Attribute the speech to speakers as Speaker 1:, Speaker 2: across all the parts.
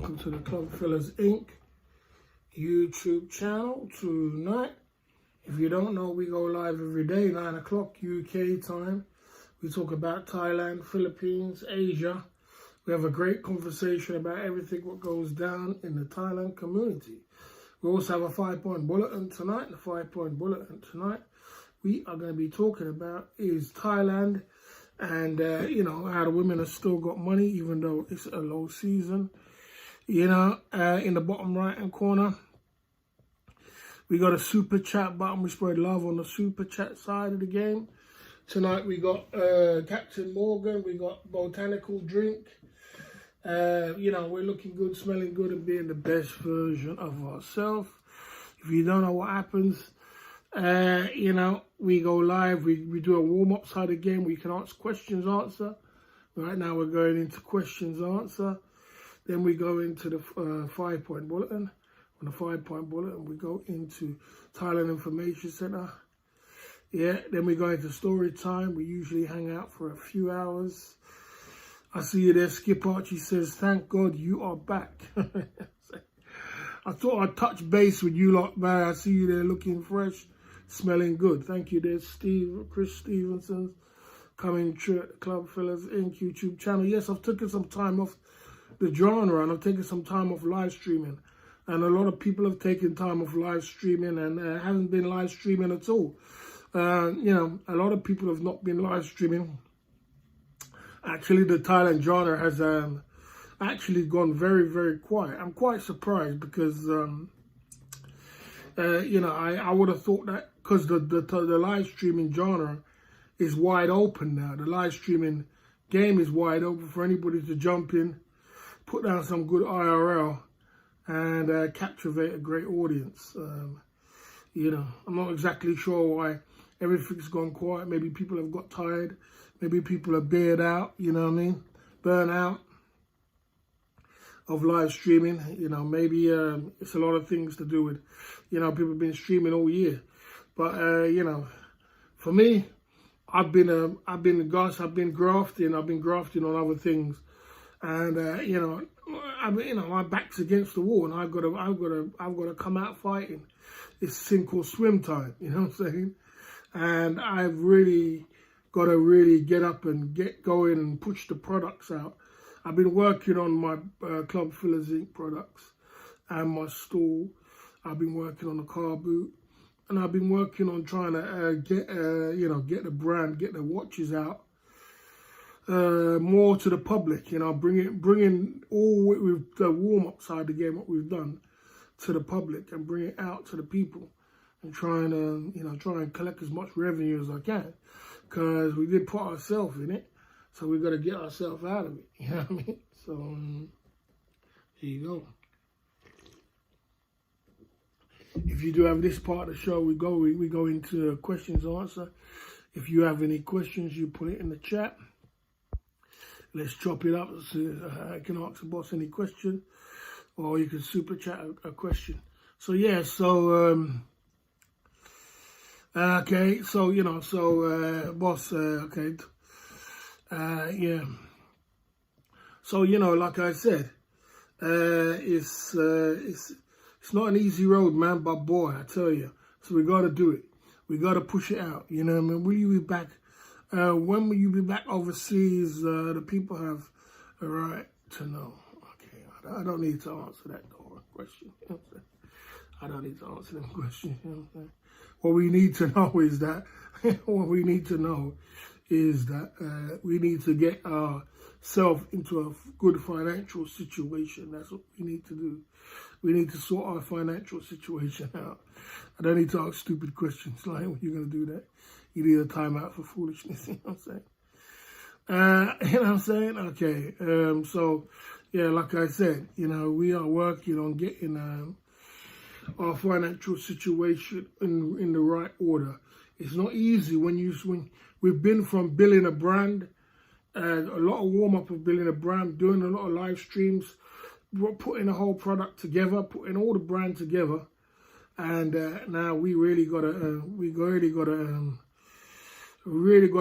Speaker 1: welcome to the Club Fillers Inc. YouTube channel tonight. If you don't know, we go live every day, 9 o'clock UK time. We talk about Thailand, Philippines, Asia. We have a great conversation about everything what goes down in the Thailand community. We also have a 5-point bulletin tonight. The 5-point bulletin tonight we are going to be talking about is Thailand and, how the women have still got money even though it's a low season. In the bottom right-hand corner, we got a super chat button. We spread love on the super chat side of the game. Tonight we got Captain Morgan. We got Botanical Drink. We're looking good, smelling good, and being the best version of ourselves. If you don't know what happens, we go live. We do a warm-up side of the game where you can ask questions, answer. Right now we're going into questions, answer. Then we go into the 5-point bulletin. On the 5-point bulletin, we go into Thailand Information Center. Then we go into story time. We usually hang out for a few hours. I see you there, Skip Archie says, thank God you are back. I thought I'd touch base with you lot, man. I see you there looking fresh, smelling good. Thank you there, Chris Stevenson, coming to the Club Fillers Inc. YouTube channel. Yes, I've taken some time off the genre and I've taken some time off live streaming. And a lot of people have taken time off live streaming and haven't been live streaming at all. A lot of people have not been live streaming. Actually, the Thailand genre has actually gone very, very quiet. I'm quite surprised because, I would have thought that because the live streaming genre is wide open now. The live streaming game is wide open for anybody to jump in, put down some good IRL, and captivate a great audience. I'm not exactly sure why everything's gone quiet. Maybe people have got tired. Maybe people are bared out, burn out of live streaming. Maybe it's a lot of things to do with, people have been streaming all year. But, for me, I've been grafting on other things. And, my back's against the wall and I've got to come out fighting. It's sink or swim time, you know what I'm saying? And I've really got to get up and get going and push the products out. I've been working on my Club Fillers Inc. products and my stall. I've been working on the car boot, and I've been working on trying to get the brand, get the watches out more to the public. Bringing all with the warm up side of the game, what we've done to the public, and bring it out to the people, and try and collect as much revenue as I can. Because we did put ourselves in it, so we've got to get ourselves out of it, you know what I mean? So, here you go. If you do have this part of the show, we go into questions and answer. If you have any questions, you put it in the chat. Let's chop it up. So I can ask the boss any question, or you can super chat a question. So, yeah, okay, boss, okay, So, like I said, it's not an easy road, man, but boy, I tell you. So we got to do it. We got to push it out, you know what I mean? Will you be back? When will you be back overseas? The people have a right to know. Okay, I don't need to answer that question. You know what I'm saying? I don't need to answer them questions, you know what I'm saying? What we need to know is that, we need to get ourselves into a good financial situation. That's what we need to do. We need to sort our financial situation out. I don't need to ask stupid questions like, when you're going to do that? You need a timeout for foolishness, you know what I'm saying? You know what I'm saying? Okay, like I said, we are working on getting our financial situation in the right order. It's not easy when we've been from building a brand, a lot of warm up of building a brand, doing a lot of live streams, putting the whole product together, putting all the brand together, and now we really gotta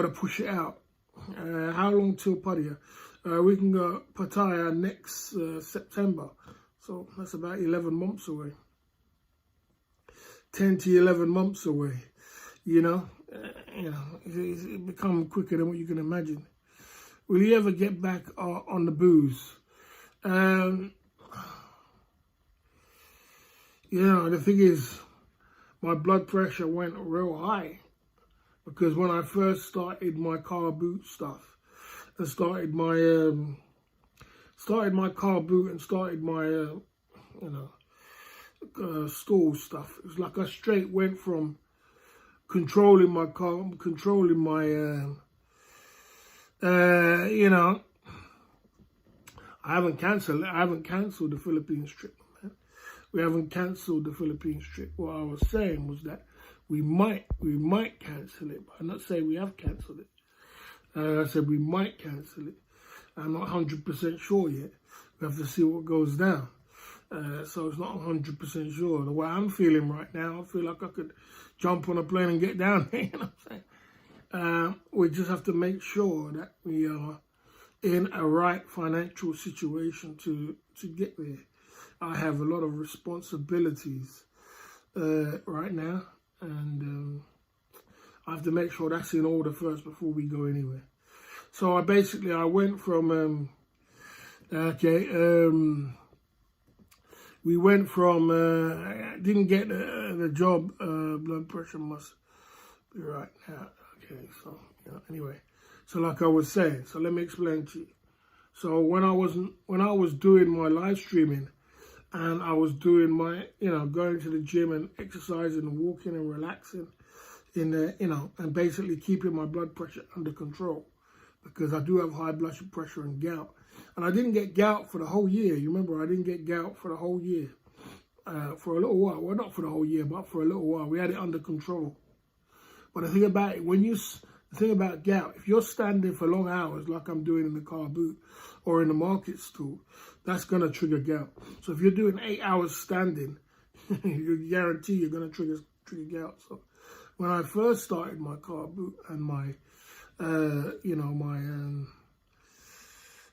Speaker 1: push it out. How long till Pattaya? We can go Pattaya next September. So that's about 11 months away. 10 to 11 months away, you know. It's become quicker than what you can imagine. Will you ever get back on the booze? The thing is, my blood pressure went real high because when I first started my car boot stuff, and started my car boot and started my stall stuff, it was like I straight went from controlling my car, controlling my I haven't cancelled the Philippines trip, man. We haven't cancelled the Philippines trip. What I was saying was that we might cancel it, but I'm not saying we have cancelled it. I said we might cancel it. I'm not 100% sure yet. We have to see what goes down. So it's not 100% sure. The way I'm feeling right now, I feel like I could jump on a plane and get down there. You know what I'm saying? We just have to make sure that we are in a right financial situation to get there. I have a lot of responsibilities right now, and I have to make sure that's in order first before we go anywhere. So I went from we went from didn't get the job. Blood pressure must be right now. Okay, so anyway, so like I was saying, so let me explain to you. So when I was doing my live streaming, and I was doing my going to the gym and exercising and walking and relaxing in the and basically keeping my blood pressure under control, because I do have high blood pressure and gout. And I didn't get gout for the whole year. You remember, I didn't get gout for the whole year. For a little while. Well, not for the whole year, but for a little while. We had it under control. But the thing about it, the thing about gout, if you're standing for long hours, like I'm doing in the car boot or in the market stall, that's going to trigger gout. So if you're doing 8 hours standing, you guarantee you're going to trigger gout. So when I first started my car boot and my,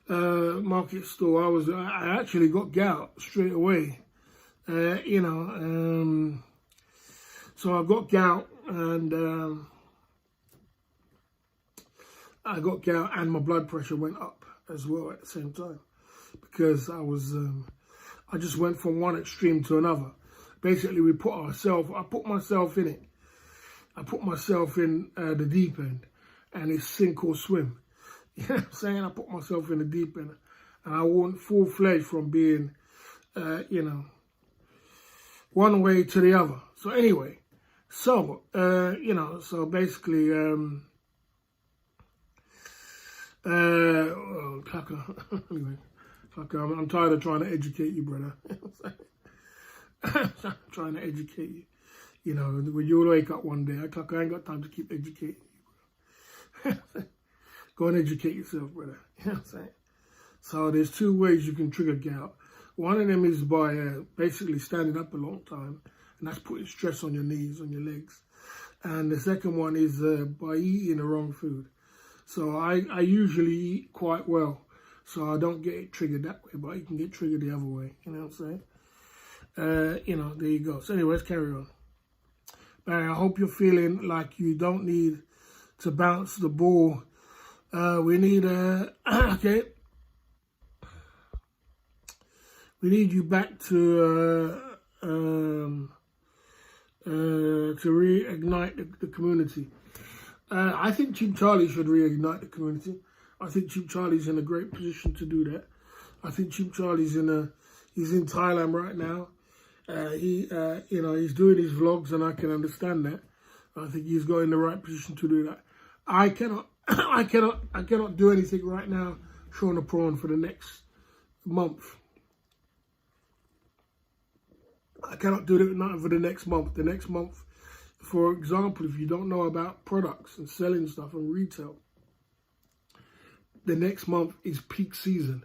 Speaker 1: market store, I actually got gout straight away. So I got gout, and my blood pressure went up as well at the same time, because I just went from one extreme to another. Basically, I put myself in it. I put myself in the deep end, and it's sink or swim. You know what I'm saying? I put myself in the deep end, and I went full-fledged from being, one way to the other. So anyway, so basically, anyway, I'm tired of trying to educate you, brother. I'm trying to educate you. When you wake up one day, I ain't got time to keep educating you. Go and educate yourself, brother. You know what I'm saying? So there's two ways you can trigger gout. One of them is by basically standing up a long time, and that's putting stress on your knees, on your legs. And the second one is by eating the wrong food. So I usually eat quite well, so I don't get it triggered that way, but you can get triggered the other way. You know what I'm saying? There you go. So anyway, let's carry on. Barry, I hope you're feeling like you don't need to bounce the ball. We need okay. We need you back to reignite the community. I think Cheap Charlie should reignite the community. I think Cheap Charlie's in a great position to do that. I think Cheap Charlie's he's in Thailand right now. He's doing his vlogs, and I can understand that. I think he's got in the right position to do that. I cannot do anything right now, showing a prawn for the next month. I cannot do nothing for the next month. The next month, for example, if you don't know about products and selling stuff and retail, the next month is peak season.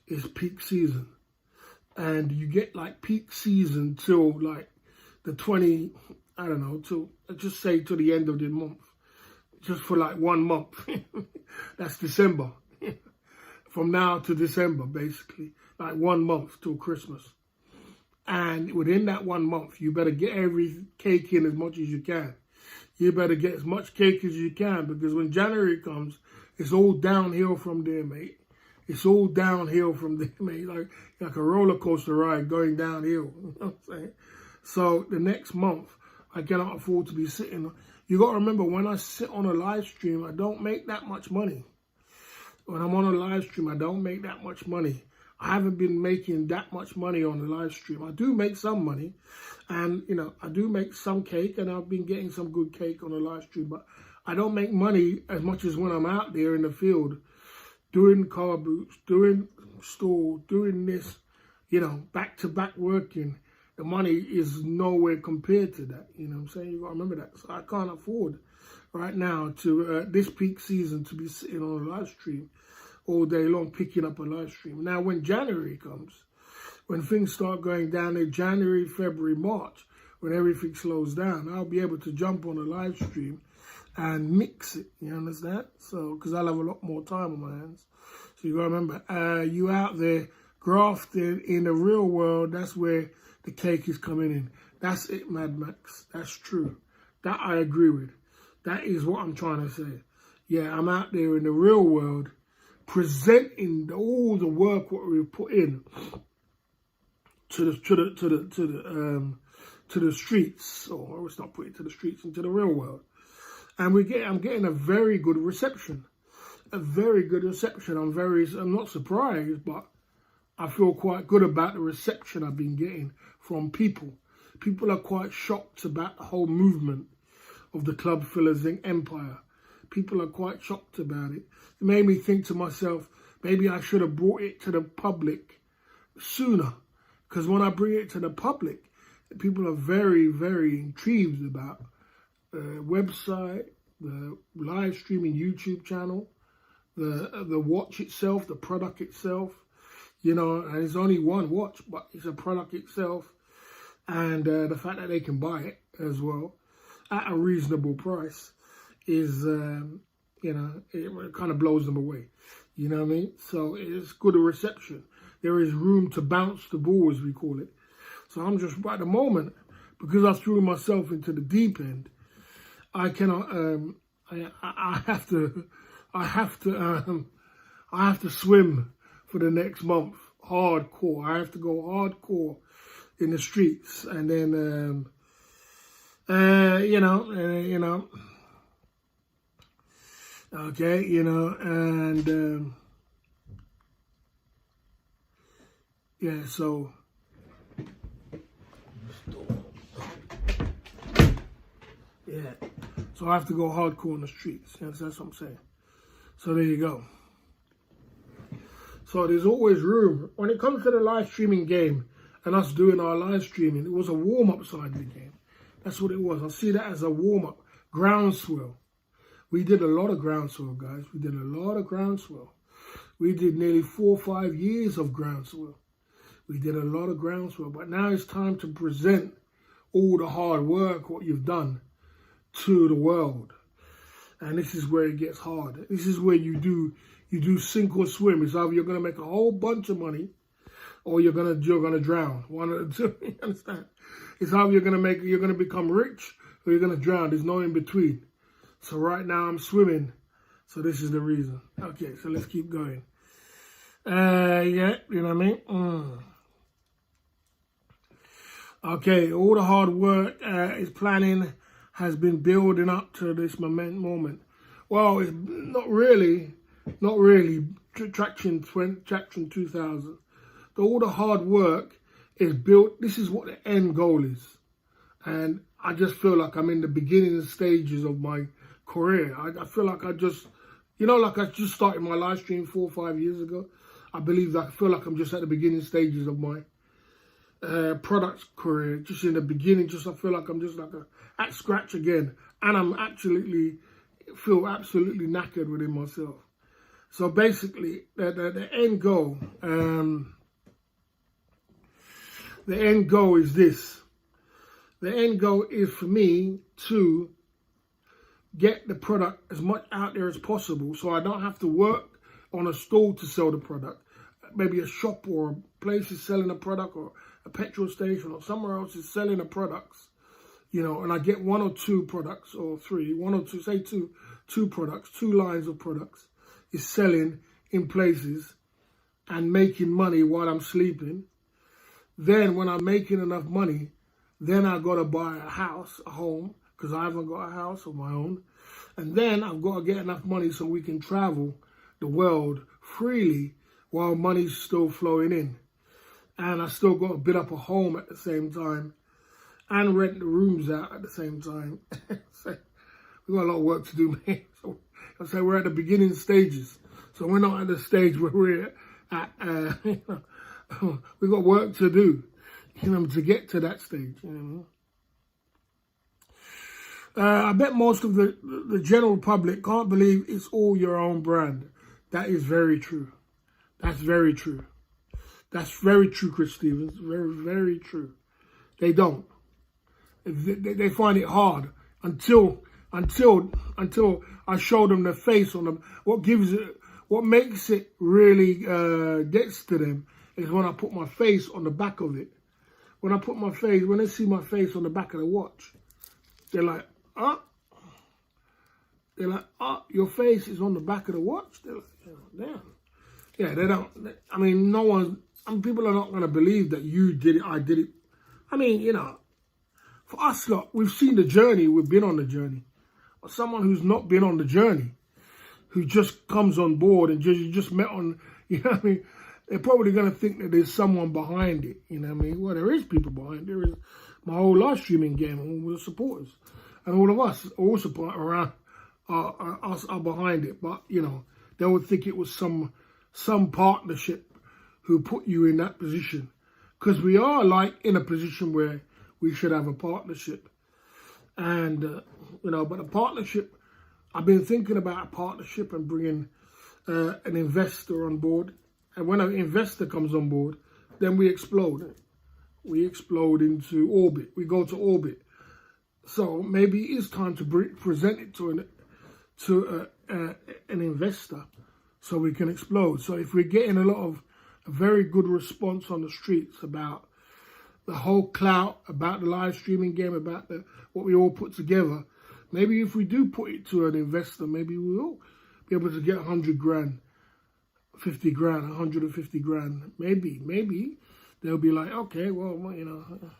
Speaker 1: It's peak season. And you get like peak season till like the just say till the end of the month. Just for like 1 month. That's December. From now to December, basically. Like 1 month till Christmas. And within that 1 month, you better get every cake in as much as you can. You better get as much cake as you can, because when January comes, it's all downhill from there, mate. It's all downhill from there, mate. Like a roller coaster ride going downhill. You know what I'm saying? So the next month, I cannot afford to be sitting. You got to remember, when I sit on a live stream, I don't make that much money. When I'm on a live stream, I don't make that much money. I haven't been making that much money on the live stream. I do make some money, and I do make some cake, and I've been getting some good cake on the live stream, but I don't make money as much as when I'm out there in the field doing car boots, doing store, doing this, back-to-back working. The money is nowhere compared to that. You know what I'm saying? You got to remember that. So I can't afford right now to, this peak season, to be sitting on a live stream all day long, picking up a live stream. Now, when January comes, when things start going down in January, February, March, when everything slows down, I'll be able to jump on a live stream and mix it. You understand? So, because I'll have a lot more time on my hands. So you got to remember, you out there grafting in the real world, that's where the cake is coming in. That's it, Mad Max. That's true. That I agree with. That is what I'm trying to say. Yeah, I'm out there in the real world, presenting all the work what we've put in to the streets, or let's not put it to the streets, into the real world. And I'm getting a very good reception. A very good reception. I'm not surprised, but I feel quite good about the reception I've been getting from people. People are quite shocked about the whole movement of the Club Fillers Inc. empire. People are quite shocked about it. It made me think to myself, maybe I should have brought it to the public sooner. Because when I bring it to the public, people are very, very intrigued about the website, the live streaming YouTube channel, the watch itself, the product itself. And it's only one watch, but it's a product itself. And the fact that they can buy it as well at a reasonable price is, it kind of blows them away. You know what I mean? So it's good a reception. There is room to bounce the ball, as we call it. So I'm just, at the moment, because I threw myself into the deep end, I cannot, I have to swim for the next month, hardcore. I have to go hardcore in the streets, and then, okay, and, yeah, so, yeah, so I have to go hardcore in the streets. That's what I'm saying. So there you go. So there's always room. When it comes to the live streaming game and us doing our live streaming, it was a warm-up side of the game. That's what it was. I see that as a warm-up. Groundswell. We did a lot of groundswell, guys. We did a lot of groundswell. We did nearly 4 or 5 years of groundswell. We did a lot of groundswell. But now it's time to present all the hard work, what you've done, to the world. And this is where it gets hard. This is where you do sink or swim. It's either you're going to make a whole bunch of money, or you're gonna drown. One of the two. You understand? It's either you're gonna become rich, or you're gonna drown. There's no in between. So right now I'm swimming. So this is the reason. Okay, so let's keep going. Yeah, you know what I mean? Okay, all the hard work is planning has been building up to this moment. Well, it's not really Traction 2000. All the hard work is built. This is what the end goal is. And I just feel like I'm in the beginning stages of my career. I feel like I just started my live stream 4 or 5 years ago. I feel like I'm just at the beginning stages of my product career. Just in the beginning, I feel like I'm just at scratch again. And I'm feel absolutely knackered within myself. So basically, the end goal, the end goal is this. The end goal is for me to get the product as much out there as possible, so I don't have to work on a stall to sell the product. Maybe a shop or a place is selling a product, or a petrol station or somewhere else is selling the products, you know, and I get one or two products or three, one or two, say two products, two lines of products is selling in places and making money while I'm sleeping. Then when I'm making enough money, then I got to buy a house, a home, because I haven't got a house of my own. And then I've got to get enough money so we can travel the world freely while money's still flowing in. And I still got to bid up a home at the same time and rent the rooms out at the same time. So we've got a lot of work to do, man. So I say we're at the beginning stages. So we're not at the stage where we're at, you know, we've got work to do, you know, to get to that stage, you know. I bet most of the general public can't believe it's all your own brand. That is very true. That's very true. That's very true, Chris Stevens. Very, very true. They don't. They find it hard until I show them the face on them. What makes it really gets to them is when I put my face on the back of it. When they see my face on the back of the watch, they're like, oh. They're like, oh, your face is on the back of the watch? They're like, oh, damn. Yeah, they don't, I mean, people are not going to believe that you did it, I did it. I mean, you know, for us, look, we've seen the journey, we've been on the journey. Or someone who's not been on the journey, who just comes on board and you just met on, you know what I mean? They're probably going to think that there's someone behind it, you know what I mean? Well, there is people behind it. There is my whole live streaming game and all the supporters. And all of us all support around us are behind it. But, you know, they would think it was some partnership who put you in that position. Because we are like in a position where we should have a partnership. And, you know, but a partnership, I've been thinking about a partnership and bringing an investor on board. And when an investor comes on board, then we explode. We explode into orbit. We go to orbit. So maybe it is time to present it to an investor so we can explode. So if we're getting a very good response on the streets about the whole clout, about the live streaming game, about what we all put together, maybe if we do put it to an investor, maybe we will be able to get 100 grand, 50 grand, 150 grand. Maybe they'll be like, okay, well, you know.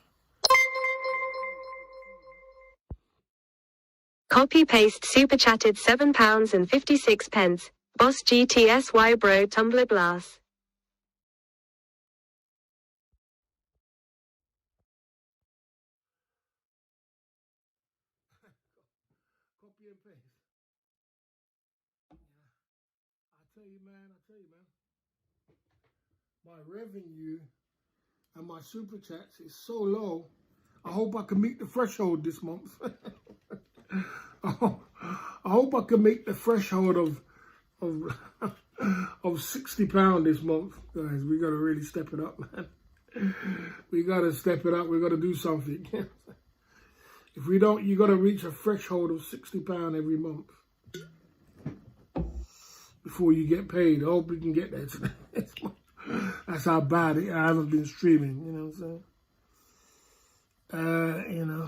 Speaker 2: Copy paste super chatted £7.56. Boss GTSY bro Tumblr Glass.
Speaker 1: Copy and paste. Yeah. I tell you, man. My revenue and my super chats is so low. I hope I can meet the threshold this month. I hope I can make the threshold of £60 this month, guys. We gotta really step it up, man. We gotta step it up. We gotta do something. If we don't, you gotta reach a threshold of £60 every month before you get paid. I hope we can get there today. That's how bad I haven't been streaming. You know what I'm saying? You know.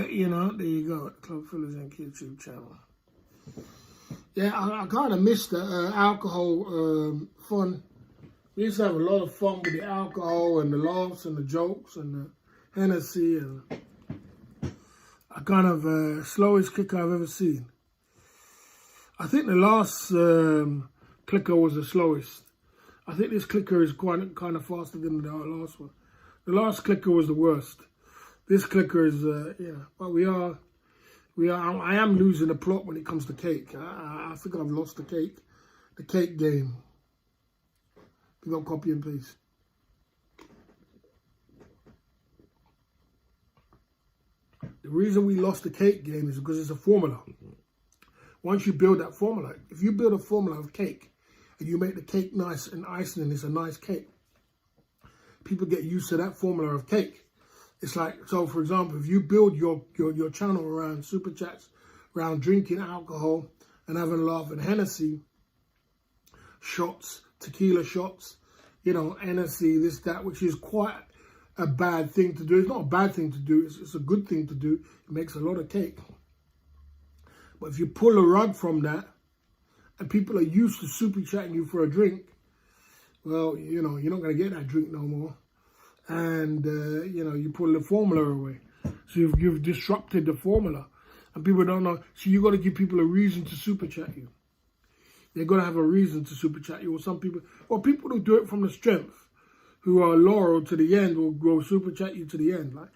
Speaker 1: You know, there you go, Club Fillers and YouTube channel. Yeah, I kind of missed the alcohol fun. We used to have a lot of fun with the alcohol and the laughs and the jokes and the Hennessy. And I kind of slowest clicker I've ever seen. I think the last clicker was the slowest. I think this clicker is kind of faster than the last one. The last clicker was the worst. This clicker is, yeah, but I am losing the plot when it comes to cake. I think I've lost the cake game. We got copy and paste. The reason we lost the cake game is because it's a formula. Once you build that formula, if you build a formula of cake and you make the cake nice and icing and it's a nice cake, people get used to that formula of cake. It's like, so for example, if you build your channel around super chats, around drinking alcohol and having a laugh and Hennessy, shots, tequila shots, you know, NSC, this, that, which is quite a bad thing to do. It's not a bad thing to do. It's a good thing to do. It makes a lot of cake. But if you pull a rug from that, and people are used to super chatting you for a drink, well, you know, you're not going to get that drink no more. And, you know, you pull the formula away. So you've disrupted the formula. And people don't know. So you got to give people a reason to super chat you. They're going to have a reason to super chat you. Or some people, or people who do it from the strength, who are loyal to the end, will super chat you to the end. Like,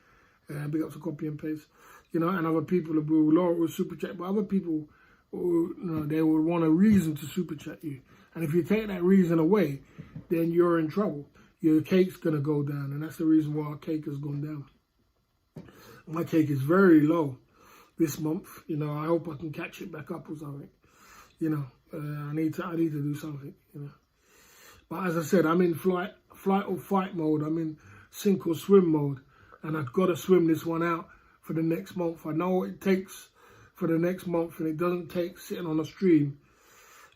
Speaker 1: big up to copy and paste. You know, and other people who are loyal will super chat. But other people, you know, they would want a reason to super chat you. And if you take that reason away, then you're in trouble. Your cake's going to go down. And that's the reason why our cake has gone down. My cake is very low this month. You know, I hope I can catch it back up or something. You know, I need to do something, you know. But as I said, I'm in flight or fight mode. I'm in sink or swim mode. And I've got to swim this one out for the next month. I know what it takes for the next month, and it doesn't take sitting on a stream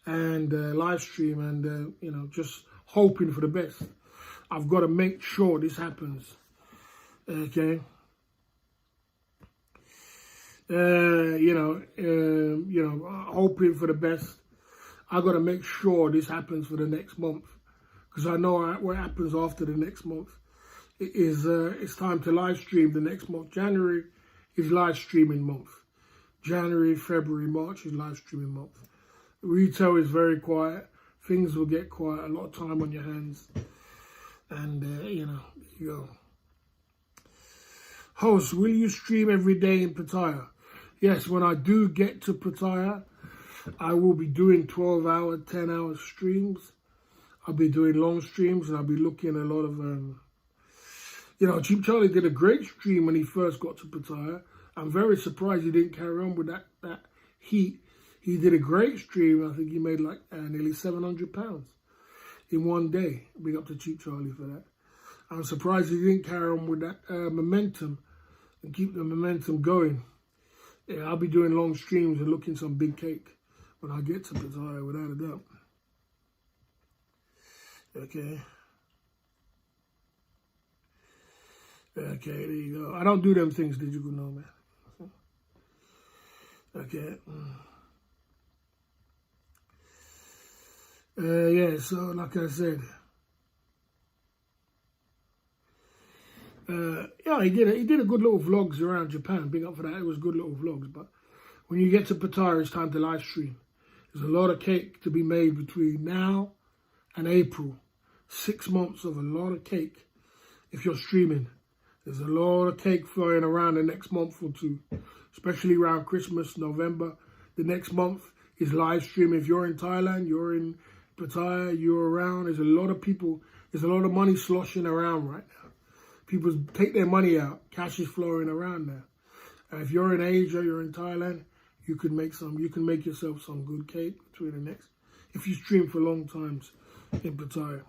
Speaker 1: and live stream and, you know, just hoping for the best. I've got to make sure this happens, okay? You know, hoping for the best. I got to make sure this happens for the next month, because I know what happens after the next month. It's time to live stream the next month. January is live streaming month. January, February, March is live streaming month. Retail is very quiet. Things will get quiet. A lot of time on your hands. And, you know, there you go. Host, will you stream every day in Pattaya? Yes, when I do get to Pattaya, I will be doing 12-hour, 10-hour streams. I'll be doing long streams, and I'll be looking at a lot of, you know, Cheap Charlie did a great stream when he first got to Pattaya. I'm very surprised he didn't carry on with that heat. He did a great stream. I think he made like nearly £700 in one day. Big up to Cheap Charlie for that. I'm surprised he didn't carry on with that momentum and keep the momentum going. Yeah, I'll be doing long streams and looking some big cake when I get to Pattaya, without a doubt. Okay. Okay, there you go. I don't do them things, did you know, man? Okay. Yeah, so like I said, yeah, he did a good little vlogs around Japan. Big up for that. It was good little vlogs. But when you get to Pattaya, it's time to live stream. There's a lot of cake to be made between now and April. 6 months of a lot of cake if you're streaming. There's a lot of cake flying around the next month or two, especially around Christmas, November. The next month is live stream. If you're in Thailand, you're in Pattaya, you're around. There's a lot of people. There's a lot of money sloshing around right now. People take their money out. Cash is flowing around now. And if you're in Asia, you're in Thailand, you can make some. You can make yourself some good cake between the next. If you stream for long times in Pattaya.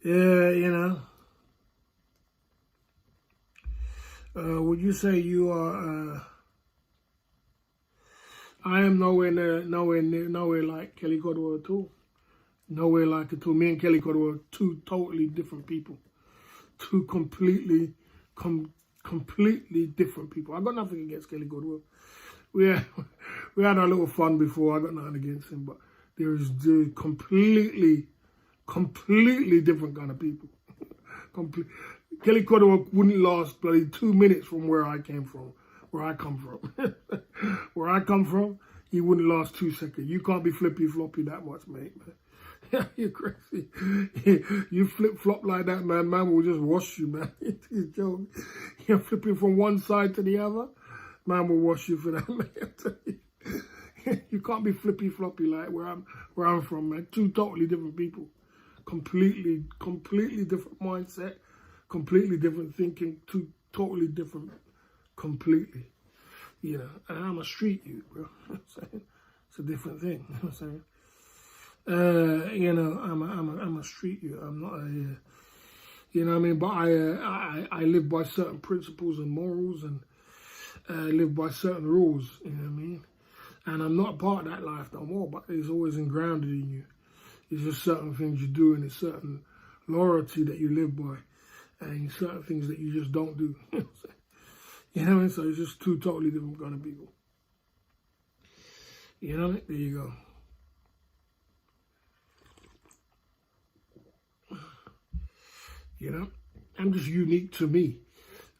Speaker 1: Yeah, you know. Would you say you are? I am nowhere like Kelly Godwell at all. Nowhere like it at all. Me and Kelly Godwell are two totally different people. Two completely different people. I got nothing against Kelly Godwell. We had our little fun before. I got nothing against him, but there is completely different kind of people. Kelly Godwell wouldn't last bloody 2 minutes from where I come from. Where I come from, he wouldn't last 2 seconds. You can't be flippy floppy that much, mate, man. You're crazy. You flip flop like that, man. Man will just wash you, man. It's a joke. You're flipping from one side to the other. Man will wash you for that, man. You can't be flippy floppy like where I'm from, man. Two totally different people. Completely different mindset. Completely different thinking. Two totally different. Completely. You know, and I'm a street youth, bro. You know what I'm saying? It's a different thing. You know what I'm saying? You know, I'm a street youth. I'm not a, you know what I mean? But I live by certain principles and morals, and I live by certain rules. You know what I mean? And I'm not a part of that life no more, but it's always grounded in you. It's just certain things you do, and it's certain loyalty that you live by, and certain things that you just don't do. You know what I mean? So it's just two totally different kind of people. You know what I mean? There you go. You know? I'm just unique to me.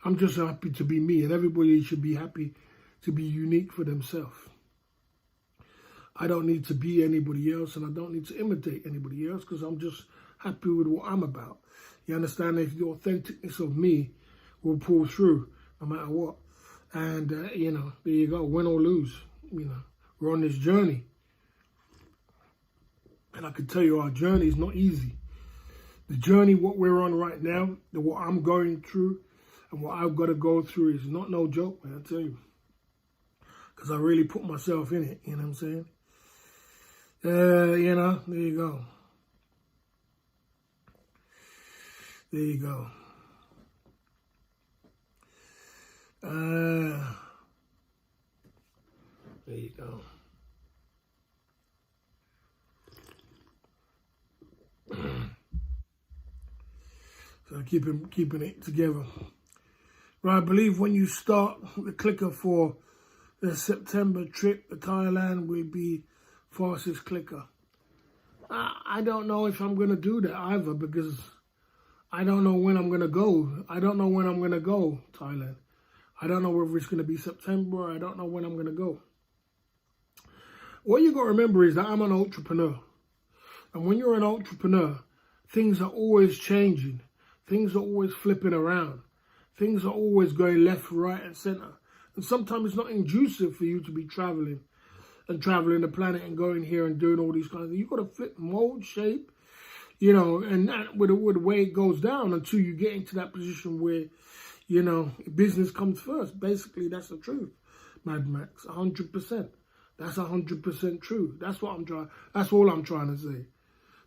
Speaker 1: I'm just happy to be me, and everybody should be happy to be unique for themselves. I don't need to be anybody else, and I don't need to imitate anybody else, because I'm just happy with what I'm about. You understand? If the authenticness of me will pull through no matter what. And, you know, there you go, win or lose. You know, we're on this journey. And I can tell you our journey is not easy. The journey, what we're on right now, what I'm going through and what I've got to go through is not no joke, man, I tell you. Because I really put myself in it, you know what I'm saying? You know, there you go. There you go. There you go. So keeping it together. Right, I believe when you start the clicker for the September trip to Thailand will be fastest clicker. I don't know if I'm going to do that either, because I don't know when I'm going to go. I don't know when I'm going to go Thailand. I don't know whether it's going to be September. I don't know when I'm going to go. What you got to remember is that I'm an entrepreneur. And when you're an entrepreneur, things are always changing. Things are always flipping around. Things are always going left, right, and center. And sometimes it's not conducive for you to be traveling the planet and going here and doing all these kinds of things. You've got to flip mold, shape, you know, and that with the way it goes down until you get into that position where, you know, business comes first. Basically, that's the truth, Mad Max, 100%. That's 100% true. That's what I'm trying. That's all I'm trying to say.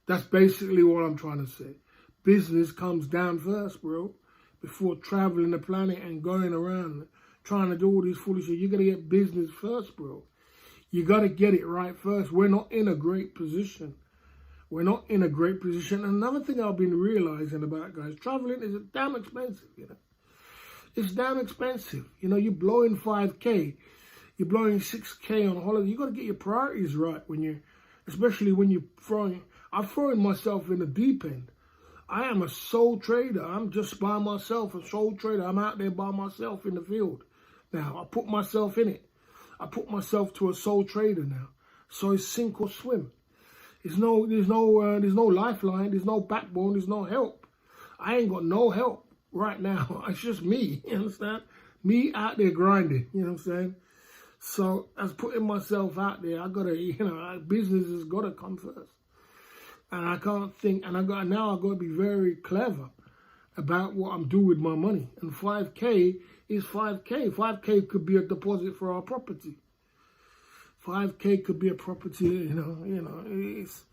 Speaker 1: That's basically what I'm trying to say. Business comes down first, bro, before traveling the planet and going around trying to do all these foolish shit. You got to get business first, bro. You got to get it right first. We're not in a great position. We're not in a great position. Another thing I've been realizing about, guys, traveling is damn expensive, you know. It's damn expensive. You know, you're blowing 5K. You're blowing 6K on holiday. You got to get your priorities right when you're, especially when you're throwing. I'm throwing myself in the deep end. I am a sole trader. I'm just by myself, a sole trader. I'm out there by myself in the field. Now, I put myself in it. I put myself to a sole trader now. So it's sink or swim. There's no lifeline. There's no backbone. There's no help. I ain't got no help right now. It's just me. You understand? Me out there grinding. You know what I'm saying? So as putting myself out there, I gotta, you know, business has gotta come first. And I can't think, and I've got to be very clever about what I'm doing with my money. And 5K is 5K. 5K could be a deposit for our property. 5K could be a property, you know, it's,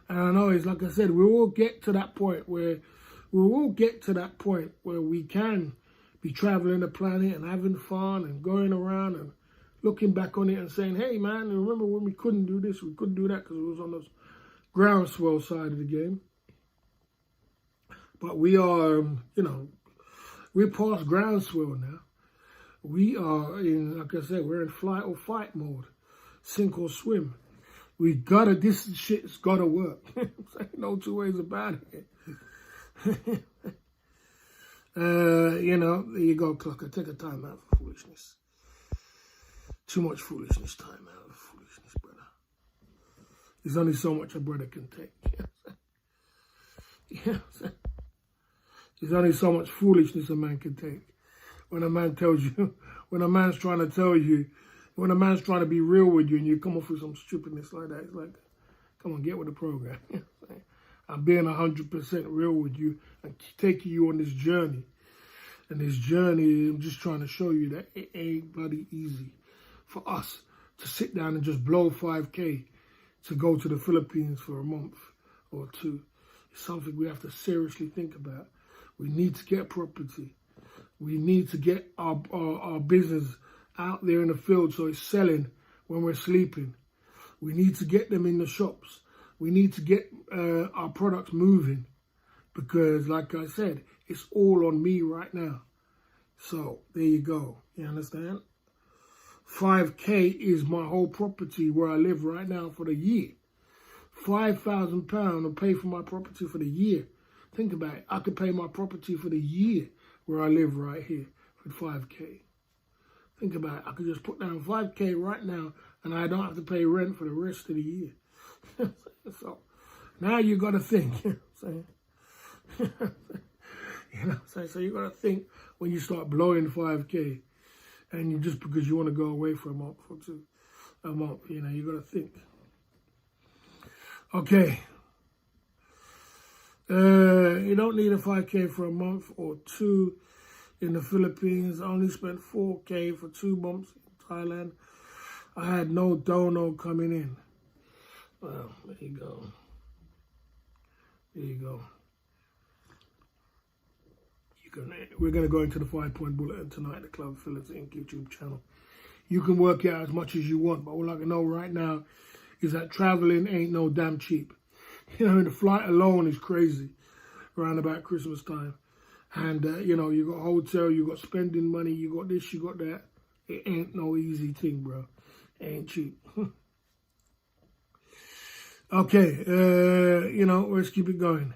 Speaker 1: and I know it's like I said, we all get to that point where we can be traveling the planet and having fun and going around and looking back on it and saying, hey man, remember when we couldn't do this, we couldn't do that because it was on those groundswell side of the game. But we are, you know, we're past groundswell now. We are in, like I said, we're in flight or fight mode, sink or swim. This shit's gotta work. No two ways about it. You know, there you go, Clucker. Take a time out for foolishness. Too much foolishness, time out for foolishness, brother. There's only so much a brother can take. Yeah. There's only so much foolishness a man can take. When a man tells you, when a man's trying to tell you, when a man's trying to be real with you and you come off with some stupidness like that, it's like, come on, get with the program. I'm being 100% real with you and taking you on this journey. And this journey, I'm just trying to show you that it ain't bloody easy for us to sit down and just blow 5K to go to the Philippines for a month or two. It's something we have to seriously think about. We need to get property. We need to get our business out there in the field so it's selling when we're sleeping. We need to get them in the shops. We need to get our products moving because, like I said, it's all on me right now. So there you go. You understand? 5K is my whole property where I live right now for the year. £5,000 to pay for my property for the year. Think about it. I could pay my property for the year where I live right here with 5K. Think about it. I could just put down 5K right now and I don't have to pay rent for the rest of the year. So now you got to think. You know what I'm saying? You know what I'm saying? So you got to think when you start blowing 5K and you just because you want to go away for a month or two. You know, you got to think. Okay. You don't need a 5K for a month or two in the Philippines. I only spent 4K for 2 months in Thailand. I had no dono coming in. Well, there you go. There you go. We're going to go into the 5-point bulletin tonight, the Club Fillers Inc. YouTube channel. You can work out as much as you want, but all I can know right now is that traveling ain't no damn cheap. You know, the flight alone is crazy around about Christmas time. And, you know, you got hotel, you got spending money, you got this, you got that. It ain't no easy thing, bro. It ain't cheap. Okay, you know, let's keep it going.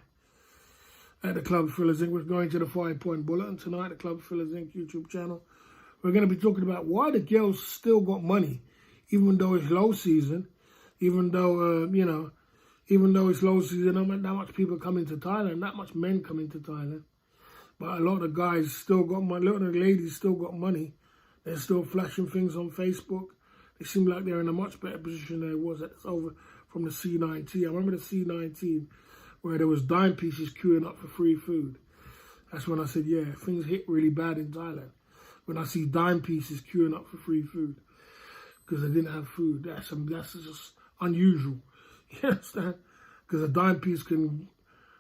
Speaker 1: At the Club Fillers Inc. We're going to the 5-point bulletin tonight, the Club Fillers Inc. YouTube channel. We're going to be talking about why the girls still got money, even though it's low season, even though, you know, even though it's low season, not that much people come into Thailand, not much men come into Thailand. But a lot of guys still got money, a lot of ladies still got money. They're still flashing things on Facebook. They seem like they're in a much better position than it was over from the C19. I remember the C19 where there was dime pieces queuing up for free food. That's when I said, yeah, things hit really bad in Thailand. When I see dime pieces queuing up for free food because they didn't have food. That's just unusual. You understand? Because a dime piece can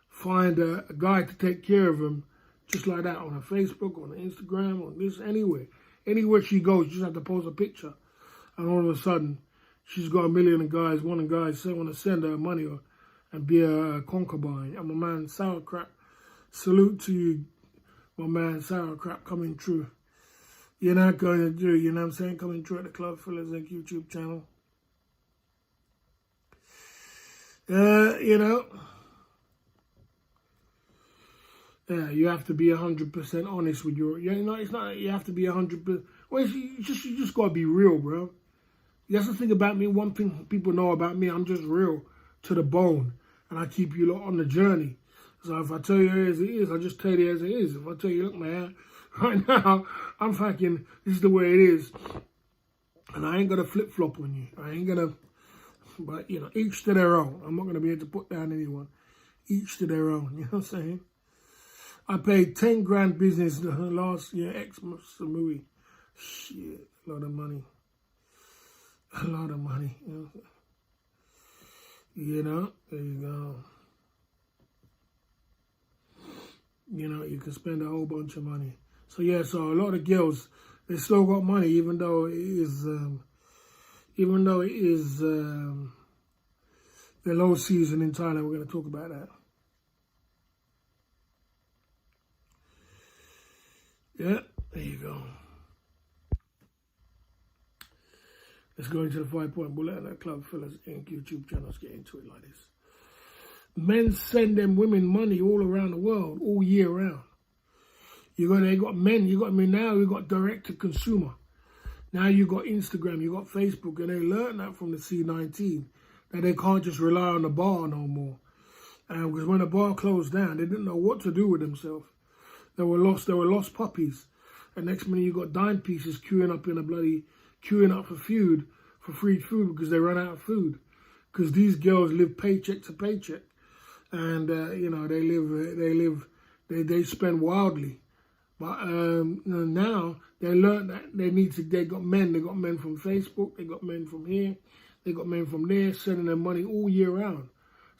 Speaker 1: find a guy to take care of him just like that on her Facebook, on her Instagram, on this, anywhere. Anywhere she goes, you just have to post a picture. And all of a sudden, she's got a million of guys, wanting guys want to send her money and be a concubine. And my man, Sauerkraut, salute to you, my man, Sauerkraut, coming true. You're not going to do, you know what I'm saying, coming true at the Club Fillers Inc. YouTube channel. You know, you have to be 100% honest with your, you know, it's not, you have to be 100%, well, you just got to be real, bro. That's the thing about me. One thing people know about me, I'm just real to the bone. And I keep you lot on the journey. So if I tell you as it is, I just tell you as it is. If I tell you, look, man, right now, I'm fucking, this is the way it is. And I ain't going to flip-flop on you. I ain't going to, but, you know, each to their own. I'm not going to be able to put down anyone. Each to their own, you know what I'm saying? I paid 10 grand business last year, ex-movie. Shit, a lot of money. A lot of money, you know, there you go. You know, you can spend a whole bunch of money. So yeah, so a lot of girls, they still got money, even though it is the low season in Thailand. We're going to talk about that. Yeah, there you go. Let's go into the 5-point bulletin at Club Fillers Inc. YouTube channel. Let's get into it like this. Men send them women money all around the world, all year round. They got men, now you got direct to consumer. Now you got Instagram, you got Facebook, and they learned that from the C19, that they can't just rely on the bar no more. And because when the bar closed down, they didn't know what to do with themselves. They were lost puppies. And next minute you got dime pieces queuing up for food, for free food because they run out of food. Because these girls live paycheck to paycheck. And, you know, they spend wildly. But now they learn that they got men from Facebook, they got men from here, they got men from there sending them money all year round.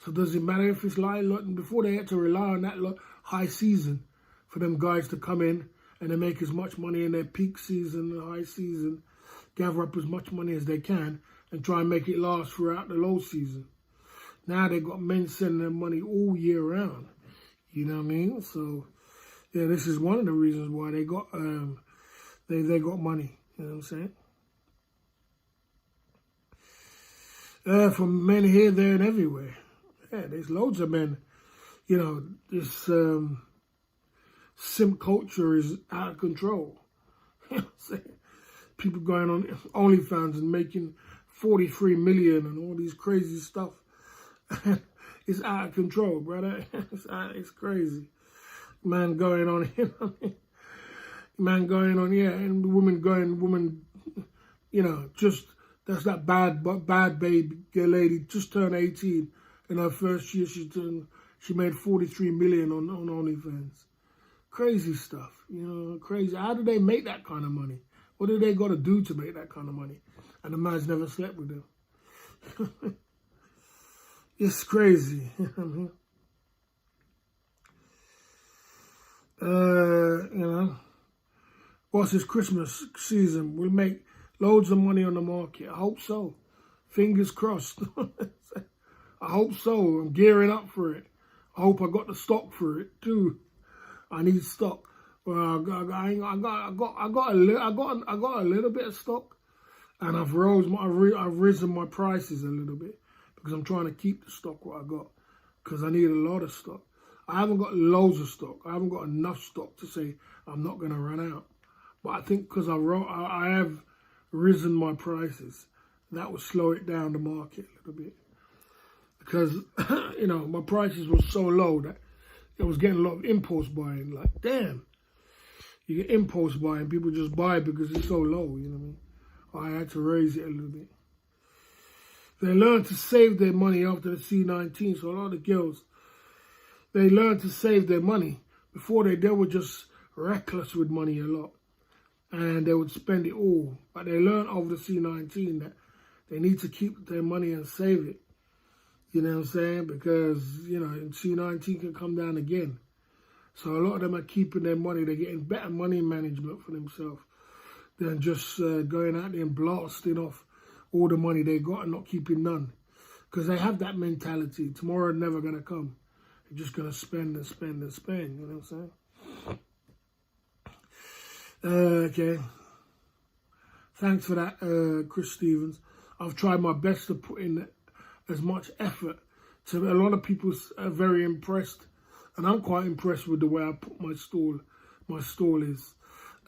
Speaker 1: So does it matter if it's before they had to rely on that high season for them guys to come in and they make as much money in their peak season, the high season, gather up as much money as they can, and try and make it last throughout the low season. Now they got men sending them money all year round. You know what I mean? So yeah, this is one of the reasons why they got they got money. You know what I'm saying? From men here, there, and everywhere. Yeah, there's loads of men. You know, this simp culture is out of control. You know what I'm saying? People going on OnlyFans and making 43 million and all these crazy stuff. It's out of control, brother. It's crazy. Man going on, you know what I mean? Man going on, yeah, and woman, you know, just, that's that bad baby lady, just turned 18. In her first year, she made 43 million on OnlyFans. Crazy stuff, you know, crazy. How do they make that kind of money? What do they got to do to make that kind of money? And the man's never slept with them. It's crazy. You know, what's this Christmas season? We'll make loads of money on the market. I hope so. Fingers crossed. I hope so. I'm gearing up for it. I hope I got the stock for it too. I need stock. Well, I got a little bit of stock, and I've risen my prices a little bit because I'm trying to keep the stock what I got because I need a lot of stock. I haven't got loads of stock. I haven't got enough stock to say I'm not going to run out. But I think because I have risen my prices, that will slow it down the market a little bit. Because, you know, my prices were so low that I was getting a lot of impulse buying. Like, damn, you get impulse buying. People just buy because it's so low, you know what I mean? I had to raise it a little bit. They learned to save their money after the C-19. So a lot of the girls, they learned to save their money. Before they were just reckless with money a lot. And they would spend it all. But they learned over the C-19 that they need to keep their money and save it. You know what I'm saying? Because, you know, C-19 can come down again. So a lot of them are keeping their money. They're getting better money management for themselves than just going out there and blasting off all the money they got and not keeping none. Because they have that mentality. Tomorrow never going to come. They're just going to spend and spend and spend. You know what I'm saying? Okay. Thanks for that, Chris Stevens. I've tried my best to put in as much effort. So a lot of people are very impressed, and I'm quite impressed with the way I put my stall is.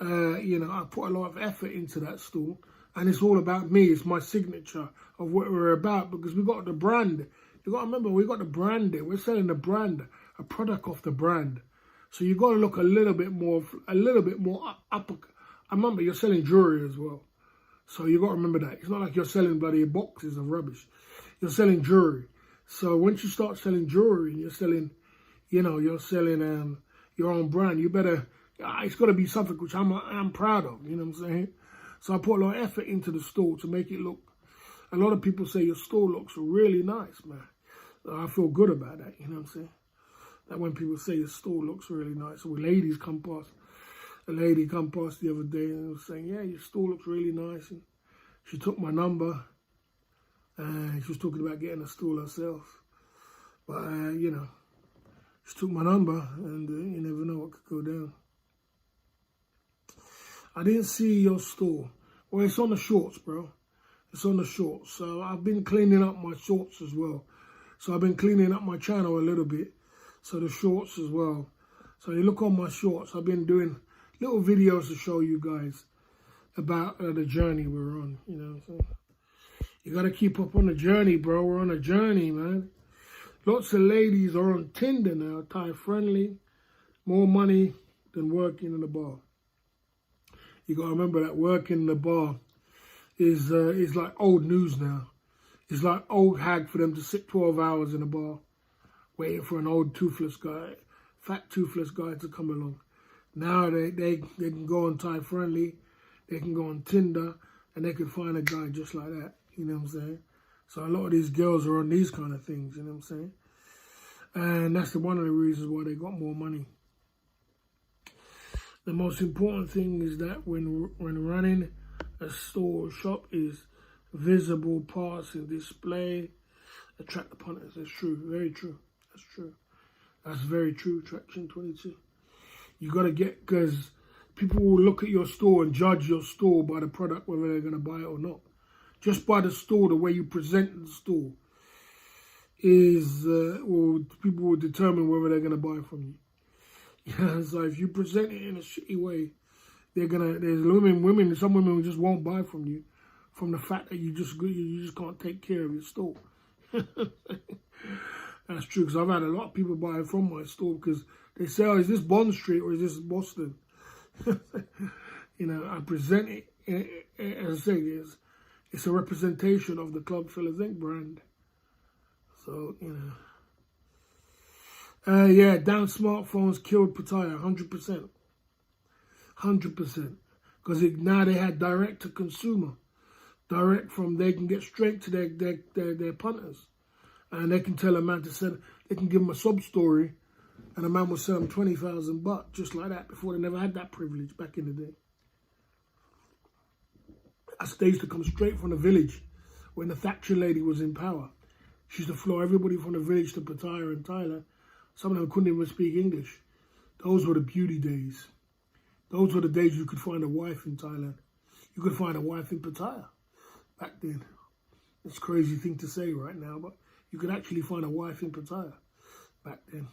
Speaker 1: You know, I put a lot of effort into that stall, and it's all about me. It's my signature of what we're about because we got the brand. You got to remember, we got the brand there. We're selling the brand, a product off the brand. So you got to look a little bit more up. I remember you're selling jewelry as well. So you got to remember that. It's not like you're selling bloody boxes of rubbish. You're selling jewelry. So once you start selling jewelry and you're selling, you know, you're selling your own brand, you better, it's got to be something which I'm proud of, you know what I'm saying? So I put a lot of effort into the store to make it look, a lot of people say your store looks really nice, man. I feel good about that, you know what I'm saying? That when people say your store looks really nice. So when ladies come past, a lady come past the other day and was saying, yeah, your store looks really nice. And she took my number. And she was talking about getting a stool herself. But, you know, she took my number and you never know what could go down. I didn't see your store. Well, it's on the shorts, bro. It's on the shorts. So I've been cleaning up my shorts as well. So I've been cleaning up my channel a little bit. So the shorts as well. So you look on my shorts. I've been doing little videos to show you guys about the journey we're on. You know what I'm saying? You got to keep up on the journey, bro. We're on a journey, man. Lots of ladies are on Tinder now, Thai friendly. More money than working in the bar. You got to remember that working in the bar is like old news now. It's like old hag for them to sit 12 hours in a bar waiting for an old toothless guy, fat toothless guy to come along. Now they can go on Thai friendly, they can go on Tinder, and they can find a guy just like that. You know what I'm saying? So a lot of these girls are on these kind of things, you know what I'm saying? And that's one of the reasons why they got more money. The most important thing is that when running a store or shop is visible parts in display attract the punters. That's true, very true. That's true. That's very true. Traction 22. You got to get, because people will look at your store and judge your store by the product, whether they're going to buy it or not. Just by the store, the way you present the store is, or people will determine whether they're going to buy from you. Yeah, so if you present it in a shitty way, there's some women who just won't buy from you, from the fact that you just can't take care of your store. That's true, because I've had a lot of people buy from my store because they say, "Oh, is this Bond Street or is this Boston?" You know, I present it, as I say, it's a representation of the Club Fillers Inc. brand. So, you know. Yeah, down smartphones killed Pattaya, 100%. 100%. Because now they had direct to consumer. Direct from, they can get straight to their punters. And they can tell a man to send, they can give him a sub story and a man will sell them 20,000 baht, just like that. Before, they never had that privilege back in the day. They used to come straight from the village when the Thatcher lady was in power. She used to flow everybody from the village to Pattaya in Thailand. Some of them couldn't even speak English. Those were the beauty days. Those were the days you could find a wife in Thailand. You could find a wife in Pattaya back then. It's a crazy thing to say right now, but you could actually find a wife in Pattaya back then.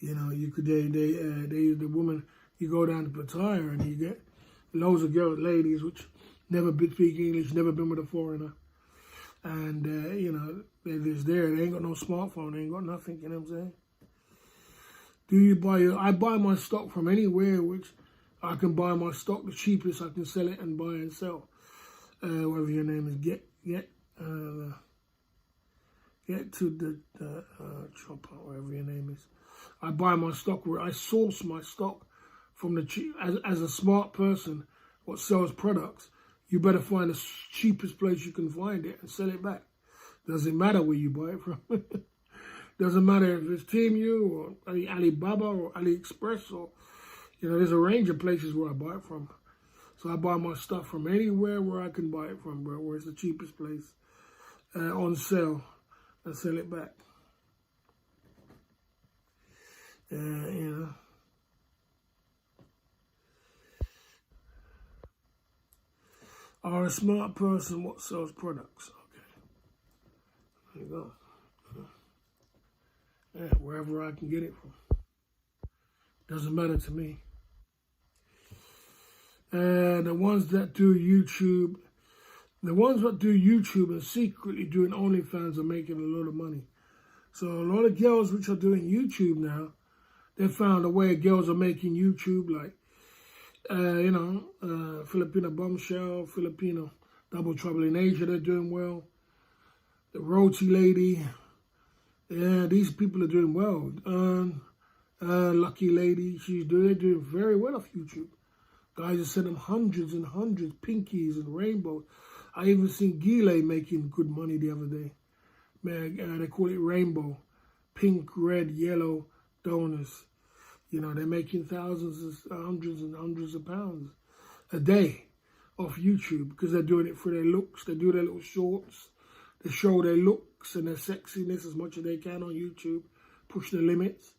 Speaker 1: You know, you could, the woman, you go down to Pattaya and you get loads of girls, ladies, which never speak English, never been with a foreigner. And, you know, they're just there. They ain't got no smartphone. They ain't got nothing, you know what I'm saying? Do you buy I buy my stock from anywhere, which I can buy my stock the cheapest. I can sell it and buy and sell. Whatever your name is, get to the chopper, whatever your name is. I buy my stock where I source my stock from the cheap. As a smart person, what sells products, you better find the cheapest place you can find it and sell it back. Doesn't matter where you buy it from. Doesn't matter if it's Temu or Alibaba or AliExpress or, you know, there's a range of places where I buy it from. So I buy my stuff from anywhere where I can buy it from, bro, where it's the cheapest place on sale and sell it back. You know. Are a smart person what sells products? Okay. There you go. Yeah, wherever I can get it from. Doesn't matter to me. The ones that do YouTube, and secretly doing OnlyFans are making a lot of money. So a lot of girls which are doing YouTube now, they found a way girls are making YouTube, like, you know, Filipino Bombshell, Filipino Double Trouble in Asia, they're doing well. The Roti Lady, yeah, these people are doing well. Lucky Lady, they're doing very well off YouTube. Guys are sending hundreds and hundreds, pinkies and rainbows. I even seen Gile making good money the other day. Man, they call it rainbow. Pink, red, yellow donors. You know, they're making thousands, hundreds and hundreds of pounds a day off YouTube because they're doing it for their looks. They do their little shorts. They show their looks and their sexiness as much as they can on YouTube. Push the limits.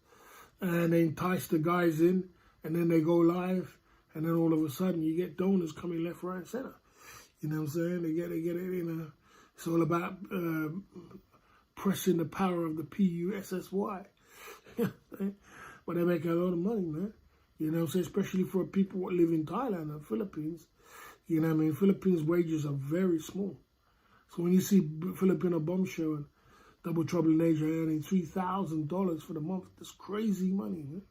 Speaker 1: And they entice the guys in. And then they go live. And then all of a sudden you get donors coming left, right, and center. You know what I'm saying? They get it, you know. It's all about pressing the power of the PUSSY. But they make a lot of money, man. You know what I'm saying? Especially for people who live in Thailand and Philippines. You know what I mean? Philippines wages are very small. So when you see Filipino Bombshell and Double Trouble in Asia earning $3,000 for the month, that's crazy money, man.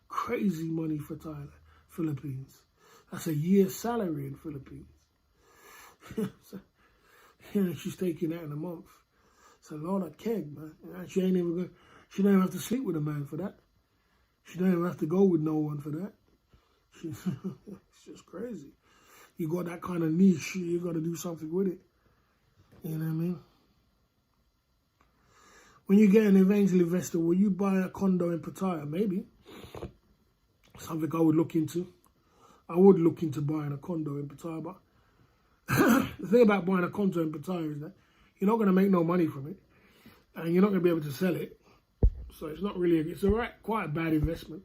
Speaker 1: Crazy money for Thailand, Philippines. That's a year's salary in Philippines. You know, she's taking that in a month. It's a lot of keg, man. And she don't even have to sleep with a man for that. She don't even have to go with no one for that. It's just crazy. You got that kind of niche, you got to do something with it. You know what I mean? When you get an angel investor, will you buy a condo in Pattaya? Maybe. Something I would look into. I would look into buying a condo in Pattaya, but The thing about buying a condo in Pattaya is that you're not going to make no money from it, and you're not going to be able to sell it. So it's not really, it's quite a bad investment.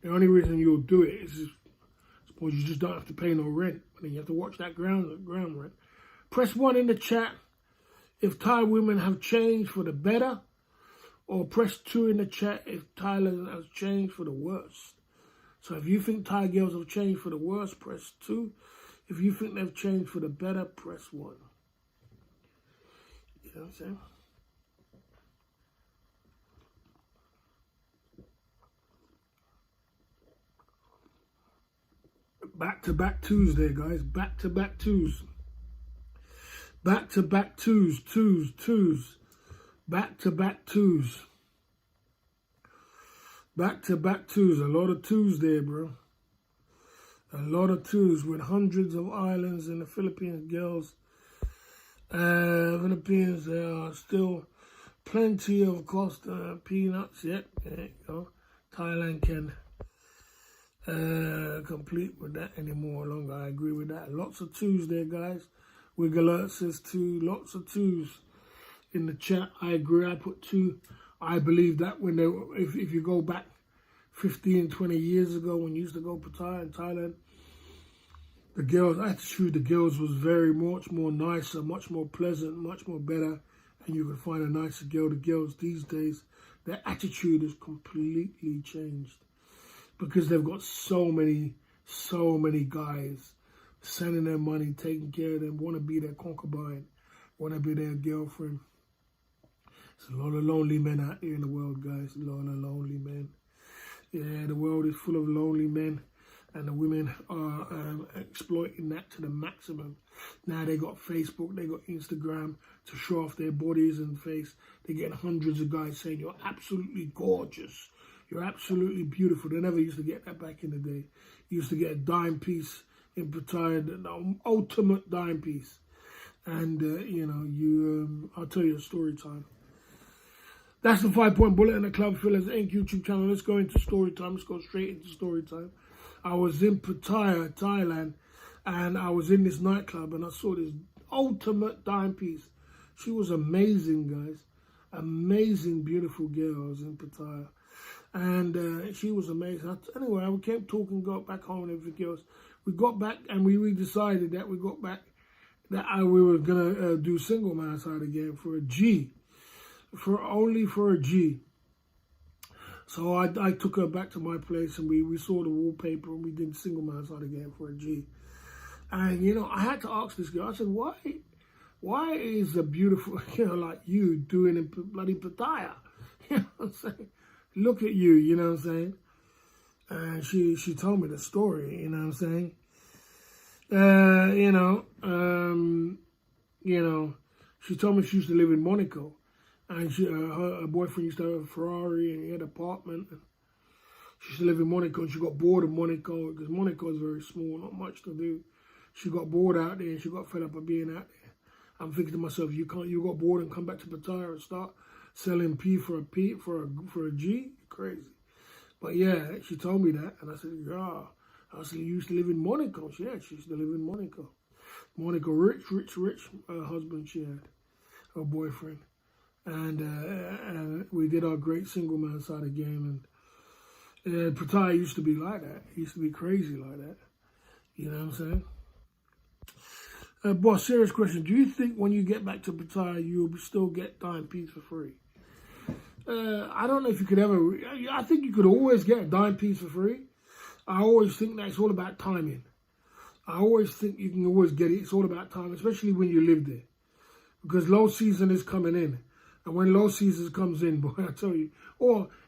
Speaker 1: The only reason you'll do it is, I suppose, you just don't have to pay no rent, and then you have to watch that ground rent. Press 1 in the chat if Thai women have changed for the better, or press 2 in the chat if Thailand has changed for the worse. So if you think Thai girls have changed for the worse, press 2. If you think they've changed for the better, press 1. You know what I'm saying? Back-to-back Tuesday, guys. Back-to-back twos. Back-to-back twos. Back-to-back twos. Back-to-back twos. A lot of twos there, bro. A lot of twos with hundreds of islands in the Philippines, girls. Philippines, there are still plenty of Costa peanuts. Yep, there you go. Thailand can complete with that anymore longer. I agree with that. Lots of twos there, guys. Wiggalert says 2. Lots of twos in the chat. I agree. I put 2. I believe that when they, if you go back 15, 20 years ago when you used to go Pattaya in Thailand, the girls' attitude, the girls was much more nicer, much more pleasant, much more better, and you could find a nicer girl. The girls these days, their attitude has completely changed because they've got so many guys sending them money, taking care of them, want to be their concubine, want to be their girlfriend. There's a lot of lonely men out there in the world, guys. A lot of lonely men. Yeah, the world is full of lonely men, and the women are exploiting that to the maximum. Now they got Facebook, they got Instagram to show off their bodies and face. They get hundreds of guys saying, "You're absolutely gorgeous. You're absolutely beautiful." They never used to get that back in the day. You used to get a dime piece in Pattaya, the ultimate dime piece. And, you know, I'll tell you a story time. That's the 5-point bullet in the Club Fillers Inc. YouTube channel. Let's go into story time. Let's go straight into story time. I was in Pattaya, Thailand, and I was in this nightclub, and I saw this ultimate dime piece. She was amazing, guys. Amazing, beautiful girl. I was in Pattaya. And she was amazing. Anyway, we kept talking, got back home and everything else. We got back, and we decided that we were going to do single man side again for a G. Only for a G. So I took her back to my place, and we saw the wallpaper, and we did single man side again for a G. And, you know, I had to ask this girl, I said, why is a beautiful girl like you doing in bloody Pattaya? You know what I'm saying? Look at you, you know what I'm saying? And she told me the story, you know what I'm saying? She told me she used to live in Monaco. And her boyfriend used to have a Ferrari, and he had an apartment. And she used to live in Monaco, and she got bored of Monaco because Monaco is very small, not much to do. She got bored out there, and she got fed up of being out there. I'm thinking to myself, you got bored and come back to Pattaya and start selling P for a G? Crazy. But yeah, she told me that, and I said, yeah. I said, you used to live in Monaco? Yeah, she used to live in Monaco. Monaco, rich husband she had, her boyfriend. And we did our great single man side of game, and Pattaya used to be like that. It used to be crazy like that. You know what I'm saying? Boss, serious question. Do you think when you get back to Pattaya, you'll still get dime piece for free? I don't know if you could ever. I think you could always get a dime piece for free. I always think that it's all about timing. I always think you can always get it. It's all about time, especially when you live there, because low season is coming in. And when low season comes in, boy, I tell you.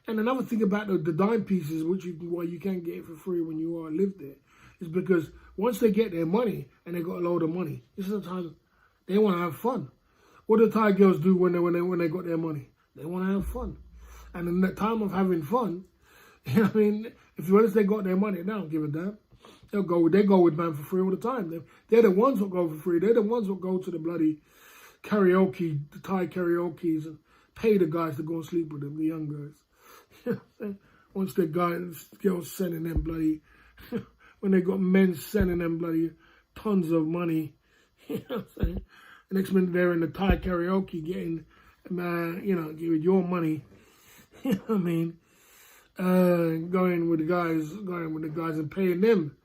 Speaker 1: And another thing about the dime pieces, why you can't get it for free when you live there, is because once they get their money and they got a load of money, this is the time they want to have fun. What do Thai girls do when they got their money? They want to have fun. And in that time of having fun, you know what I mean, once they got their money, they don't give a damn. They go with man for free all the time. They're the ones that go for free. They're the ones that go to the bloody karaoke, the Thai karaoke's, and pay the guys to go and sleep with them, the young guys. You know what I'm saying? Once the girls sending them bloody, when they got men sending them bloody tons of money, You know what I'm saying? The next minute they're in the Thai karaoke getting, giving your money. You know what I mean? Going with the guys and paying them.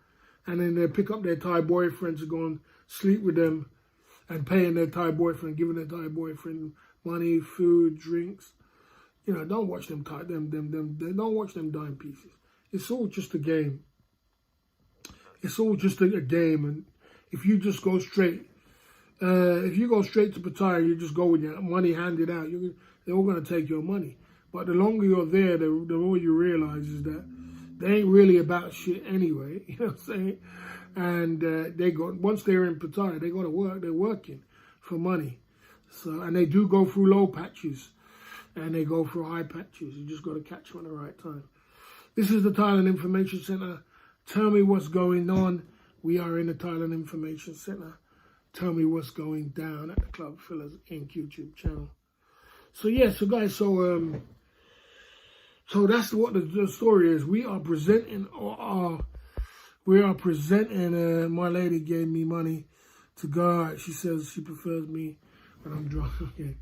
Speaker 1: And then they pick up their Thai boyfriends and go and sleep with them and paying their Thai boyfriend, giving their Thai boyfriend money, food, drinks. You know, don't watch them don't watch them dime pieces. It's all just a game. It's all just a game, and if you just go straight, if you go straight to Pattaya, you just go with your money handed out, they're all going to take your money. But the longer you're there, the more you realize is that they ain't really about shit anyway, you know what I'm saying? And once they're in Pattaya, they go to work, they're working for money. So, and they do go through low patches, and they go through high patches. You just got to catch them at the right time. This is the Thailand Information Center. Tell me what's going on. We are in the Thailand Information Center. Tell me what's going down at the Club Fillers Inc. YouTube channel. So yeah, so guys, so that's what the story is. We are presenting my lady gave me money to go out. She says she prefers me when I'm drunk. Okay.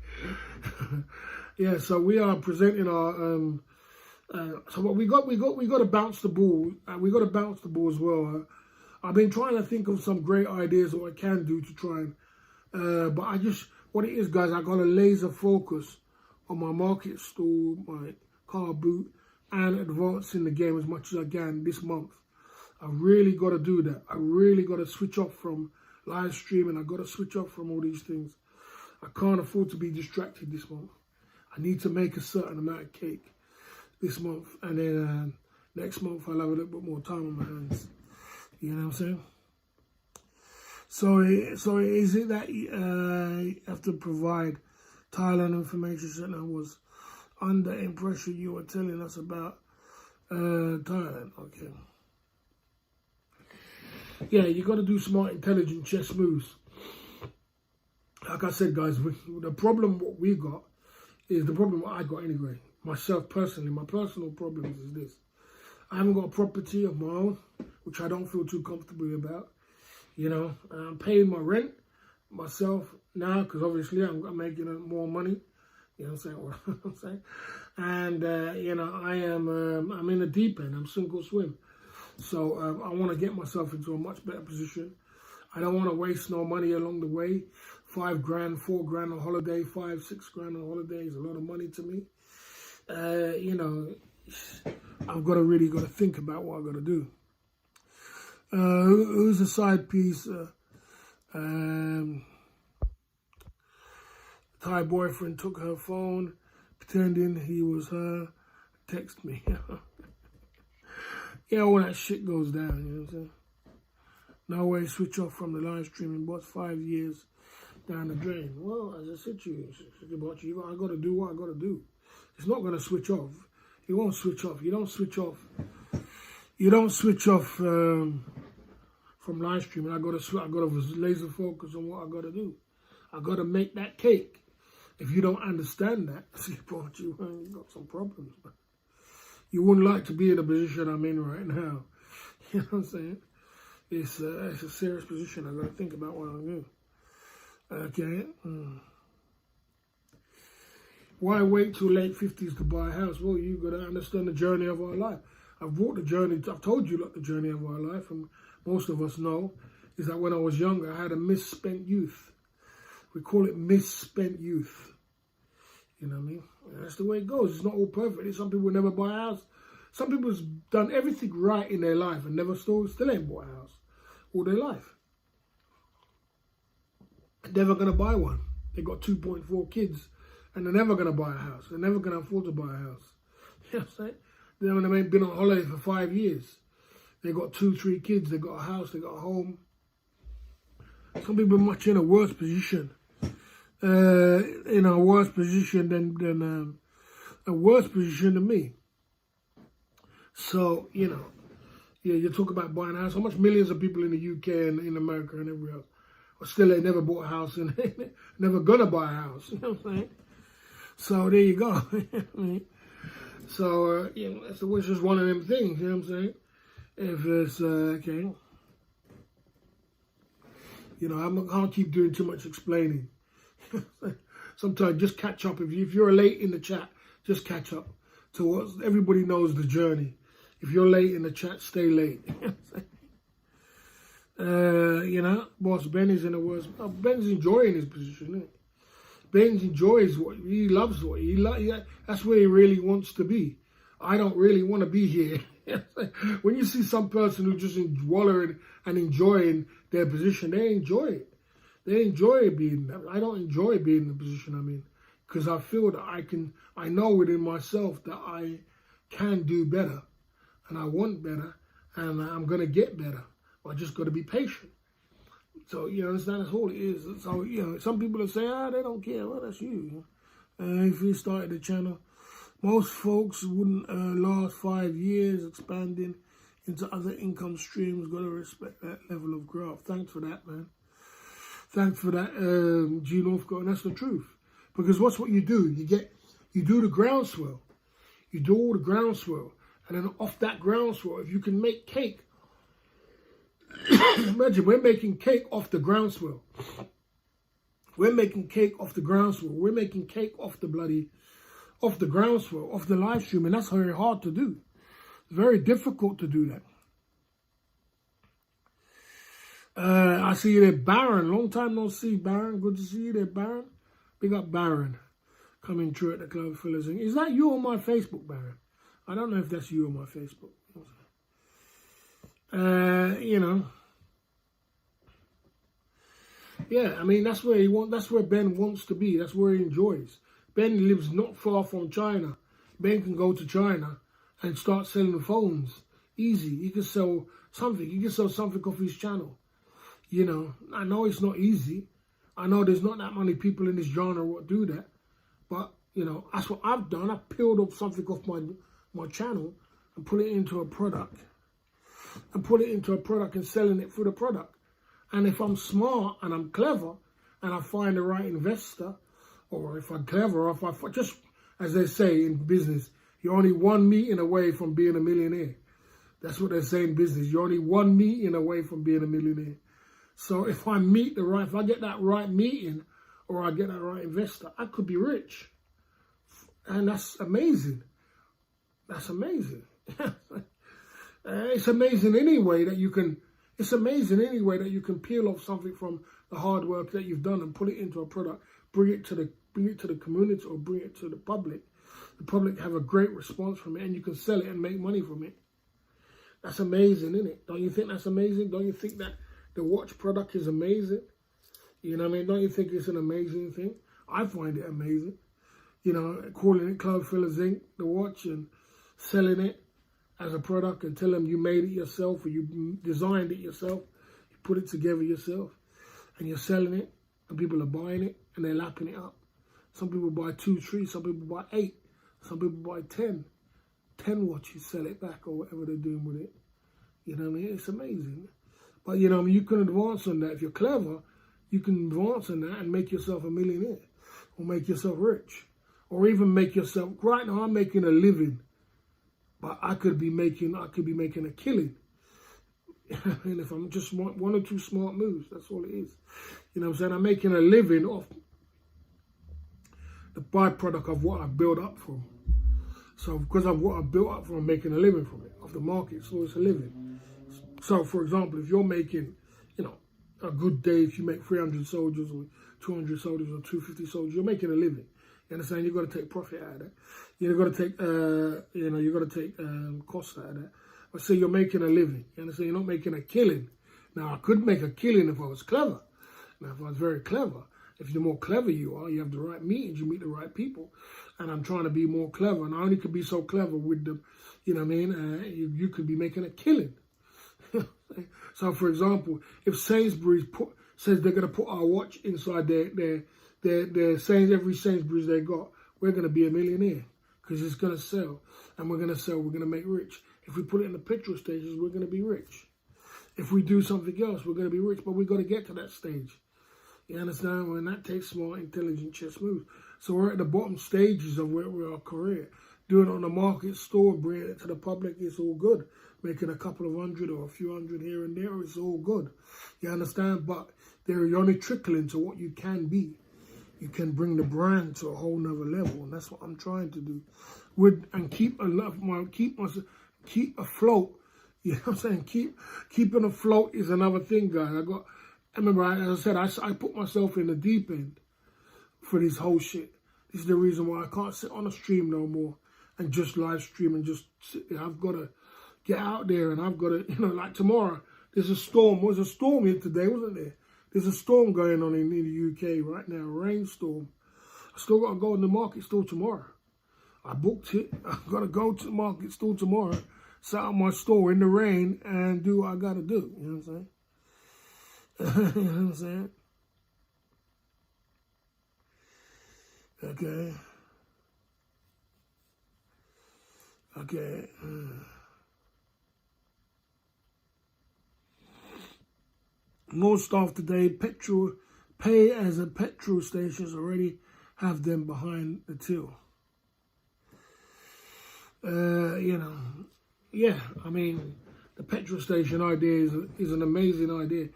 Speaker 1: Yeah, so we are presenting our so what we got to bounce the ball. We got to bounce the ball as well. I've been trying to think of some great ideas what I can do to try and, but what it is, guys, I got to laser focus on my market stall, my car boot, and advancing the game as much as I can this month. I really got to do that. I really got to switch off from live streaming. I got to switch off from all these things. I can't afford to be distracted this month. I need to make a certain amount of cake this month, and then next month I'll have a little bit more time on my hands. You know what I'm saying? So is it that you have to provide Thailand Information Center was under impression you were telling us about Thailand? Okay. Yeah, you got to do smart, intelligent chess moves. Like I said, guys, the problem what we got is the problem what I got anyway. Myself personally, my personal problems is this. I haven't got a property of my own, which I don't feel too comfortable about. You know, I'm paying my rent myself now because obviously I'm making more money. You know what I'm saying? And, I'm in the deep end. I'm sink or swim. So I want to get myself into a much better position. I don't want to waste no money along the way. $5 grand, $4 grand on holiday, $5, $6 grand on holiday is a lot of money to me. I've really got to think about what I've got to do. Who's the side piece? Thai boyfriend took her phone, pretending he was her. Text me. Yeah, all that shit goes down, you know what I'm saying? No way, switch off from the live streaming, boss, 5 years down the drain. Well, as I said to you, I got to do what I got to do. It's not going to switch off. It won't switch off. You don't switch off. You don't switch off from live streaming. I got to laser focus on what I got to do. I got to make that cake. If you don't understand that, you've got some problems. Man. You wouldn't like to be in the position I'm in right now. You know what I'm saying? It's a serious position. I got to think about what I'm doing. Okay. Why wait till late 50s to buy a house? Well, you got to understand the journey of our life. I've told you the journey of our life, and most of us know, is that when I was younger, I had a misspent youth. We call it misspent youth. You know what I mean? And that's the way it goes. It's not all perfect. Some people never buy a house. Some people's done everything right in their life and still ain't bought a house all their life. Never going to buy one. They got 2.4 kids and they're never going to buy a house. They're never going to afford to buy a house. You know what I'm saying? They've been on holiday for 5 years. They got 2, 3 kids. They got a house. They got a home. Some people are much in a worse position. In a worse position than me. So, yeah, you talk about buying a house. How much millions of people in the UK and in America and everywhere else are still they never bought a house and never gonna buy a house. You know what I'm saying? So there you go. So it's just one of them things. You know what I'm saying? If it's okay. You know, I can't keep doing too much explaining. Sometimes just catch up. If you're late in the chat, just catch up to what everybody knows the journey. If you're late in the chat, stay late. You know, boss Ben is in the worst. Ben's enjoying his position. Isn't it? Ben enjoys what he loves. That's where he really wants to be. I don't really want to be here. When you see some person who just wallowing and enjoying their position, they enjoy it. They enjoy being there. I don't enjoy being in the position I'm in because I feel that I know within myself that I can do better and I want better and I'm going to get better. I just got to be patient. So, you understand, that's all it is. So, you know, some people will say, they don't care. Well, that's you. If you started the channel, most folks wouldn't last 5 years expanding into other income streams. Got to respect that level of growth. Thanks for that, man. Thanks for that, G Northcote. And that's the truth. Because what's what you do? You do the groundswell. You do all the groundswell. And then off that groundswell, if you can make cake, imagine we're making cake off the groundswell. We're making cake off the groundswell. We're making cake off the groundswell, off the live stream. And that's very hard to do. It's very difficult to do that. I see you there, Baron. Long time no see, Baron. Good to see you there, Baron. Big up, Baron. Coming through at the Club Fillers. Is that you on my Facebook, Baron? I don't know if that's you on my Facebook. You know. Yeah, I mean, that's where Ben wants to be. That's where he enjoys. Ben lives not far from China. Ben can go to China and start selling phones. Easy. He can sell something. He can sell something off his channel. You know, I know it's not easy. I know there's not that many people in this genre who do that. But, you know, that's what I've done. I peeled up something off my channel and put it into a product. And selling it for the product. And if I'm smart and I'm clever and I find the right investor, or if I'm clever, or if I just, as they say in business, you're only one meeting away from being a millionaire. That's what they say in business. You're only one meeting away from being a millionaire. So if I get that right meeting or I get that right investor, I could be rich. And that's amazing. That's amazing. It's amazing anyway that you can peel off something from the hard work that you've done and put it into a product, bring it to the community or bring it to the public. The public have a great response from it and you can sell it and make money from it. That's amazing, isn't it? Don't you think that's amazing? Don't you think that the watch product is amazing? You know what I mean? Don't you think it's an amazing thing? I find it amazing. You know, calling it Club Fillers Inc., the watch, and selling it as a product and tell them you made it yourself or you designed it yourself, you put it together yourself, and you're selling it, and people are buying it, and they're lapping it up. Some people buy 2, 3, some people buy 8, some people buy 10. 10 watches, sell it back or whatever they're doing with it. You know what I mean? It's amazing. But, you know, I mean, you can advance on that. If you're clever, you can advance on that and make yourself a millionaire or make yourself rich or even make yourself, right now I'm making a living, but I could be making a killing. And if I'm just one or two smart moves, that's all it is. You know what I'm saying? I'm making a living off the byproduct of what I built up from. So because of what I built up from, I'm making a living from it, off the market, so it's a living. So for example, if you're making, you know, a good day, if you make 300 soldiers or 200 soldiers or 250 soldiers, you're making a living. You understand? You've got to take profit out of that. You've got to take, you've got to take costs out of that. But say you're making a living. You understand? You're not making a killing. Now, I could make a killing if I was clever. Now, if I was very clever, if the more clever you are, you have the right meetings, you meet the right people. And I'm trying to be more clever. And I only could be so clever with the, you know what I mean? You could be making a killing. So, for example, if Sainsbury's says they're going to put our watch inside their every Sainsbury's they got, we're going to be a millionaire because it's going to sell. And we're going to sell, we're going to make rich. If we put it in the petrol stations, we're going to be rich. If we do something else, we're going to be rich. But we've got to get to that stage. You understand? When that takes smart, intelligent chess moves. So we're at the bottom stages of where we are career. doing it on the market store, bringing it to the public, it's all good. Making a couple of hundred or a few hundred here and there, it's all good. You understand? But you're only trickling to what you can be. You can bring the brand to a whole nother level, and that's what I'm trying to do. And keep afloat. You know what I'm saying? Keeping afloat is another thing, guys. I remember, as I said, I put myself in the deep end for this whole shit. This is the reason why I can't sit on a stream no more and just live stream and just sit there. I've got to get out there, and I've got to, like tomorrow, there's a storm. There was a storm here today, wasn't there? There's a storm going on in the UK right now, a rainstorm. I still got to go in the market store tomorrow. I booked it. I've got to go to the market store tomorrow, sit out my store in the rain and do what I got to do. You know what I'm saying? You know what I'm saying? Okay. More stuff today. Pay as a petrol stations already have them behind the till. Yeah, I mean, the petrol station idea is an amazing idea.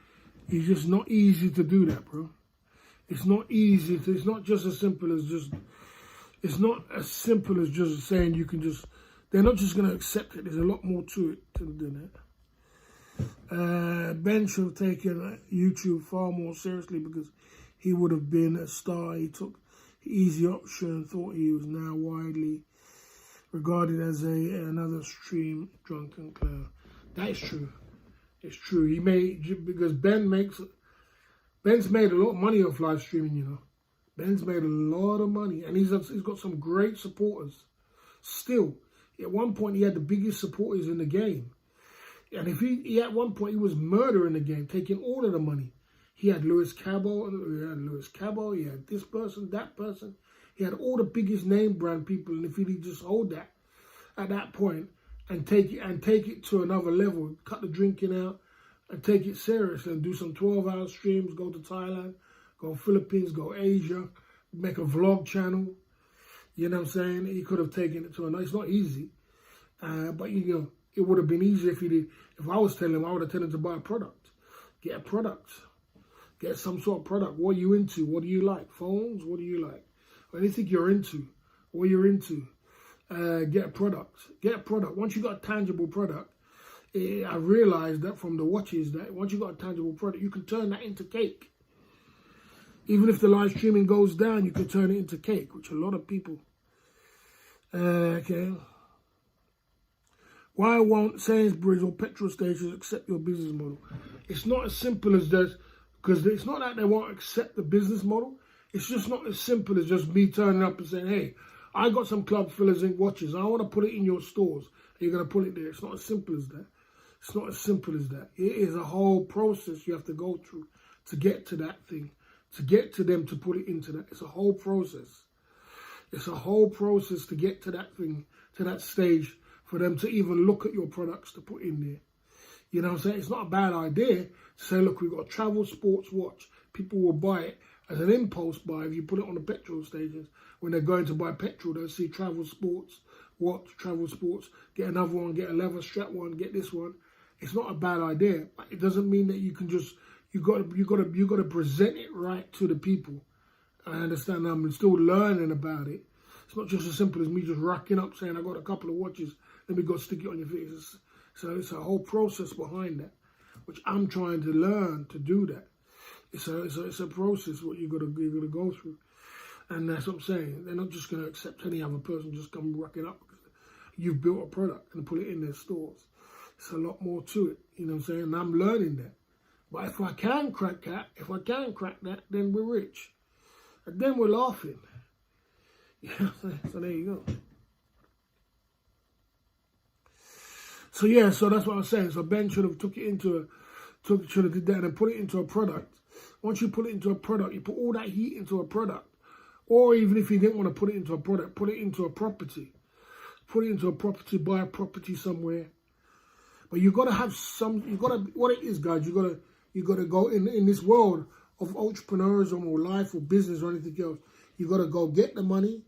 Speaker 1: It's just not easy to do that, bro. It's not easy. It's not just as simple as just. It's not as simple as just saying you can just. They're not just going to accept it. There's a lot more to it than that. Ben should have taken YouTube far more seriously because he would have been a star. He took the easy option, thought he was now widely regarded as another stream drunken clown. That is true. It's true. Because Ben's made a lot of money off live streaming, Ben's made a lot of money, and he's got some great supporters. Still, at one point he had the biggest supporters in the game. And if he at one point he was murdering the game, taking all of the money. He had Lewis Cabot, he had this person, that person. He had all the biggest name brand people, and if he'd just hold that at that point and take it to another level, cut the drinking out and take it serious and do some 12-hour streams, go to Thailand, go Philippines, go Asia, make a vlog channel. You know what I'm saying? He could have taken it to another. It's not easy, but it would have been easier if he did. If I was telling him, I would have told him to buy a product. Get a product. Get some sort of product. What are you into? What do you like? Phones? What do you like? Anything you're into. What you're into. Get a product. Get a product. Once you got a tangible product, I realized that from the watches that once you got a tangible product, you can turn that into cake. Even if the live streaming goes down, you can turn it into cake, which a lot of people. Okay. Why won't Sainsbury's or petrol stations accept your business model? It's not as simple as that, because it's not that they won't accept the business model. It's just not as simple as just me turning up and saying, hey, I got some Club Fillers Inc. watches. I want to put it in your stores. You're going to put it there. It's not as simple as that. It's not as simple as that. It is a whole process you have to go through to get to that thing, to get to them to put it into that. It's a whole process. It's a whole process to get to that thing, to that stage, for them to even look at your products to put in there. You know what I'm saying? It's not a bad idea to say, look, we've got a travel sports watch. People will buy it as an impulse buy if you put it on the petrol stations. When they're going to buy petrol, they'll see travel sports watch, travel sports, get another one, get a leather strap one, get this one. It's not a bad idea, but it doesn't mean that you can just, you got to present it right to the people. I understand. I'm still learning about it. It's not just as simple as me just racking up saying I got a couple of watches. Let me go stick it on your face. So it's a whole process behind that, which I'm trying to learn to do that. It's a process what you're gonna go through, and that's what I'm saying. They're not just gonna accept any other person just come racking up because you've built a product and put it in their stores. It's a lot more to it, you know what I'm saying? And I'm learning that. But if I can crack that, then we're rich, and then we're laughing. Yeah, so there you go. So yeah, so that's what I'm saying. So Ben should have should have did that and put it into a product. Once you put it into a product, you put all that heat into a product. Or even if you didn't want to put it into a product, put it into a property. Put it into a property, buy a property somewhere. But you gotta have what it is, guys, you gotta go in this world of entrepreneurism or life or business or anything else, you gotta go get the money,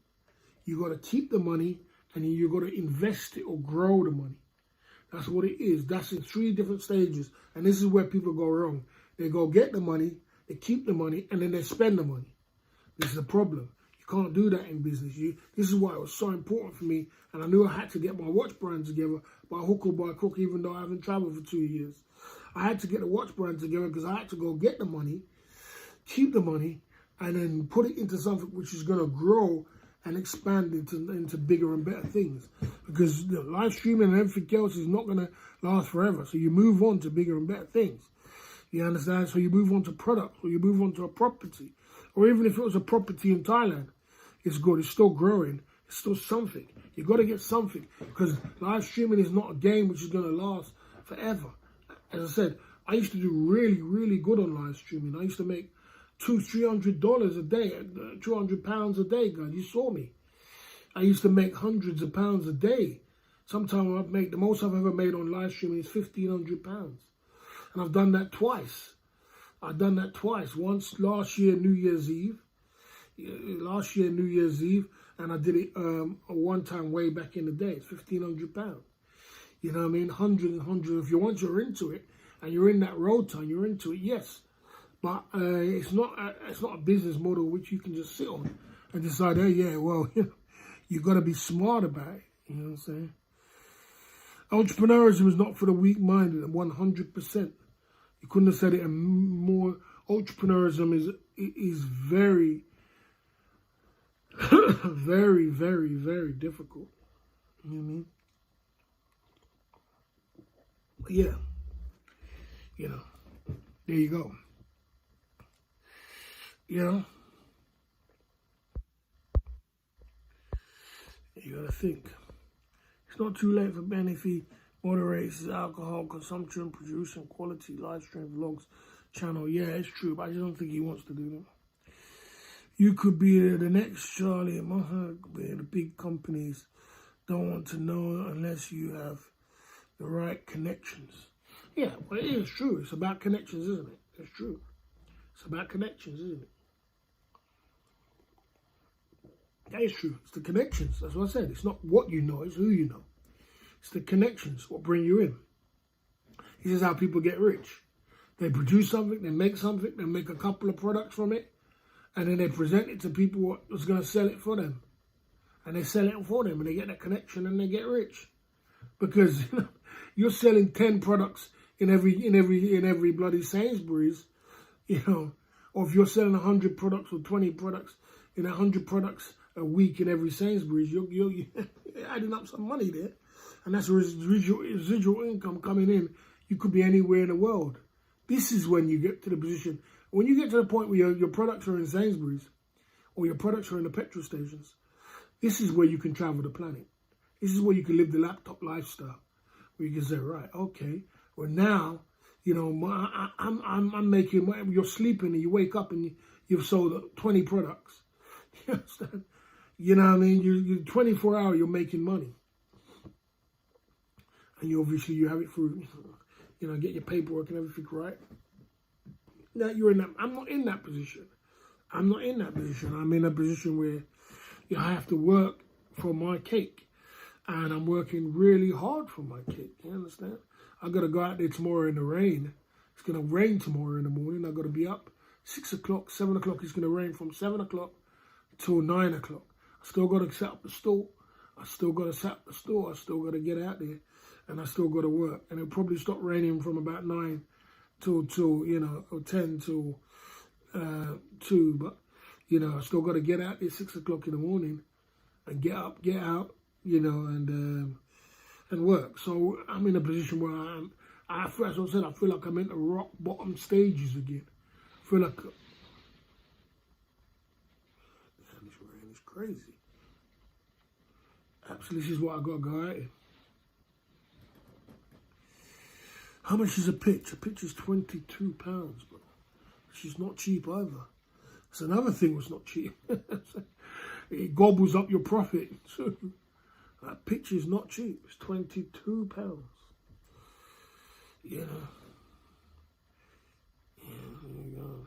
Speaker 1: you gotta keep the money, and then you've got to invest it or grow the money. That's what it is. That's in 3 different stages. And this is where people go wrong. They go get the money, they keep the money, and then they spend the money. This is the problem. You can't do that in business. This is why it was so important for me. And I knew I had to get my watch brand together by hook or by crook, even though I haven't traveled for 2 years. I had to get the watch brand together because I had to go get the money, keep the money, and then put it into something which is going to grow and expand into bigger and better things. Because live streaming and everything else is not going to last forever. So you move on to bigger and better things. You understand? So you move on to products, or you move on to a property. Or even if it was a property in Thailand, it's good. It's still growing. It's still something. You got to get something. Because live streaming is not a game which is going to last forever. As I said, I used to do really, really good on live streaming. I used to make $200-300 a day, £200 a day, guys. You saw me. I used to make hundreds of pounds a day. Sometimes I've made, the most I've ever made on live streaming is £1,500. And I've done that twice. I've done that twice. Once last year, New Year's Eve. And I did it a one-time way back in the day. It's £1,500. You know what I mean? Hundreds. If once you're into it, and you're in that road time, you're into it, yes. But it's not a business model which you can just sit on and decide, hey, yeah, well, you got to be smart about it. You know what I'm saying? Entrepreneurism is not for the weak-minded, 100%. You couldn't have said it more. Entrepreneurism is very, very, very, very difficult. You know what I mean? But yeah, there you go. You gotta think. It's not too late for Ben if he moderates his alcohol consumption, producing quality live stream vlogs channel. Yeah, it's true, but I just don't think he wants to do that. You could be the next Charlie and Maha, where the big companies don't want to know unless you have the right connections. Yeah, well, it is true. It's about connections, isn't it? It's true. It's about connections, isn't it? That is true. It's the connections. That's what I said. It's not what you know, it's who you know. It's the connections, what bring you in. This is how people get rich. They produce something, they make a couple of products from it, and then they present it to people who's going to sell it for them. And they sell it for them, and they get that connection, and they get rich. Because you're selling 10 products in every bloody Sainsbury's, or if you're selling 100 products or 20 products in 100 products a week in every Sainsbury's, you're adding up some money there. And that's residual income coming in. You could be anywhere in the world. This is when you get to the position, when you get to the point where your products are in Sainsbury's or your products are in the petrol stations, this is where you can travel the planet. This is where you can live the laptop lifestyle, where you can say, right, okay, well now, I'm making, you're sleeping and you wake up and you've sold 20 products. You understand? You know what I mean? You're 24 hours, you're making money. And you have it through, get your paperwork and everything right. Now you're in that, I'm not in that position. I'm in a position where I have to work for my cake. And I'm working really hard for my cake, you understand? I got to go out there tomorrow in the rain. It's going to rain tomorrow in the morning. I got to be up 6 o'clock, 7 o'clock. It's going to rain from 7 o'clock till 9 o'clock. I still got to set up the store. I still got to get out there, and I still got to work. And it'll probably stop raining from about 9 till or 10 till 2. But, I still got to get out there 6 o'clock in the morning and get out, and work. So I'm in a position where as I said, I feel like I'm in the rock bottom stages again. I feel like, this rain is crazy. Absolutely, this is what I got to go out in. How much is a pitch? A pitch is £22, bro. Which is not cheap either. It's another thing that's not cheap. It gobbles up your profit. So that pitch is not cheap. It's £22. Yeah. Yeah, there you go.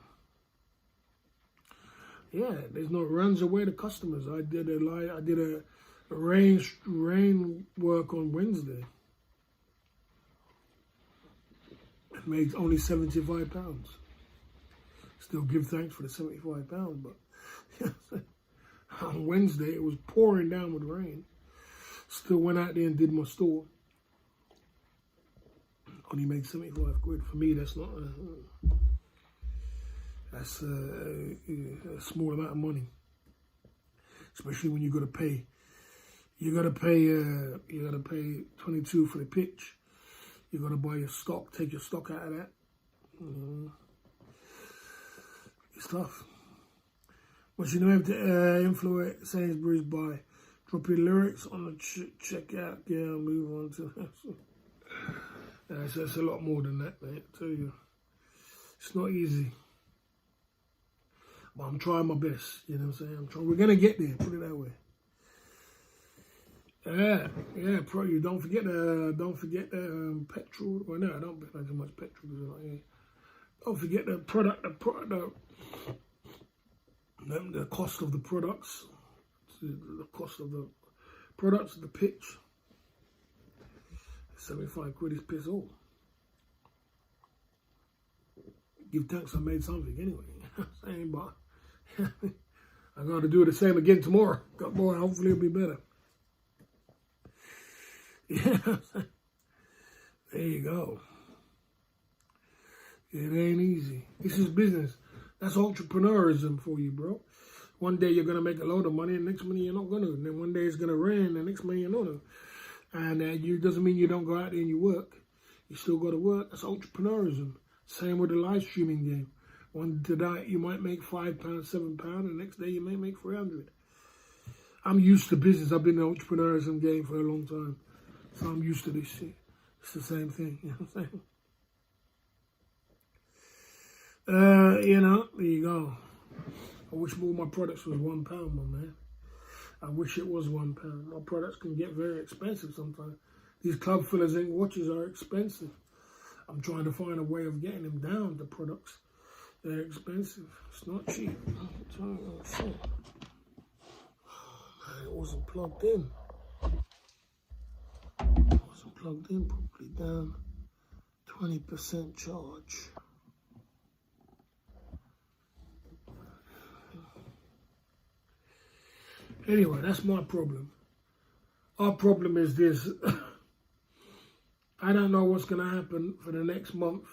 Speaker 1: Yeah, there's no runs away to customers. I did a Rain work on Wednesday. It made only £75. Still give thanks for the £75, but on Wednesday it was pouring down with rain. Still went out there and did my store. Only made 75 quid. For me, that's not that's a small amount of money. Especially when you got to pay. You got to pay 22 for the pitch. You got to buy your stock, take your stock out of that. It's tough. But you don't have to influence Sainsbury's by dropping lyrics on the checkout. Yeah, move on to that. That's a lot more than that, mate. I tell you, it's not easy. But I'm trying my best. You know what I'm saying? We're gonna get there. Put it that way. Yeah. You don't forget the petrol. Well, no, I don't pay too much petrol because I'm not here. Don't forget the cost of the products, the cost of the products, the pitch. 75 quid is piss all. Give thanks I made something anyway. Saying, but I got to do the same again tomorrow. Got more. Hopefully it'll be better. Yeah, there you go. It ain't easy. This is business. That's entrepreneurism for you, bro. One day you're gonna make a load of money, and next minute you're not gonna. And then one day it's gonna rain, and the next minute you're not. And doesn't mean you don't go out there and you work. You still got to work. That's entrepreneurism. Same with the live streaming game. One day you might make £5, £7, and the next day you may make 300. I'm used to business. I've been in the entrepreneurism game for a long time. So I'm used to this shit. It's the same thing, you know what I'm saying? There you go. I wish more of my products was £1, my man. I wish it was £1. My products can get very expensive sometimes. These club fillers ink watches are expensive. I'm trying to find a way of getting them down, the products. They're expensive. It's not cheap. Shit. It wasn't plugged in. Plugged in properly. Down 20% charge. Anyway, that's my problem. Our problem is this. I don't know what's going to happen for the next month.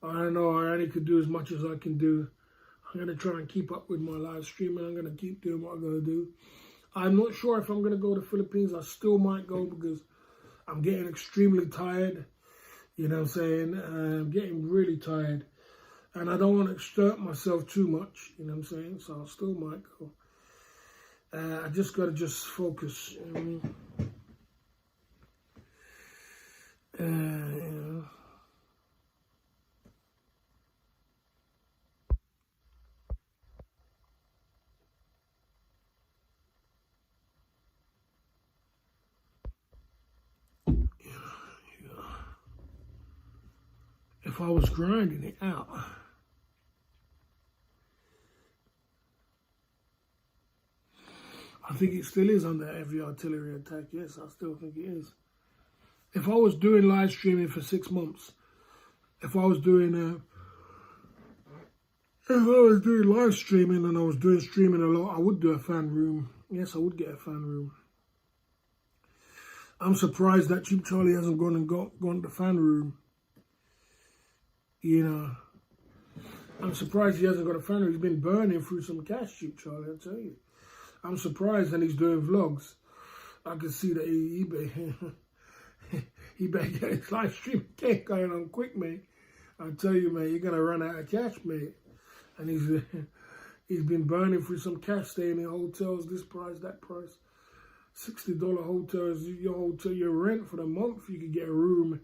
Speaker 1: I don't know. I only could do as much as I can do. I'm going to try and keep up with my live streaming. I'm going to keep doing what I'm going to do. I'm not sure if I'm going to go to the Philippines. I still might go because I'm getting extremely tired. You know what I'm saying? I'm getting really tired. And I don't want to exert myself too much. You know what I'm saying? So I still might go. I just got to focus. You know what I mean? If I was grinding it out, I think it still is under heavy artillery attack. Yes, I still think it is. If I was doing live streaming for 6 months, if I was doing live streaming and I was doing streaming a lot, I would do a fan room. Yes, I would get a fan room. I'm surprised that Cheap Charlie hasn't gone to the fan room. You know, I'm surprised he hasn't got a fan room. He's been burning through some cash, Cheap Charlie, I tell you. I'm surprised, and he's doing vlogs. I can see that he better get his live stream game going on quick, mate. I tell you, mate, you're gonna run out of cash, mate. And he's been burning through some cash, staying in hotels, this price, that price. $60 hotels, your rent for the month. You could get a room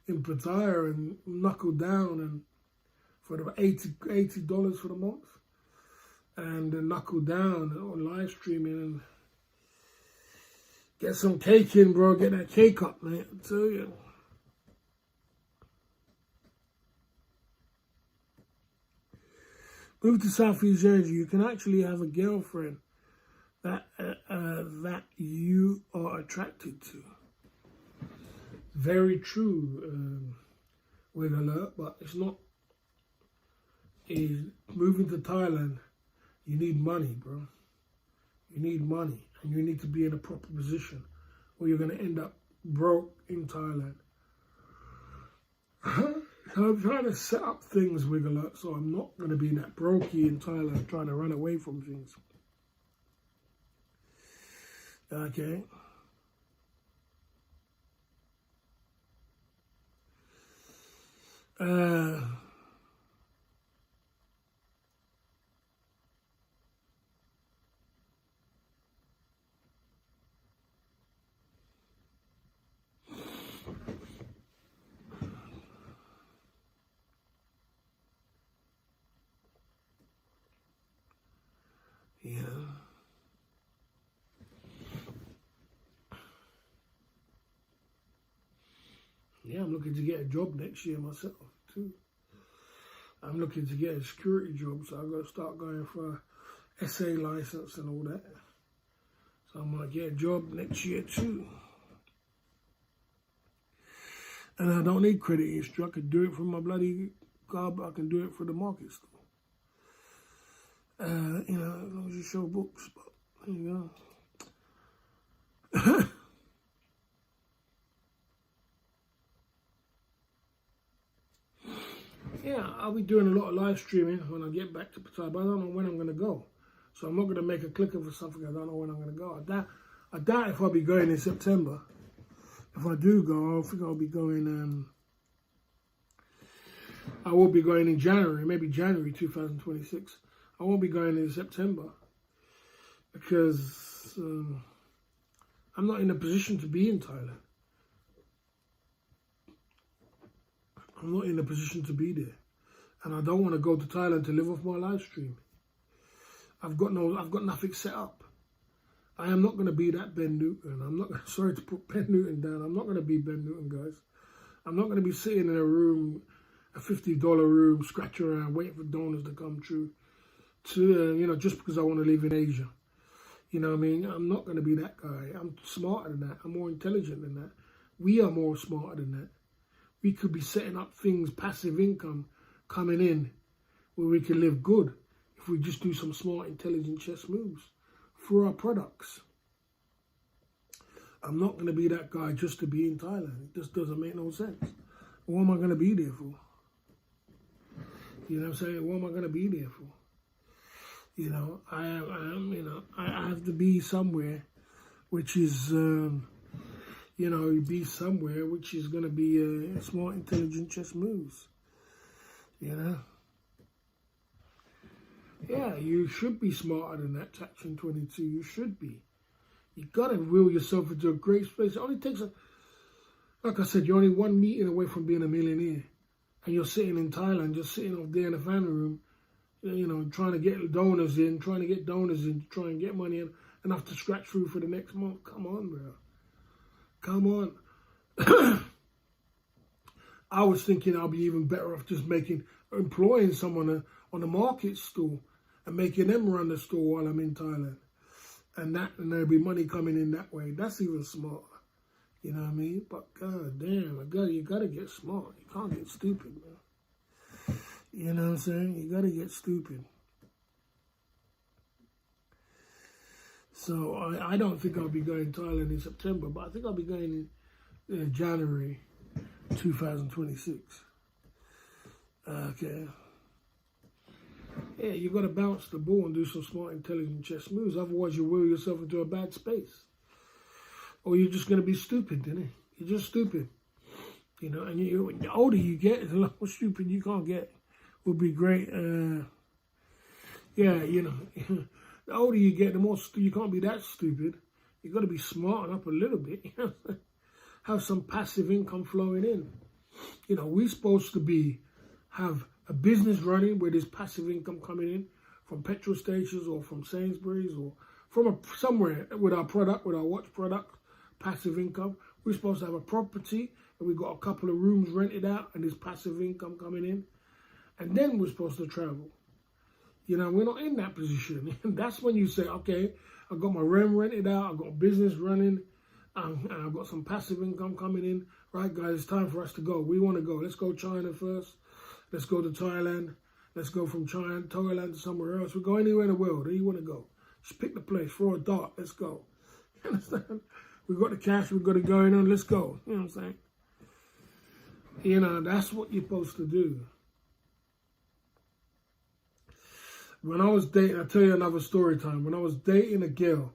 Speaker 1: in Pattaya and knuckle down and for the $80 for the month. And knuckle down on live streaming and get some cake in, bro. Get that cake up, mate. I tell you. Move to Southeast Asia. You can actually have a girlfriend that you are attracted to. Very true, wig alert, but it's not. Is moving to Thailand, you need money, bro. You need money, and you need to be in a proper position, or you're going to end up broke in Thailand. So I'm trying to set up things, wig alert, so I'm not going to be that brokey in Thailand trying to run away from things. Okay. Yeah. Yeah, I'm looking to get a job next year myself, too. I'm looking to get a security job, so I've got to start going for a SA license and all that. So I might get a job next year, too. And I don't need credit history. I can do it from my bloody car, but I can do it for the market store. You know, as long as you show books, but there you go. Yeah, I'll be doing a lot of live streaming when I get back to Pattaya, but I don't know when I'm going to go. So I'm not going to make a clicker for something I don't know when I'm going to go. I doubt if I'll be going in September. If I do go, I think I'll be going, I will be going in January, maybe January 2026. I won't be going in September because I'm not in a position to be in Thailand. I'm not in a position to be there. And I don't want to go to Thailand to live off my live stream. I've got nothing set up. I am not going to be that Ben Newton. I'm not sorry to put Ben Newton down. I'm not going to be Ben Newton, guys. I'm not going to be sitting in a room, a $50 room, scratching around, waiting for donors to come through. To you know, just because I want to live in Asia. You know what I mean? I'm not going to be that guy. I'm smarter than that. I'm more intelligent than that. We are more smarter than that. We could be setting up things, passive income coming in, where we can live good if we just do some smart, intelligent chess moves for our products. I'm not going to be that guy just to be in Thailand. It just doesn't make no sense. What am I going to be there for? You know what I'm saying? What am I going to be there for? You know, I have to be somewhere which is, be somewhere which is going to be smart, intelligent chess moves. You know? Yeah, you should be smarter than that, Traction 22. You should be. You got to will yourself into a great space. It only takes, like I said, you're only one meeting away from being a millionaire. And you're sitting in Thailand, just sitting off there in the family room, you know, trying to get donors in, try and get money in, enough to scratch through for the next month. Come on, bro. Come on. I was thinking I'll be even better off just employing someone on the market stall and making them run the store while I'm in Thailand. And there'll be money coming in that way. That's even smarter. You know what I mean? But god damn, you gotta get smart. You can't get stupid, man. You know what I'm saying? You gotta get stupid. So I don't think I'll be going to Thailand in September, but I think I'll be going in January 2026. Okay. Yeah, you got to bounce the ball and do some smart, intelligent chess moves. Otherwise, you will yourself into a bad space. Or you're just going to be stupid, didn't you? You're just stupid. You know, and the older you get, the more stupid you can't get. Would be great. Yeah, you know, the older you get, the more you can't be that stupid. You got to be smarting up a little bit. You know? Have some passive income flowing in. You know, we're supposed to have a business running where there's passive income coming in from petrol stations or from Sainsbury's or from somewhere with our product, with our watch product, passive income. We're supposed to have a property and we've got a couple of rooms rented out and there's passive income coming in. And then we're supposed to travel. You know, we're not in that position. And that's when you say, okay, I got my rent rented out. I got a business running. And I've got some passive income coming in. Right, guys, it's time for us to go. We want to go. Let's go China first. Let's go to Thailand. Let's go from Thailand to somewhere else. We go anywhere in the world. Where you want to go? Just pick the place. Throw a dart. Let's go. You understand? We got the cash. We got it going on. Let's go. You know what I'm saying? You know, that's what you're supposed to do. When I was dating, I'll tell you another story time. When I was dating a girl,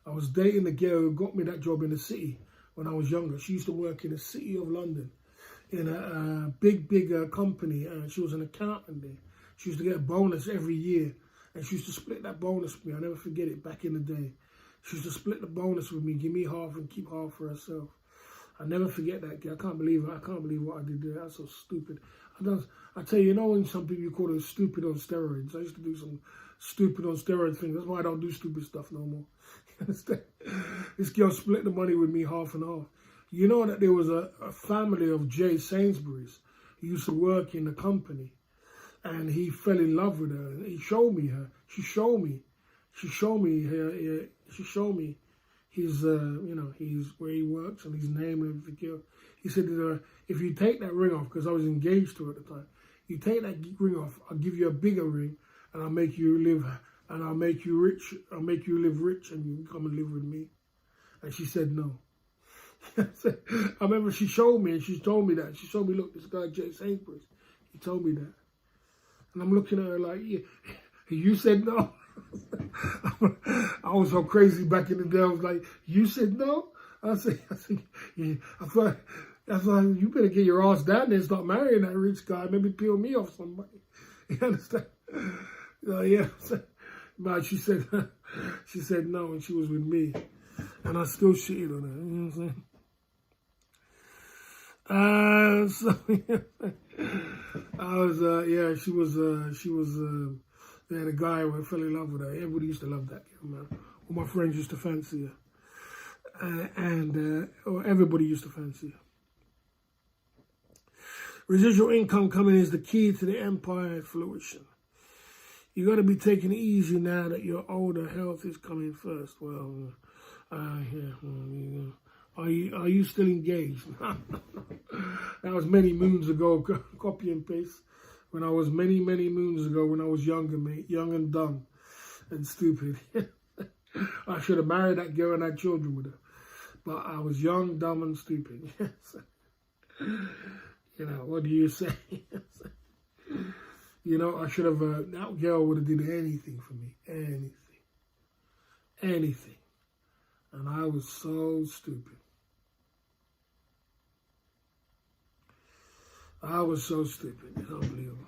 Speaker 1: who got me that job in the city when I was younger. She used to work in the city of London in a big company. She was an accountant there. She used to get a bonus every year. And she used to split that bonus with me. I'll never forget it, back in the day. She used to split the bonus with me, give me half and keep half for herself. I'll never forget that girl. I can't believe it. I can't believe what I did there. That's so stupid. I tell you, you know when some people you call it stupid on steroids? I used to do some stupid on steroid things. That's why I don't do stupid stuff no more. You understand? This girl split the money with me half and half. You know that there was a family of Jay Sainsbury's. He used to work in the company. And he fell in love with her. And he showed me her. She showed me his, you know, his where he works and his name and everything. He said to her, if you take that ring off, because I was engaged to her at the time, you take that ring off, I'll give you a bigger ring, and I'll make you live, and I'll make you rich. I'll make you live rich, and you come and live with me. And she said no. I remember she showed me, and she told me that. She showed me, look, this guy Jay Sainsbury's. He told me that. And I'm looking at her like, yeah, you said no? I was so crazy back in the day. I was like, you said no? I said, yeah. I thought, you better get your ass down there and start marrying that rich guy. Maybe peel me off somebody. You understand? Yeah. But she said no, and she was with me. And I still shitted on her. You know what I'm saying? She was, the guy who fell in love with her. Everybody used to love that girl, man. All my friends used to fancy her. Or everybody used to fancy her. Residual income coming is the key to the empire flourishing. You got to be taking it easy now that you're older. Health is coming first. Well, are you still engaged? That was many moons ago. Copy and paste. When I was many moons ago, when I was younger, mate, young and dumb and stupid. I should have married that girl and had children with her. But I was young, dumb, and stupid. You know, what do you say? You know, I should have, that girl would have did anything for me. Anything. And I was so stupid. I was so stupid. It's unbelievable.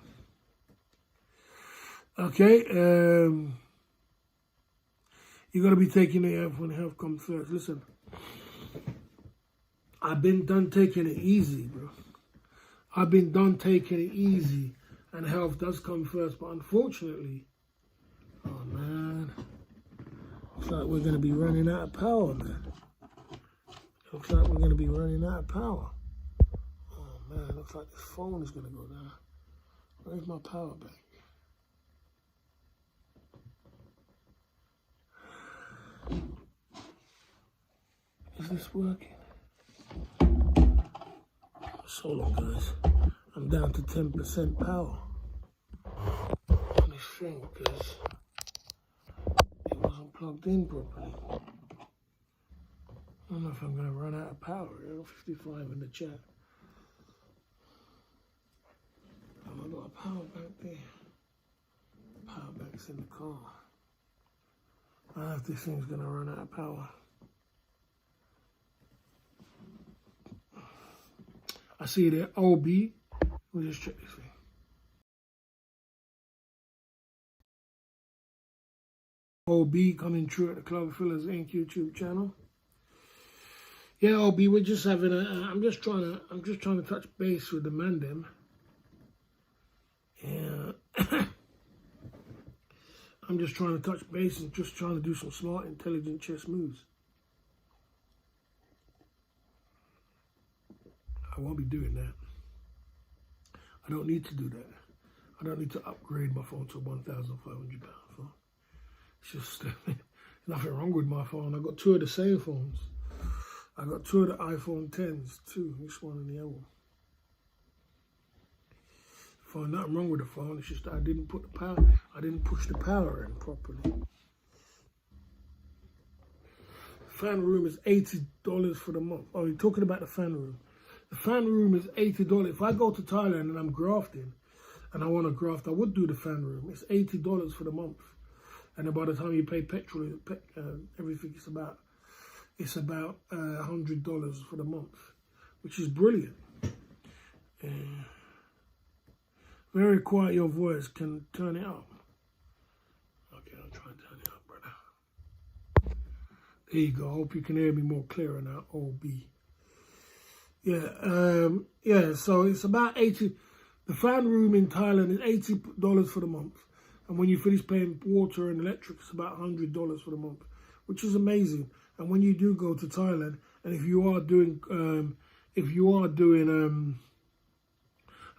Speaker 1: Okay, you got to be taking it out when health comes first. Listen, I've been done taking it easy, bro. I've been done taking it easy, and health does come first. But unfortunately, oh man, looks like we're going to be running out of power, man. Looks like we're going to be running out of power. Oh man, looks like this phone is going to go down. Where's my power bank? Is this working? So long, guys. I'm down to 10% power on this thing because it wasn't plugged in properly. I don't know if I'm going to run out of power. 55 in the chat. I've got a power bank there. Power bank's in the car. I don't know if this thing's going to run out of power. I see it at OB. We'll just check this thing. OB coming through at the Club Fillers Inc. YouTube channel. Yeah, OB, we're just having a. I'm just trying to touch base with the man them. Yeah. I'm just trying to touch base and just trying to do some smart, intelligent chess moves. I won't be doing that. I don't need to do that. I don't need to upgrade my phone to £1,500 phone. It's Nothing wrong with my phone. I got two of the same phones. I got two of the iPhone 10s too. This one and the other one. Find nothing wrong with the phone. It's just that I didn't put the power. I didn't push the power in properly. Fan room is $80 for the month. Oh, you're talking about the fan room. The fan room is $80. If I go to Thailand and I'm grafting, and I want to graft, I would do the fan room. It's $80 for the month. And then by the time you pay petrol, everything, it's about $100 for the month, which is brilliant. Very quiet, your voice. Can turn it up. Okay, I'll try and turn it up, brother. There you go. I hope you can hear me more clearer now. OB. Yeah, so it's about 80. The fan room in Thailand is $80 for the month. And when you finish paying water and electric, it's about $100 for the month, which is amazing. And when you do go to Thailand, and if you are doing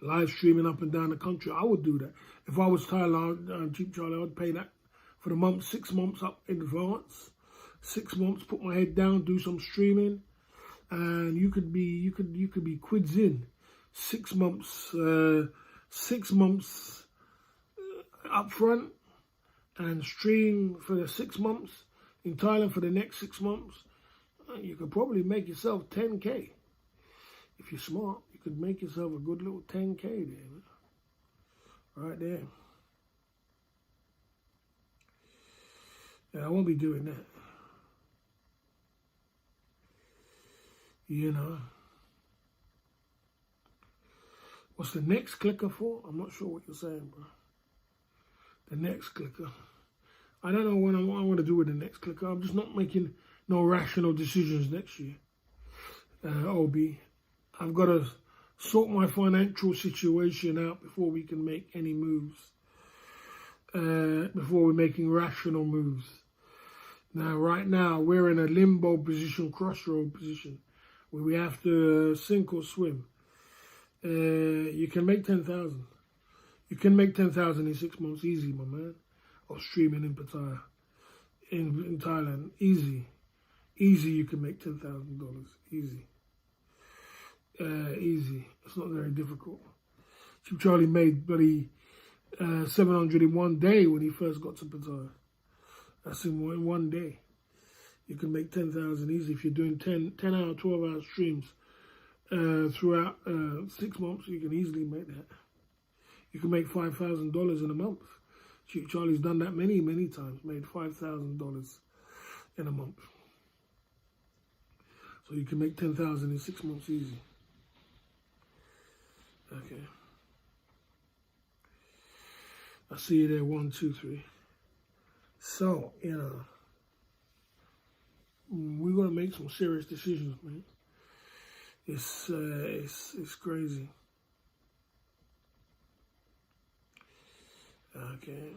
Speaker 1: live streaming up and down the country, I would do that. If I was Thailand, Cheap Charlie, I would pay that for the month, 6 months up in advance. 6 months, put my head down, do some streaming, and you could be quids in. 6 months, 6 months up front, and stream for the 6 months in Thailand for the next 6 months. You could probably make yourself 10K. If you're smart, you could make yourself a good little 10K there, right there. Yeah, I won't be doing that. You know. What's the next clicker for? I'm not sure what you're saying, bro. The next clicker. I don't know what I want to do with the next clicker. I'm just not making no rational decisions next year. OB. I've got to sort my financial situation out before we can make any moves. Before we're making rational moves. Now, right now, we're in a limbo position, crossroad position, where we have to sink or swim. You can make 10,000. You can make 10,000 in 6 months, easy, my man. Or streaming in Pattaya, in Thailand, easy. Easy, you can make $10,000, easy. Easy, it's not very difficult. Cheap Charlie made bloody 700 in one day when he first got to Pattaya. That's in one day. You can make 10,000 easy if you're doing 10 hour, 12 hour streams throughout 6 months. You can easily make that. You can make $5,000 in a month. Cheap Charlie's done that many times, made $5,000 in a month. So you can make 10,000 in 6 months easy. Okay. I see you there, 1, 2, 3. So, you know, we're gonna make some serious decisions, man. It's crazy. Okay.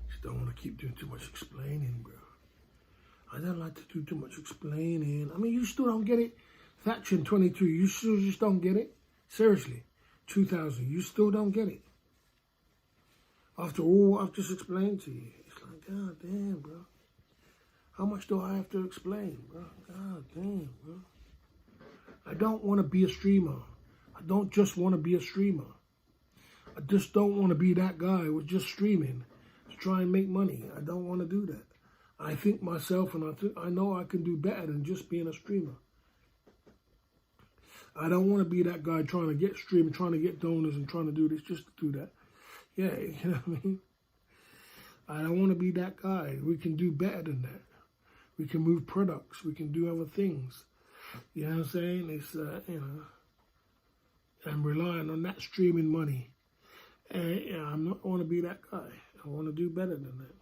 Speaker 1: Just don't want to keep doing too much explaining, bro. I don't like to do too much explaining. I mean, you still don't get it. Thatcher 22, you still just don't get it. Seriously, 2000, you still don't get it. After all what I've just explained to you, it's like, God damn, bro. How much do I have to explain, bro? God damn, bro. I don't want to be a streamer. I don't just want to be a streamer. I just don't want to be that guy who's just streaming to try and make money. I don't want to do that. I think myself, and I know I can do better than just being a streamer. I don't want to be that guy trying to get stream, trying to get donors and trying to do this just to do that. Yeah, you know what I mean? I don't want to be that guy. We can do better than that. We can move products. We can do other things. You know what I'm saying? It's, you know, I'm relying on that streaming money. And yeah, I want to be that guy. I want to do better than that.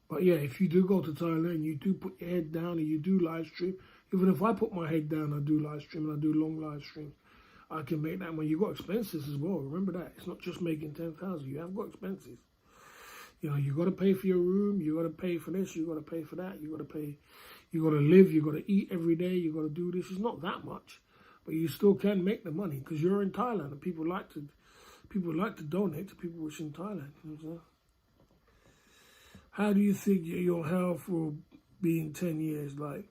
Speaker 1: But yeah, if you do go to Thailand, you do put your head down and you do live stream, Even if I put my head down, I do live stream and I do long live streams, I can make that money. You got expenses as well. Remember that. It's not just making 10,000. You have got expenses. You know, you got to pay for your room. You got to pay for this. You got to pay for that. You got to pay. You got to live. You got to eat every day. You got to do this. It's not that much, but you still can make the money because you're in Thailand and people like to donate to people which in Thailand. You know what I'm saying? How do you think your health will be in 10 years? Like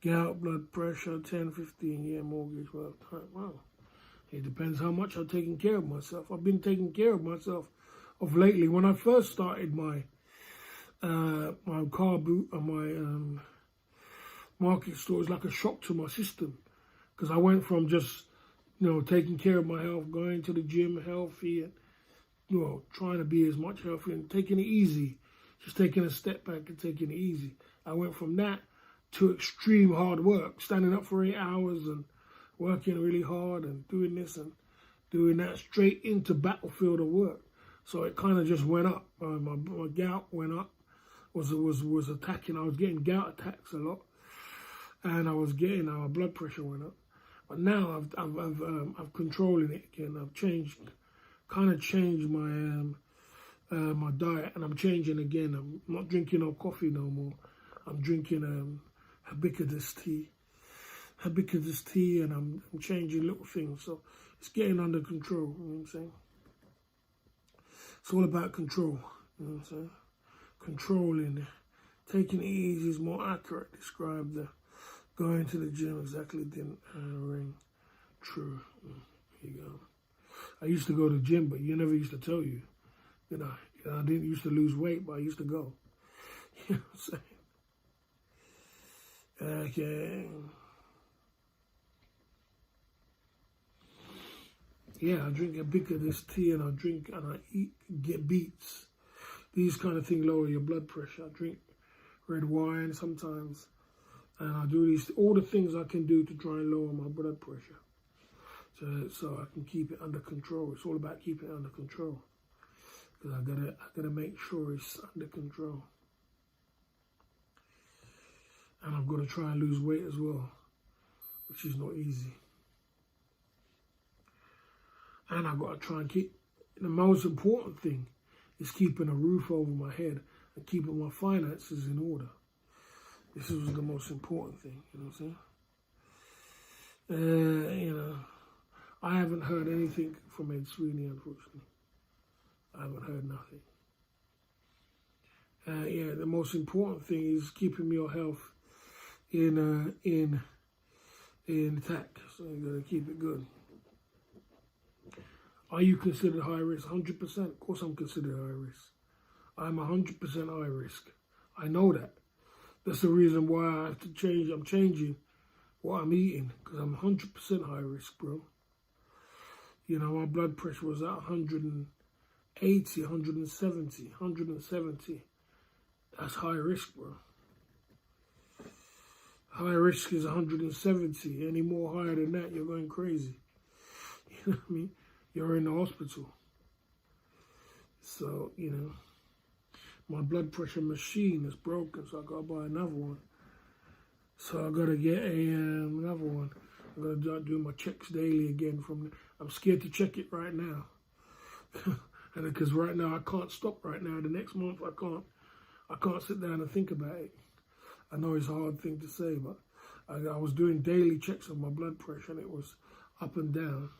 Speaker 1: gout, blood pressure, 10, 15-year mortgage. Wow. It depends how much I've taken care of myself. I've been taking care of myself of lately. When I first started my my car boot and my market store, it was like a shock to my system because I went from just, you know, taking care of my health, going to the gym healthy and, you know, trying to be as much healthy and taking it easy, just taking a step back and taking it easy. I went from that to extreme hard work, standing up for 8 hours and working really hard and doing this and doing that, straight into battlefield of work. So it kind of just went up. My gout went up, was attacking. I was getting gout attacks a lot, and I was getting my blood pressure went up. But now I'm controlling it again. I've changed my my diet, and I'm changing again. I'm not drinking no coffee no more. I'm drinking hibiscus tea, and I'm changing little things. So it's getting under control, you know what I'm saying? It's all about control, you know what I'm saying? Controlling, taking it easy is more accurate. Describe the going to the gym exactly didn't ring true. Here you go. I used to go to the gym, but you never used to tell you, did I? I didn't used to lose weight, but I used to go. You know what I'm saying? Okay. Yeah, I drink a bit of this tea and I drink and I eat, get beets. These kind of things lower your blood pressure. I drink red wine sometimes. And I do all the things I can do to try and lower my blood pressure. So I can keep it under control. It's all about keeping it under control. Because I gotta make sure it's under control. And I've got to try and lose weight as well, which is not easy. And I've got to try and keep, the most important thing is keeping a roof over my head and keeping my finances in order. This was the most important thing, you know what I'm saying? You know, I haven't heard anything from Ed Sweeney, unfortunately. I haven't heard nothing. Yeah, the most important thing is keeping your health in intact. So you got to keep it good. Are you considered high risk? 100%. Of course I'm considered high risk. I'm 100% high risk. I know that. That's the reason why I have to change. I'm changing what I'm eating because I'm 100% high risk, bro. You know, my blood pressure was at 180, 170. That's high risk, bro. High risk is 170. Any more higher than that, you're going crazy. You know what I mean? You're in the hospital. So, you know, my blood pressure machine is broken, so I gotta buy another one. So I gotta get another one. I gotta start doing my checks daily again. I'm scared to check it right now, and because right now I can't stop. Right now, the next month I can't sit down and think about it. I know it's a hard thing to say, but I was doing daily checks of my blood pressure, and it was up and down.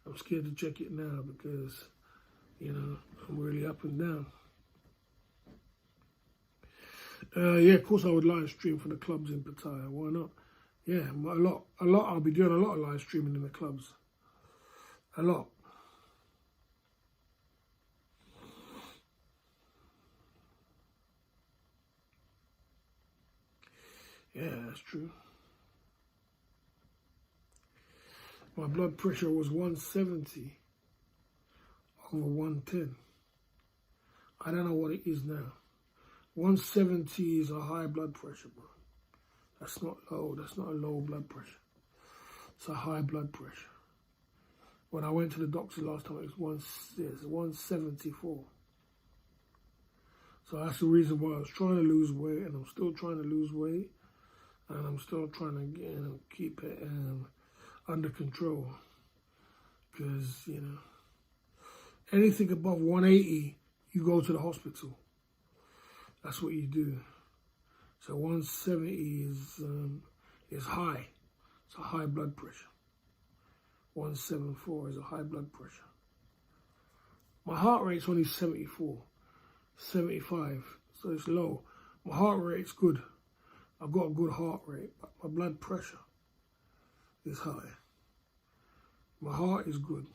Speaker 1: I'm scared to check it now because, you know, I'm really up and down. Yeah, of course I would live stream for the clubs in Pattaya. Why not? Yeah, a lot. I'll be doing a lot of live streaming in the clubs. A lot. Yeah, that's true. My blood pressure was 170 over 110. I don't know what it is now. 170 is a high blood pressure, bro. That's not low. That's not a low blood pressure. It's a high blood pressure. When I went to the doctor last time, it was 174. So that's the reason why I was trying to lose weight, and I'm still trying to lose weight. and I'm still trying to keep it under control, because anything above 180, you go to the hospital. That's what you do. So 170 is high. It's a high blood pressure. 174 is a high blood pressure. My heart rate's only 74, 75, so it's low. My heart rate's good. I've got a good heart rate, but my blood pressure is high. My heart is good.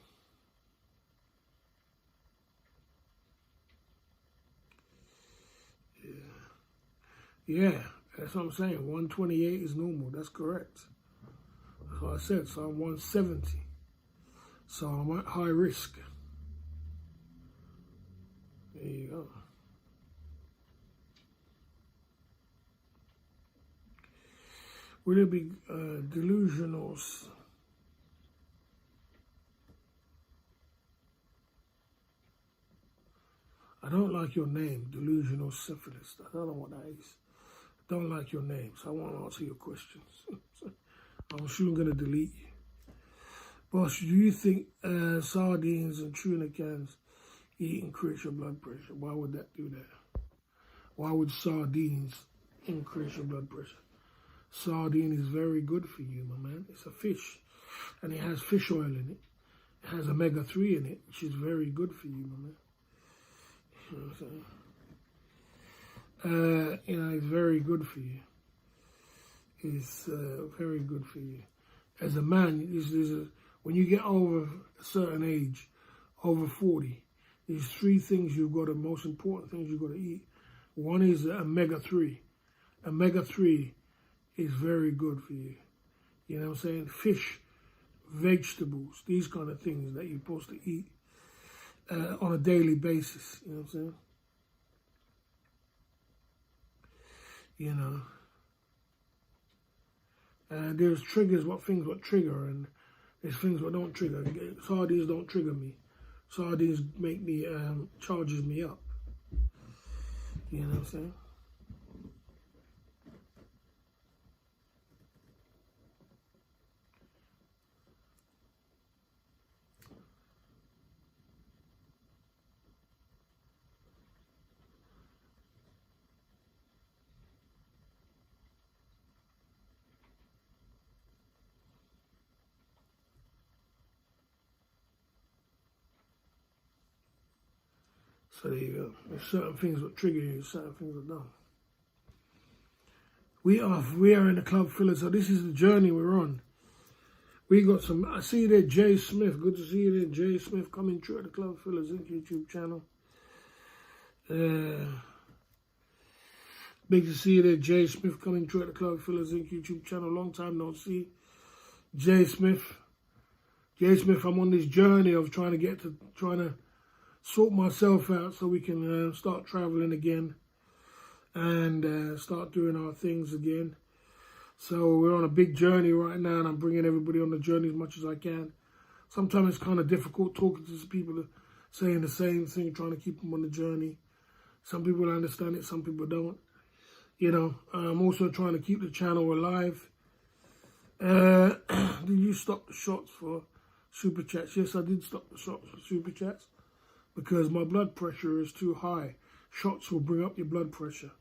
Speaker 1: Yeah, that's what I'm saying. 128 is normal. That's correct. That's what I said. So I'm 170. So I'm at high risk. There you go. Will it be delusional? I don't like your name, delusional syphilis. I don't know what that is. I don't like your name, so I won't answer your questions. I'm sure I'm going to delete you. Boss, do you think sardines and tuna cans increase your blood pressure? Why would that do that? Why would sardines increase your blood pressure? Sardine is very good for you, my man. It's a fish, and it has fish oil in it. It has omega-3 in it, which is very good for you, my man. You know what I'm saying? It's very good for you. It's very good for you. As a man, when you get over a certain age, over 40, there's three things the most important things you've got to eat. One is omega-3. Omega-3 is very good for you. You know what I'm saying? Fish, vegetables, these kind of things that you're supposed to eat on a daily basis. You know what I'm saying? There's triggers, things trigger, and there's things that don't trigger. Sardines don't trigger me. Sardines make me, charges me up. You know what I'm saying? So there you go. There's certain things that trigger you, certain things that don't. We are in the club filler, so this is the journey we're on. We got some, I see you there, Jay Smith. Good to see you there, Jay Smith, coming through at the Club Fillers YouTube channel. Big to see you there, Jay Smith, coming through at the Club Fillers YouTube channel. Long time no see. Jay Smith. Jay Smith, I'm on this journey of trying to sort myself out so we can start traveling again and start doing our things again. So we're on a big journey right now, and I'm bringing everybody on the journey as much as I can. Sometimes it's kind of difficult talking to people saying the same thing, trying to keep them on the journey. Some people understand it, some people don't. I'm also trying to keep the channel alive. Did you stop the shots for Super Chats? Yes, I did stop the shots for Super Chats, because my blood pressure is too high. Shots will bring up your blood pressure.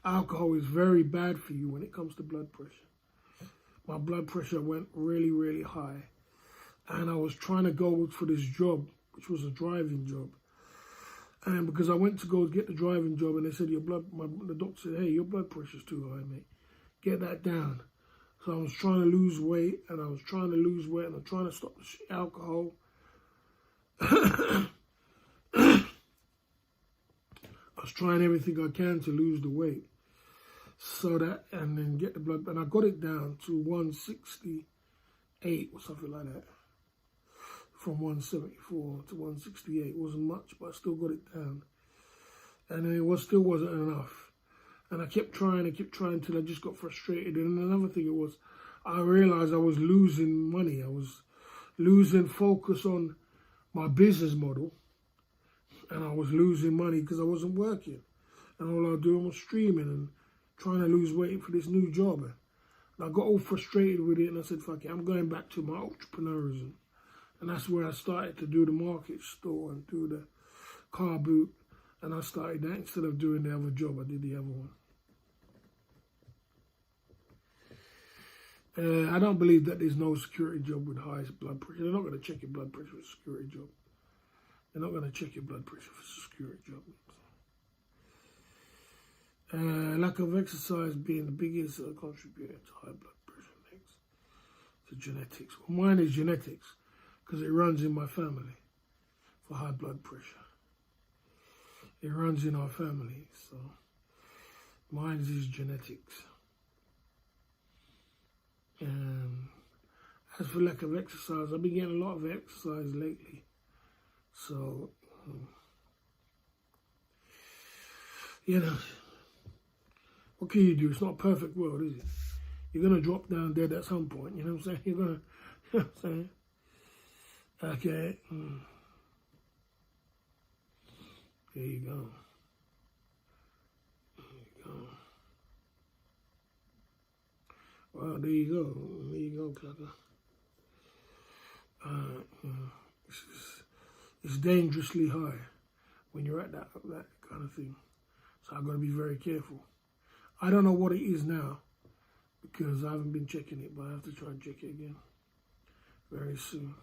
Speaker 1: Alcohol is very bad for you when it comes to blood pressure. My blood pressure went really, really high. And I was trying to go for this job, which was a driving job. And because I went to go get the driving job, and they said, the doctor said, hey, your blood pressure's too high, mate. Get that down. So I was trying to lose weight, and I'm trying to stop the alcohol. I was trying everything I can to lose the weight, and then get the blood, and I got it down to 168 or something like that. From 174 to 168, it wasn't much, but I still got it down. And then it still wasn't enough. And I kept trying till I just got frustrated. And another thing I realized I was losing money. I was losing focus on my business model. And I was losing money because I wasn't working. And all I was doing was streaming and trying to lose weight for this new job. And I got all frustrated with it, and I said, fuck it, I'm going back to my entrepreneurism. And that's where I started to do the market store and do the car boot. And I started that instead of doing the other job, I did the other one. I don't believe that there's no security job with high blood pressure. They're not going to check your blood pressure for a security job. They're not going to check your blood pressure for a security job. Lack of exercise being the biggest contributor to high blood pressure. Next, to genetics. Well, mine is genetics because it runs in my family for high blood pressure. It runs in our family, so mine is genetics. As for lack of exercise, I've been getting a lot of exercise lately. So, you know, what can you do? It's not a perfect world, is it? You're going to drop down dead at some point, you know what I'm saying? You're going to, you know what I'm saying? Okay. There you go. Well, there you go. There you go, Clucker. It's dangerously high when you're at that kind of thing. So I've got to be very careful. I don't know what it is now because I haven't been checking it, but I have to try and check it again very soon.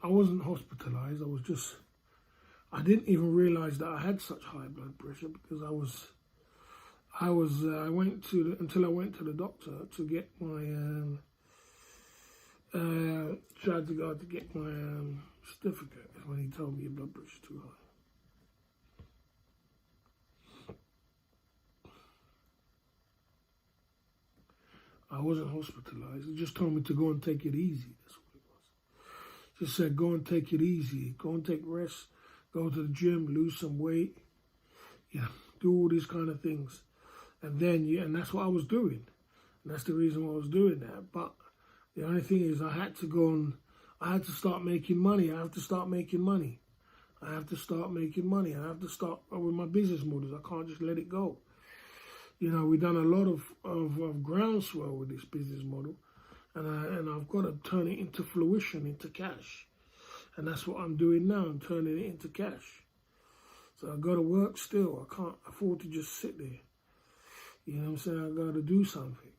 Speaker 1: I wasn't hospitalized. I didn't even realize that I had such high blood pressure because I went to the doctor to get my tried to go to get my certificate when he told me your blood pressure's too high. I wasn't hospitalized. He just told me to go and take it easy. That's what it was. Just said, go and take it easy. Go and take rest. Go to the gym, lose some weight. Yeah, do all these kind of things. And then, and that's what I was doing. And that's the reason why I was doing that. But the only thing is I had to start making money. I have to start making money. I have to start with my business models. I can't just let it go. You know, we've done a lot of groundswell with this business model. And I've got to turn it into fruition, into cash. And that's what I'm doing now. I'm turning it into cash. So I got to work still. I can't afford to just sit there. You know what I'm saying? I got to do something.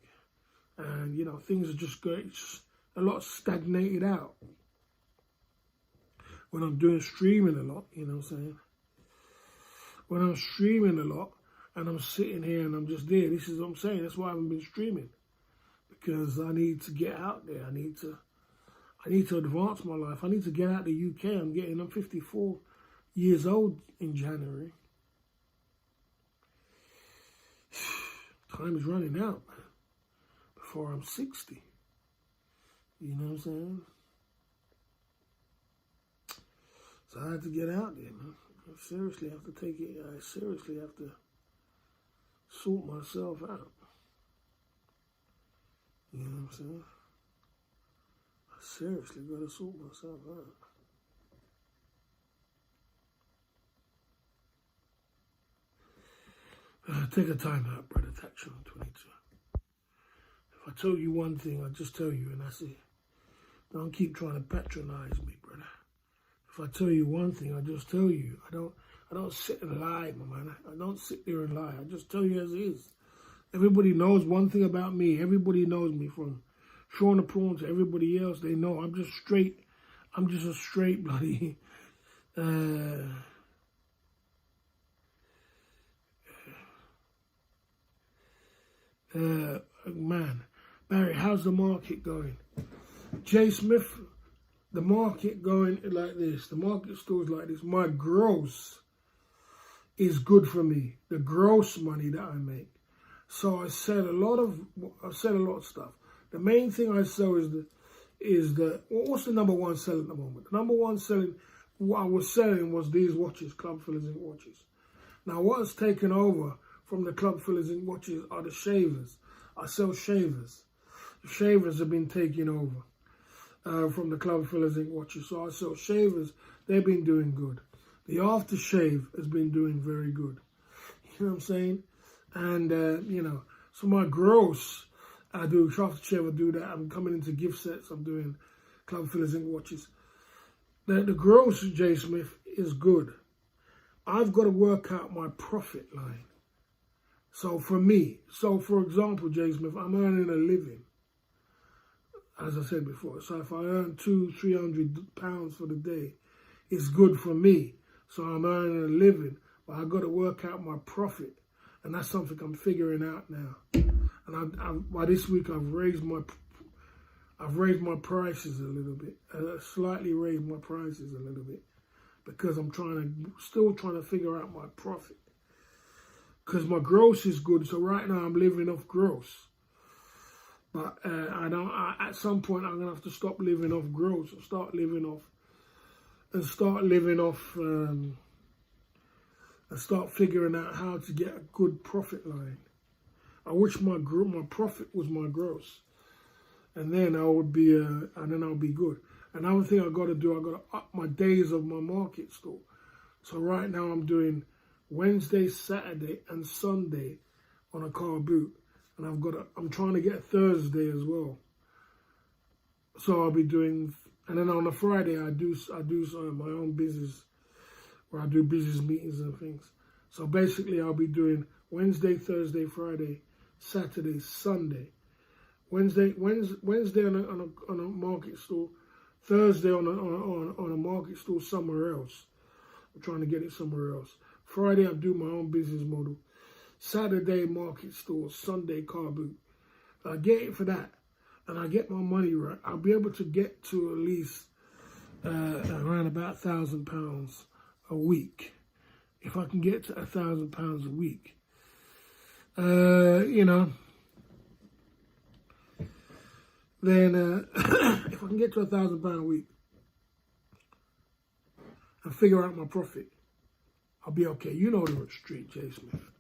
Speaker 1: And, you know, things are just going, a lot stagnated out. When I'm doing streaming a lot, you know what I'm saying? When I'm streaming a lot and I'm sitting here and I'm just there, this is what I'm saying. That's why I haven't been streaming. Because I need to get out there. I need to advance my life. I need to get out the UK. I'm 54 years old in January. Time is running out, man. Before I'm 60. You know what I'm saying? So I had to get out there, man. I seriously have to take it. I seriously have to sort myself out. You know what I'm saying? I seriously got to sort myself out. Take a time out, brother. Tax on 22. If I tell you one thing, I just tell you, and that's it. Don't keep trying to patronize me, brother. If I tell you one thing, I just tell you. I don't sit and lie, my man. I don't sit there and lie. I just tell you as it is. Everybody knows one thing about me. Everybody knows me from Sean the Prawn to everybody else. They know I'm just straight. I'm just a straight bloody man. Barry, how's the market going? Jay Smith, the market going like this. The market stores like this. My gross is good for me. The gross money that I make. So I sell a lot of stuff. The main thing I sell is the what's the number one selling at the moment? The number one selling, what I was selling was these watches, Club Fillers Ink watches. Now what has taken over from the Club Fillers Ink watches are the shavers. I sell shavers. shavers have been taking over from the Club Fillers Inc. watches. So I saw shavers, they've been doing good. The aftershave has been doing very good. You know what I'm saying? And, you know, so my gross, I do aftershave, I do that. I'm coming into gift sets. I'm doing Club Fillers Inc. watches. The gross, J. Smith, is good. I've got to work out my profit line. So for me, for example, J. Smith, I'm earning a living, as I said before. So if I earn £200-300 for the day, it's good for me. So I'm earning a living, but I've got to work out my profit. And that's something I'm figuring out now. And by this week, I've raised my prices a little bit. Slightly raised my prices a little bit. Because I'm still trying to figure out my profit. Because my gross is good, so right now I'm living off gross. But at some point I'm gonna have to stop living off gross and start living off and start figuring out how to get a good profit line. I wish my profit was my gross, and then I'll be good. Another thing I got to do, I got to up my days of my market store. So right now I'm doing Wednesday, Saturday, and Sunday on a car boot, and I'm trying to get Thursday as well. So I'll be doing, and then on a Friday I do my own business, where I do business meetings and things. So basically I'll be doing Wednesday, Thursday, Friday, Saturday, Sunday. Wednesday on a market store. Thursday on a market store somewhere else. I'm trying to get it somewhere else. Friday I do my own business model. Saturday market store. Sunday car boot. I get it for that, and I get my money right. I'll be able to get to at least around about £1,000 a week. If I can get to £1,000 a week, you know, then if I can get to £1,000 a week and figure out my profit, I'll be okay. You know the street, J. Smith.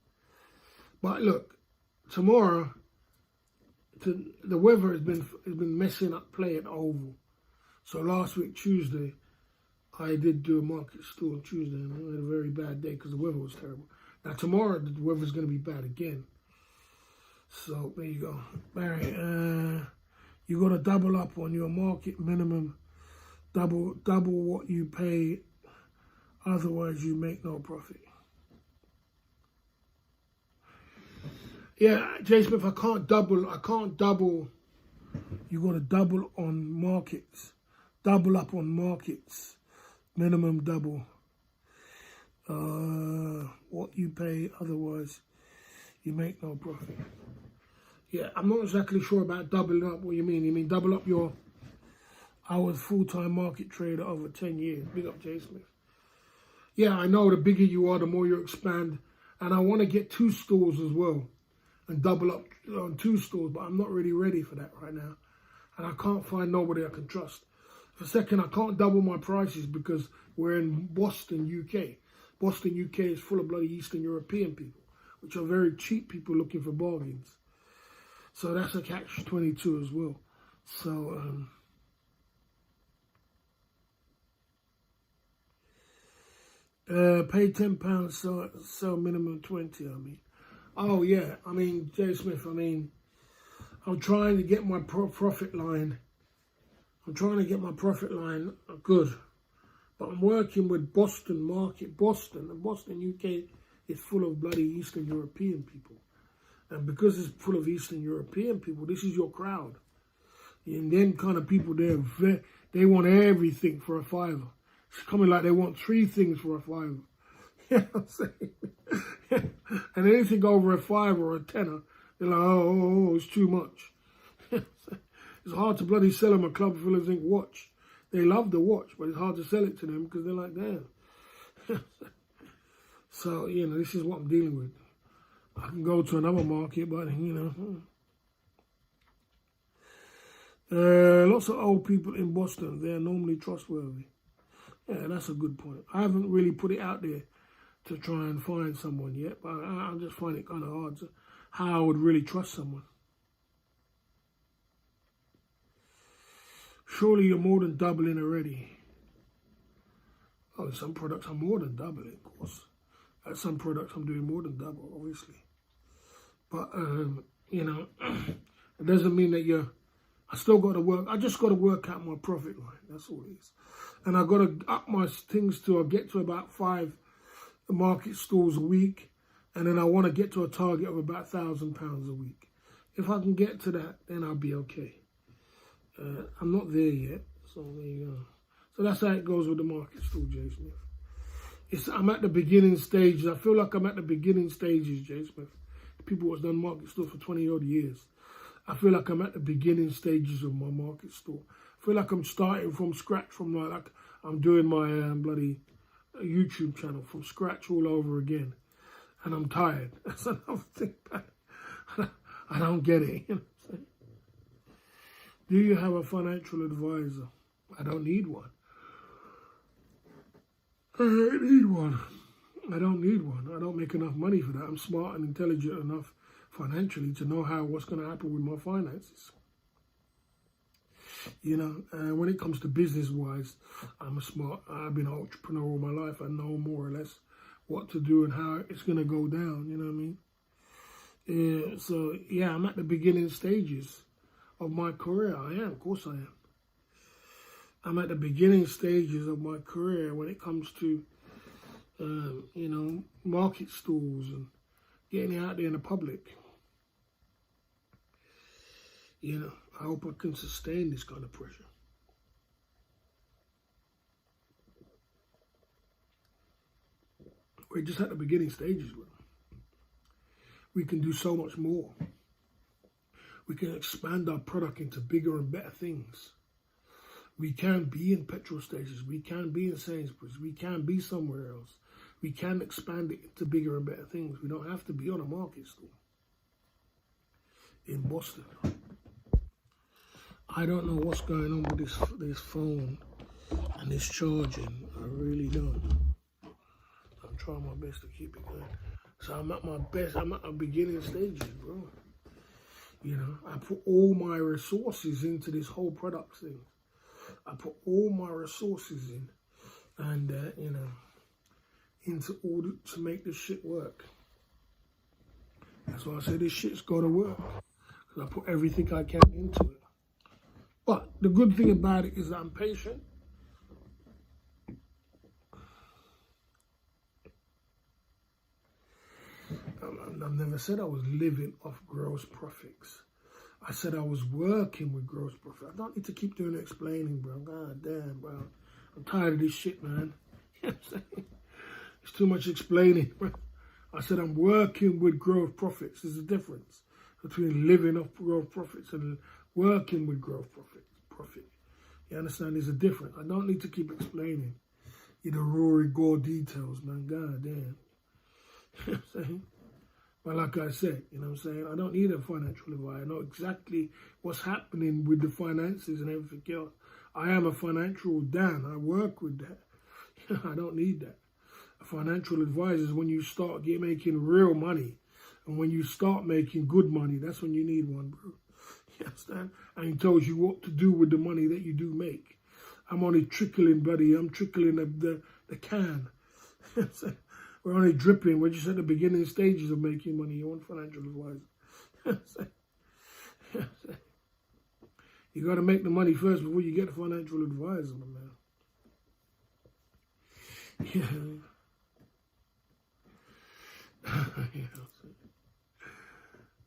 Speaker 1: But look, tomorrow, the weather has been messing up play at Oval. So last week, Tuesday, I did do a market store on Tuesday, and I had a very bad day because the weather was terrible. Now tomorrow, the weather's going to be bad again. So there you go. Barry, you got to double up on your market minimum, double what you pay, otherwise you make no profit. Yeah, J. Smith, I can't double. You got to double on markets. Double up on markets. Minimum double. What you pay, otherwise you make no profit. Yeah, I'm not exactly sure about doubling up. What you mean? You mean double up your... I was full-time market trader over 10 years. Big up, J. Smith. Yeah, I know the bigger you are, the more you expand. And I want to get 2 stores as well. And double up on 2 stores. But I'm not really ready for that right now. And I can't find nobody I can trust. For a second, I can't double my prices because we're in Boston, UK. Boston, UK is full of bloody Eastern European people, which are very cheap people looking for bargains. So that's a catch-22 as well. So, pay £10, sell minimum 20, I mean. Oh, yeah, I mean, J. Smith, I mean, I'm trying to get my profit line. I'm trying to get my profit line good. But I'm working with Boston market. Boston, UK is full of bloody Eastern European people. And because it's full of Eastern European people, this is your crowd. And them kind of people, they want everything for a £5. It's coming like they want 3 things for a £5. You know what I'm saying? And anything over a £5 or a tenner, they're like, oh, it's too much. It's hard to bloody sell them a Club Fillers Inc. watch. They love the watch, but it's hard to sell it to them because they're like, damn. So, you know, this is what I'm dealing with. I can go to another market, but, you know. Lots of old people in Boston, they're normally trustworthy. Yeah, that's a good point. I haven't really put it out there to try and find someone yet, but I just find it kind of hard to, how I would really trust someone. Surely you're more than doubling already. Oh, some products I'm more than doubling, of course. At some products I'm doing more than double, obviously. But, you know, it doesn't mean that I still got to work. I just got to work out my profit line. That's all it is. And I got to up my things to get to about 5 market stalls a week. And then I want to get to a target of about £1,000 a week. If I can get to that, then I'll be okay. I'm not there yet. So there you go. So that's how it goes with the market stall, Jay Smith. I'm at the beginning stages. I feel like I'm at the beginning stages, Jay Smith. People who've done market store for 20 odd years. I feel like I'm at the beginning stages of my market store. I feel like I'm starting from scratch, from like I'm doing my bloody YouTube channel from scratch all over again. And I'm tired. That's another thing. I don't get it. You know what I'm saying? Do you have a financial advisor? I don't need one. I don't need one. I don't need one. I don't make enough money for that. I'm smart and intelligent enough financially to know what's going to happen with my finances. You know, when it comes to business-wise, I'm smart. I've been an entrepreneur all my life. I know more or less what to do and how it's going to go down. You know what I mean? So, yeah, I'm at the beginning stages of my career. I am. Of course I am. I'm at the beginning stages of my career when it comes to you know, market stalls and getting out there in the public. You know, I hope I can sustain this kind of pressure. We're just at the beginning stages, bro. We can do so much more. We can expand our product into bigger and better things. We can be in petrol stations. We can be in Sainsbury's. We can be somewhere else. We can expand it into bigger and better things. We don't have to be on a market stall in Boston. I don't know what's going on with this phone and this charging. I really don't. I'm trying my best to keep it going. So I'm at my best. I'm at my beginning stages, bro. You know, I put all my resources into this whole product thing. I put all my resources in, and you know, into order to make this shit work. That's why I say this shit's gotta work, because I put everything I can into it. But the good thing about it is that I'm patient. I've never said I was living off gross profits. I said I was working with gross profit. I don't need to keep doing explaining, bro. God damn, bro. I'm tired of this shit, man. You know what I'm saying? It's too much explaining, bro. I said I'm working with gross profits. There's a difference between living off gross profits and working with gross profit. You understand? There's a difference. I don't need to keep explaining. You know, Rory Gore details, man. God damn. You know what I'm saying? But like I said, you know what I'm saying? I don't need a financial advisor. I know exactly what's happening with the finances and everything else. I am a financial Dan. I work with that. I don't need that. A financial advisor is when you start making real money. And when you start making good money, that's when you need one, bro. You understand? And he tells you what to do with the money that you do make. I'm only trickling, buddy. I'm trickling the can. You know what I'm saying? We're only dripping. We're just at the beginning stages of making money. You want financial advisor. You got to make the money first before you get a financial advisor, my man.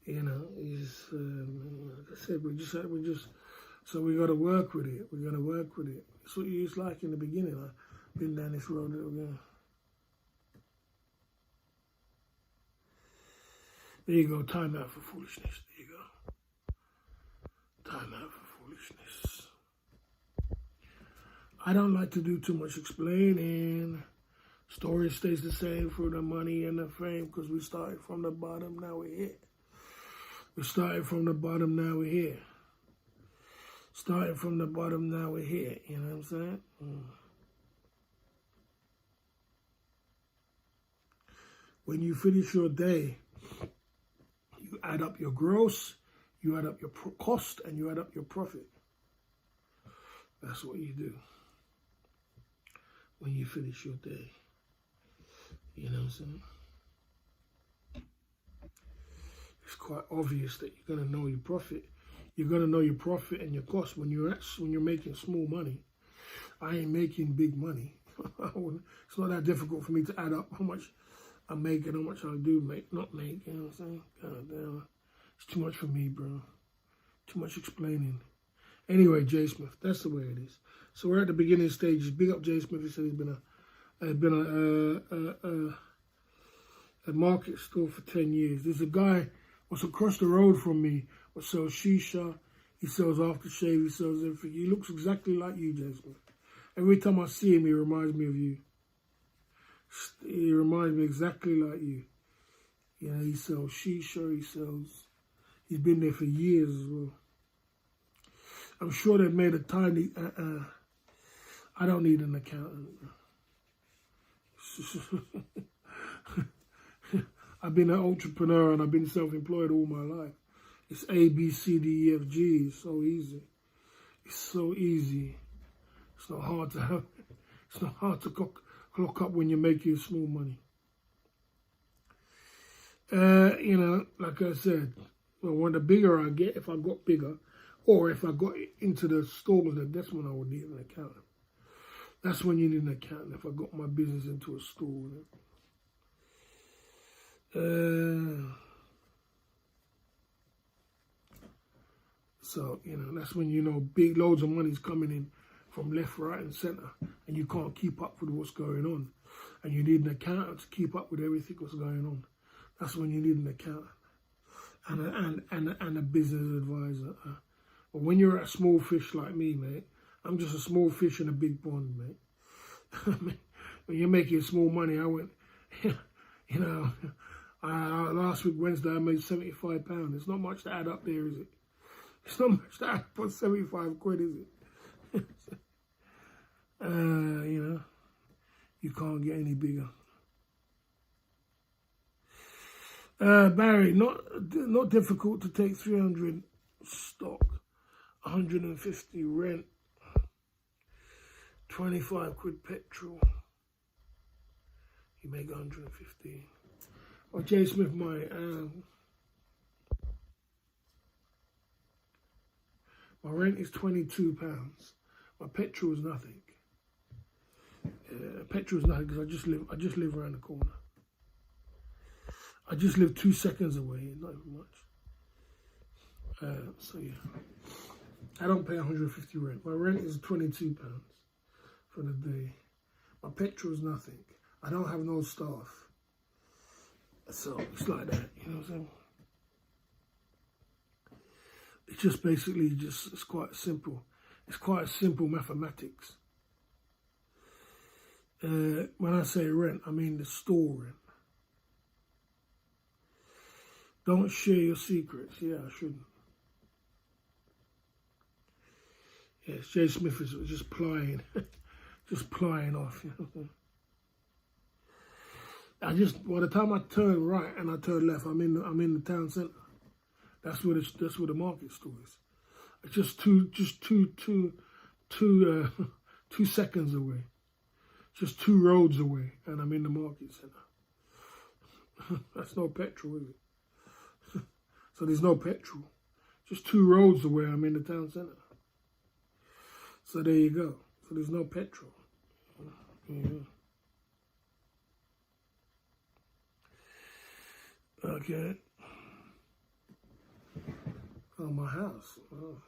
Speaker 1: You know, it's, like I said, so we got to work with it. We got to work with it. It's what it's like in the beginning. I've been down this road again. There you go, time out for foolishness. There you go. Time out for foolishness. I don't like to do too much explaining. Story stays the same for the money and the fame because we started from the bottom, now we're here. We started from the bottom, now we're here. Starting from the bottom, now we're here. You know what I'm saying? When you finish your day, you add up your gross, you add up your cost, and you add up your profit. That's what you do when you finish your day. You know what I'm saying? It's quite obvious that you're going to know your profit. You're going to know your profit and your cost when you're making small money. I ain't making big money. It's not that difficult for me to add up how much I make and how much I do make, not make. You know what I'm saying? God damn, it's too much for me, bro. Too much explaining. Anyway, Jay Smith, that's the way it is. So we're at the beginning stages. Big up Jay Smith. He said he's been a market store for 10 years. There's a guy what's across the road from me who sells shisha. He sells aftershave. He sells everything. He looks exactly like you, Jay Smith. Every time I see him, he reminds me of you. He reminds me exactly like you. Yeah, he sells shisha. He's been there for years as well. I'm sure they've made a tiny, I don't need an accountant. I've been an entrepreneur and I've been self-employed all my life. It's A, B, C, D, E, F, G. It's so easy. It's so easy. It's not hard to have. It's not hard to clock up when you're making small money. You know, like I said, well, when the bigger I get, if I got bigger, or if I got into the store, that's when I would need an accountant. That's when you need an accountant, if I got my business into a store. So, you know, that's when you know big loads of money's coming in from left, right, and centre, and you can't keep up with what's going on. And you need an accountant to keep up with everything that's going on. That's when you need an accountant and a business advisor. But when you're a small fish like me, mate, I'm just a small fish in a big pond, mate. I mean, when you're making small money, I went, you know, last week, Wednesday, I made £75. It's not much to add up there, is it? It's not much to add up for 75 quid, is it? You know, you can't get any bigger. Barry, not difficult to take 300 stock, 150 rent, 25 quid petrol. You make 150. Or Jay Smith, my rent is £22. My petrol is nothing. Petrol is nothing because I just live around the corner. I just live 2 seconds away, not even much. So yeah, I don't pay 150 rent. My rent is £22 for the day. My petrol is nothing. I don't have no staff. So it's like that, you know what I'm saying? It's just basically it's quite simple. It's quite simple mathematics. When I say rent, I mean the store rent. Don't share your secrets. Yeah, I shouldn't. Yes, Jay Smith is just plying, just plying off. You know? By the time I turn right and I turn left, I'm in the town centre. That's where the market store is. It's just two seconds away. Just 2 roads away, and I'm in the market centre. That's no petrol, is it? So there's no petrol. Just 2 roads away, I'm in the town centre. So there you go. So there's no petrol. Yeah. Okay. Oh, my house. Oh.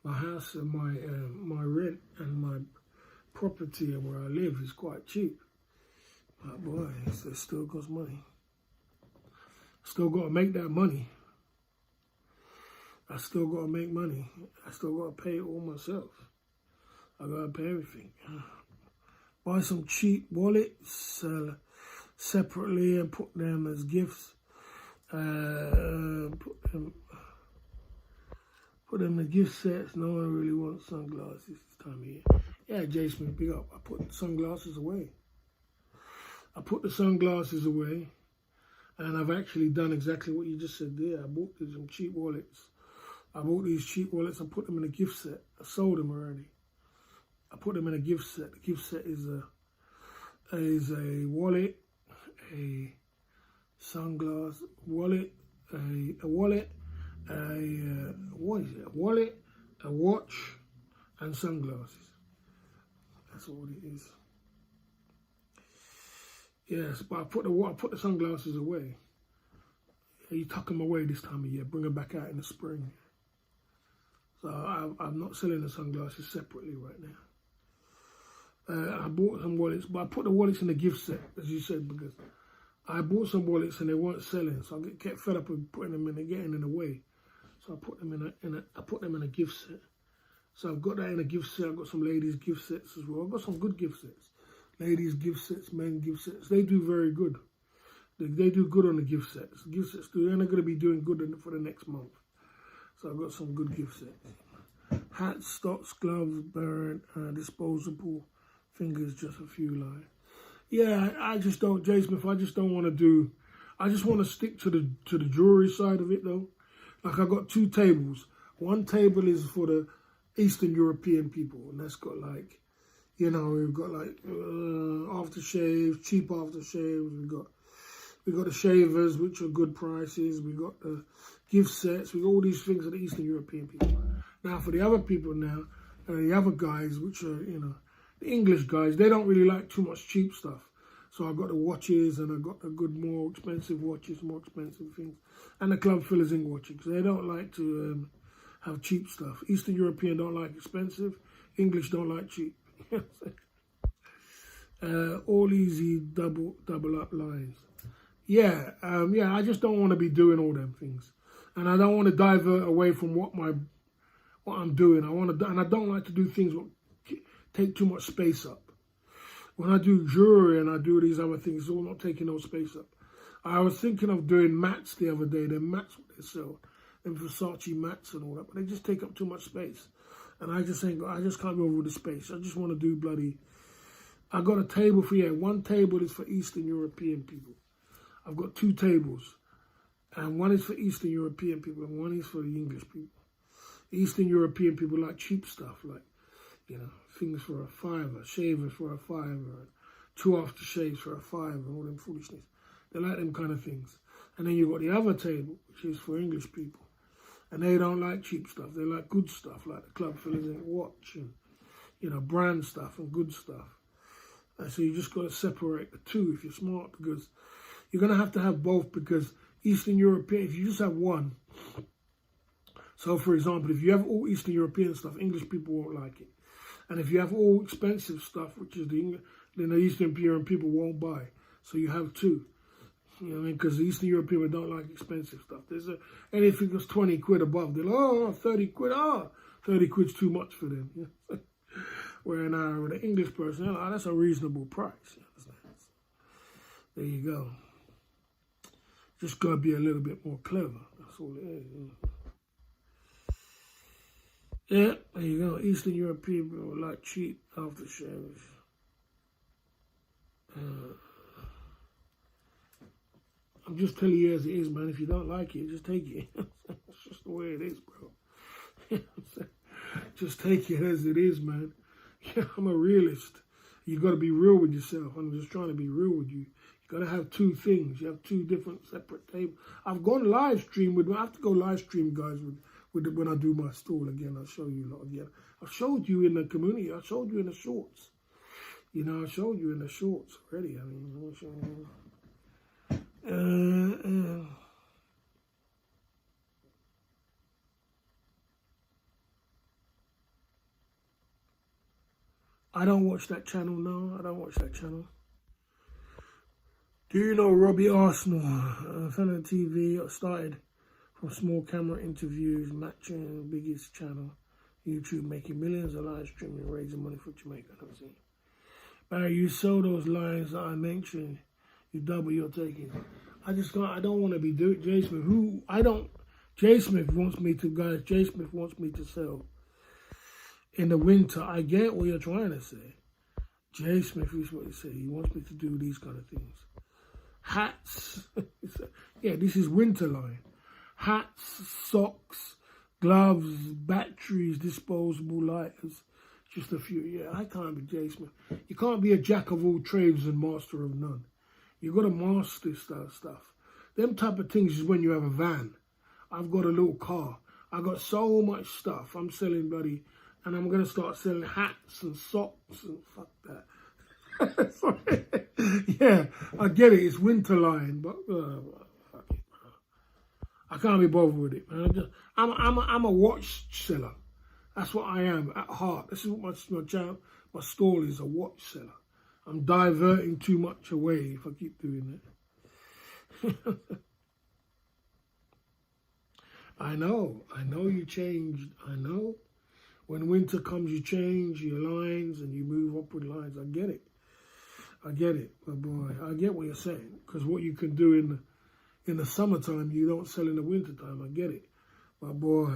Speaker 1: My house and my rent and my property and where I live is quite cheap. But boy, it still costs money. Still got to make that money. I still got to make money. I still got to pay it all myself. I got to pay everything. Buy some cheap wallets separately and put them as gifts. Put them in gift sets. No one really wants sunglasses this time of year. Yeah, Jay Smith, big up. I put the sunglasses away. I put the sunglasses away, and I've actually done exactly what you just said there. I bought some cheap wallets I bought these cheap wallets and put them in a gift set. I sold them already. I put them in a gift set. The gift set is a wallet, a sunglass wallet, a wallet, what is it? A wallet, a watch, and sunglasses. That's all it is. Yes, but I put the sunglasses away. You tuck them away this time of year. Bring them back out in the spring. So I'm not selling the sunglasses separately right now. I bought some wallets, but I put the wallets in the gift set, as you said, because I bought some wallets and they weren't selling, so I get fed up with putting them in and getting in the way. So I put them in a gift set. So I've got that in a gift set. I've got some ladies' gift sets as well. I've got some good gift sets. Ladies' gift sets, men gift sets. They do very good. They do good on the gift sets. Gift sets do, and they're going to be doing good for the next month. So I've got some good gift sets. Hats, stocks, gloves, burn, disposable. Fingers, just a few lines. Yeah, I just don't, Jay Smith, I just don't want to do, I just want to stick to the jewelry side of it though. Like I got 2 tables. One table is for the Eastern European people, and that's got like, you know, we've got like aftershaves, cheap aftershaves. We got the shavers, which are good prices. We got the gift sets. We got all these things for the Eastern European people. Now for the other people now, the other guys, which are, you know, the English guys, they don't really like too much cheap stuff. So I got the watches and I got the good, more expensive watches, more expensive things. And the club fillers ink watches. They don't like to have cheap stuff. Eastern European don't like expensive. English don't like cheap. All easy double up lines. Yeah, I just don't want to be doing all them things. And I don't want to divert away from what I'm doing. And I don't like to do things that take too much space up. When I do jewelry and I do these other things, it's all not taking no space up. I was thinking of doing mats the other day. They're mats what they sell, them Versace mats and all that, but they just take up too much space. And I just can't go over the space. I just want to do I got a table for, one table is for Eastern European people. I've got 2 tables. And one is for Eastern European people and one is for the English people. Eastern European people like cheap stuff, like, you know, things for a £5, shavers for a £5, 2 aftershaves for a £5, and all them foolishness. They like them kind of things. And then you've got the other table, which is for English people. And they don't like cheap stuff. They like good stuff, like the club fillers ink watch and, you know, brand stuff and good stuff. And so you just got to separate the 2 if you're smart, because you're going to have both, because Eastern European, if you just have one. So, for example, if you have all Eastern European stuff, English people won't like it. And if you have all expensive stuff, which is then the Eastern European people won't buy. So you have 2. You know what I mean? Because the Eastern European people don't like expensive stuff. Anything that's 20 quid above, they're like, 30 quid, 30 quid's too much for them. Where now with an English person, they're like, that's a reasonable price. There you go. Just got to be a little bit more clever. That's all it is. Yeah, there you go. Eastern European people like cheap aftershaves. I'm just telling you as it is, man. If you don't like it, just take it. That's just the way it is, bro. Just take it as it is, man. Yeah, I'm a realist. You got to be real with yourself. I'm just trying to be real with you. You got to have 2 things. You have 2 different separate tables. I've gone live stream with. I have to go live stream, guys, when I do my stall again. I'll show you a lot again. I showed you in the community. I showed you in the shorts. You know, I showed you in the shorts already. I mean, I'm showing you. I don't watch that channel, no. I don't watch that channel. Do you know Robbie Arsenal? Fan of TV. I started from small camera interviews, matching the biggest channel. YouTube, making millions of live streaming, raising money for Jamaica. Barry, you sold those lines that I mentioned. You double your taking. I don't want to be doing Jay Smith. Jay Smith wants me to sell in the winter. I get what you're trying to say. Jay Smith is what he said. He wants me to do these kind of things. Hats. Yeah, this is winter line. Hats, socks, gloves, batteries, disposable lighters, just a few. Yeah, I can't be Jay Smith. You can't be a jack of all trades and master of none. You got to master this stuff. Them type of things is when you have a van. I've got a little car. I got so much stuff. I'm selling, buddy, and I'm gonna start selling hats and socks and fuck that. Sorry. Yeah, I get it. It's winter line, but I can't be bothered with it, man. I'm a watch seller. That's what I am at heart. This is what my stall is, a watch seller. I'm diverting too much away if I keep doing it. I know you changed. I know. When winter comes, you change your lines and you move upward lines. I get it. But boy, I get what you're saying. Because what you can do in the summertime, you don't sell in the wintertime. I get it. But boy,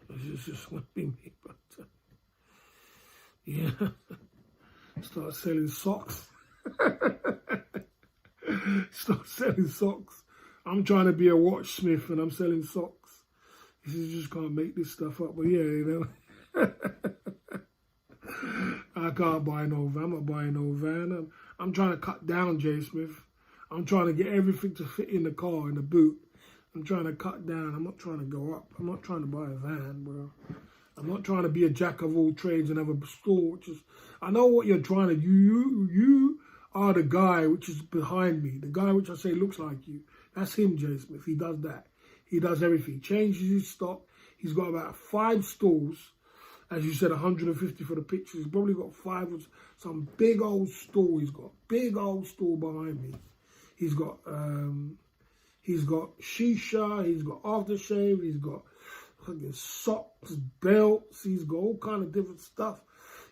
Speaker 1: this is just going to be me. But yeah, start selling socks. Start selling socks. I'm trying to be a watchsmith and I'm selling socks. You just can't make this stuff up. But yeah, you know. I can't buy no van. I'm not buying no van. I'm trying to cut down, Jay Smith. I'm trying to get everything to fit in the car, in the boot. I'm trying to cut down. I'm not trying to go up. I'm not trying to buy a van, bro. I'm not trying to be a jack of all trades and have a store, which is... I know what you're trying to do. You are the guy which is behind me. The guy which I say looks like you. That's him, Jay Smith. He does that. He does everything. Changes his stock. He's got about 5 stores. As you said, 150 for the pictures. He's probably got 5 of some big old store. He's got big old store behind me. He's got shisha. He's got aftershave. He's got fucking socks, belts. He's got all kind of different stuff.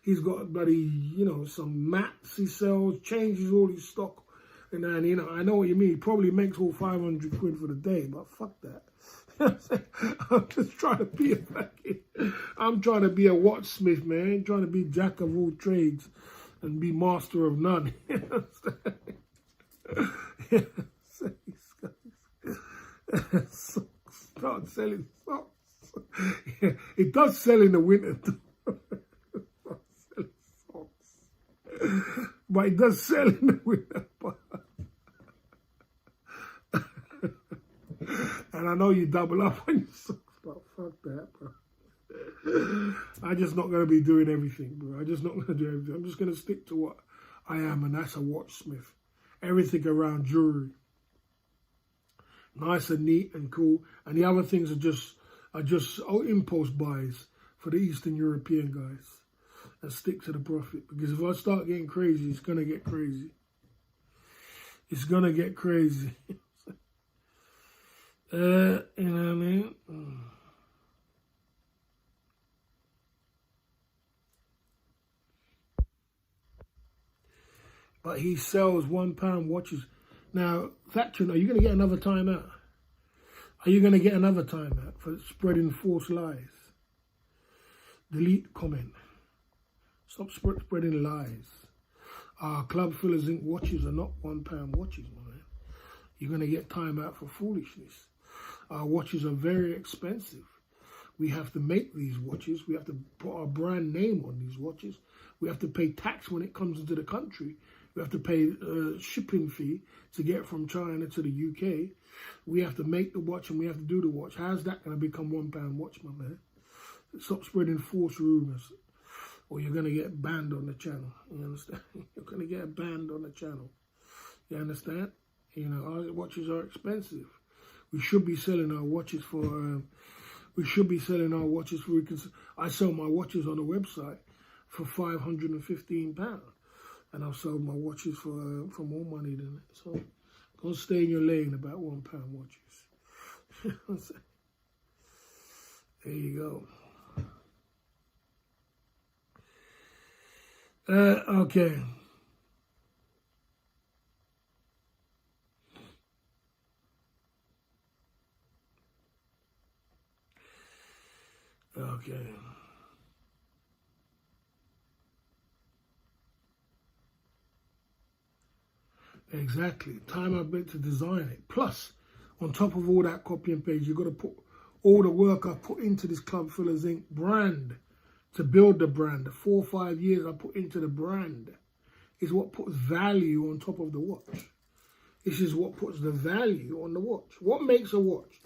Speaker 1: He's got, buddy, you know, some mats he sells. Changes all his stock. And then, you know, I know what you mean. He probably makes all 500 quid for the day, but fuck that. I'm just trying to be I'm trying to be a watchsmith, man. I'm trying to be jack of all trades and be master of none. Start selling socks. Yeah, it does sell in the winter. But it does sell in the winter. And I know you double up on your socks, but fuck that, bro. I'm just not going to be doing everything, bro. I'm just not going to do everything. I'm just going to stick to what I am, and that's a watchsmith. Everything around jewelry. Nice and neat and cool. And the other things are just impulse buys for the Eastern European guys. And stick to the profit. Because if I start getting crazy, it's going to get crazy. It's going to get crazy. You know what I mean? But he sells £1 watches. Now, Thatcher, are you going to get another time out? Are you going to get another time out for spreading false lies? Delete comment. Stop spreading lies. Club Fillers Inc. watches are not £1 watches, man. You're going to get time out for foolishness. Our watches are very expensive. We have to make these watches. We have to put our brand name on these watches. We have to pay tax when it comes into the country. We have to pay a shipping fee to get from China to the UK. We have to make the watch and we have to do the watch. How's that going to become £1 watch, my man? Stop spreading false rumours, or you're going to get banned on the channel. You understand? You're going to get banned on the channel. You understand? You know, our watches are expensive. We should be selling our watches for... I sell my watches on the website for £515. And I've sold my watches for more money than that. So don't stay in your lane about £1 watches. There you go. Okay. Okay. Exactly. Time I've been to design it. Plus, On top of all that copy and paste, you've got to put all the work I've put into this Club Fillers Inc. brand to build the brand. The 4 or 5 years I put into the brand is what puts value on top of the watch. This is what puts the value on the watch. What makes a watch?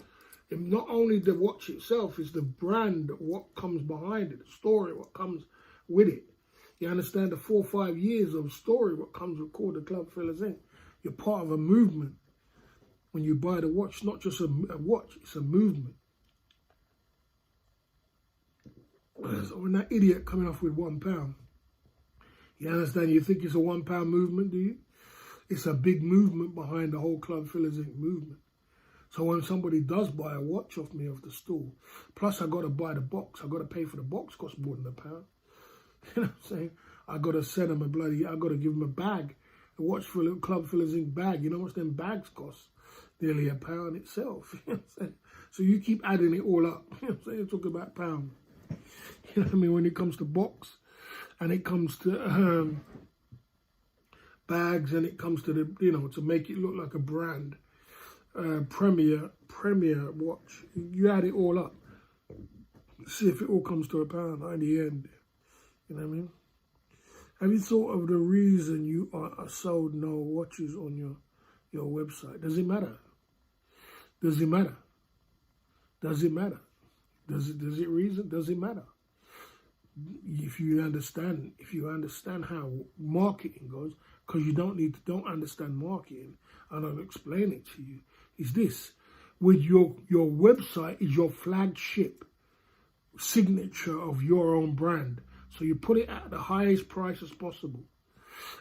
Speaker 1: If not only the watch itself, is the brand, what comes behind it, the story, what comes with it. You understand the 4 or 5 years of story, what comes with called the Club Fillers Inc. You're part of a movement. When you buy the watch, it's not just a watch, it's a movement. So when that idiot coming off with £1, you understand, you think it's a £1 movement, do you? It's a big movement behind the whole Club Fillers Inc. movement. So when somebody does buy a watch off me off the store, plus I got to buy the box, I got to pay for the box, costs more than £1. You know what I'm saying? I got to send them I got to give them a bag, a watch for a Club Fillers Inc. bag. You know what them bags cost? Nearly £1 itself. You know what I'm saying? So you keep adding it all up. You know what I'm saying? You're talking about pound. You know what I mean? When it comes to box, and it comes to bags, and it comes to the, you know, to make it look like a brand, premier watch. You add it all up. See if it all comes to £1 in the end. You know what I mean? Have you thought of the reason you are sold no watches on your website? Does it matter? Does it matter? Does it matter? Does it reason? Does it matter? If you understand how marketing goes, because you don't understand marketing, and I'll explain it to you, is this. With your website is your flagship signature of your own brand. So you put it at the highest price as possible.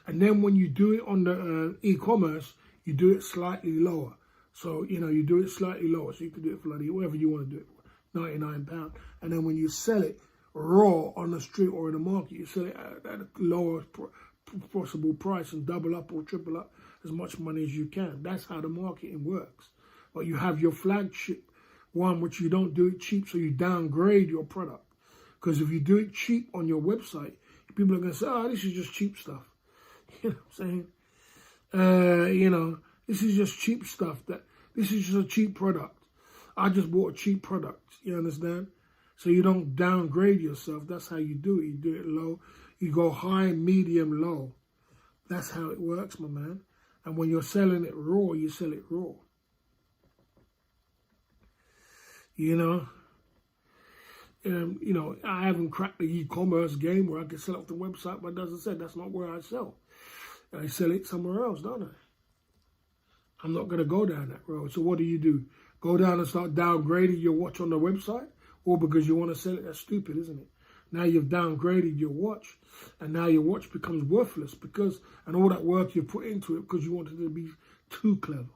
Speaker 1: And then when you do it on the e-commerce, you do it slightly lower. So, you know, you do it slightly lower. So you can do it for like whatever you want to do it for, £99. And then when you sell it raw on the street or in the market, you sell it at the lowest possible price and double up or triple up as much money as you can. That's how the marketing works. But you have your flagship one, which you don't do it cheap, so you downgrade your product. Because if you do it cheap on your website, people are going to say, oh, this is just cheap stuff. You know what I'm saying? You know, this is just cheap stuff. This is just a cheap product. I just bought a cheap product. You understand? So you don't downgrade yourself. That's how you do it. You do it low. You go high, medium, low. That's how it works, my man. And when you're selling it raw, you sell it raw. You know? You know, I haven't cracked the e-commerce game where I can sell off the website, but as I said, that's not where I sell. I sell it somewhere else, don't I? I'm not going to go down that road. So what do? Go down and start downgrading your watch on the website? Or because you want to sell it? That's stupid, isn't it? Now you've downgraded your watch, and now your watch becomes worthless and all that work you put into it because you wanted it to be too clever.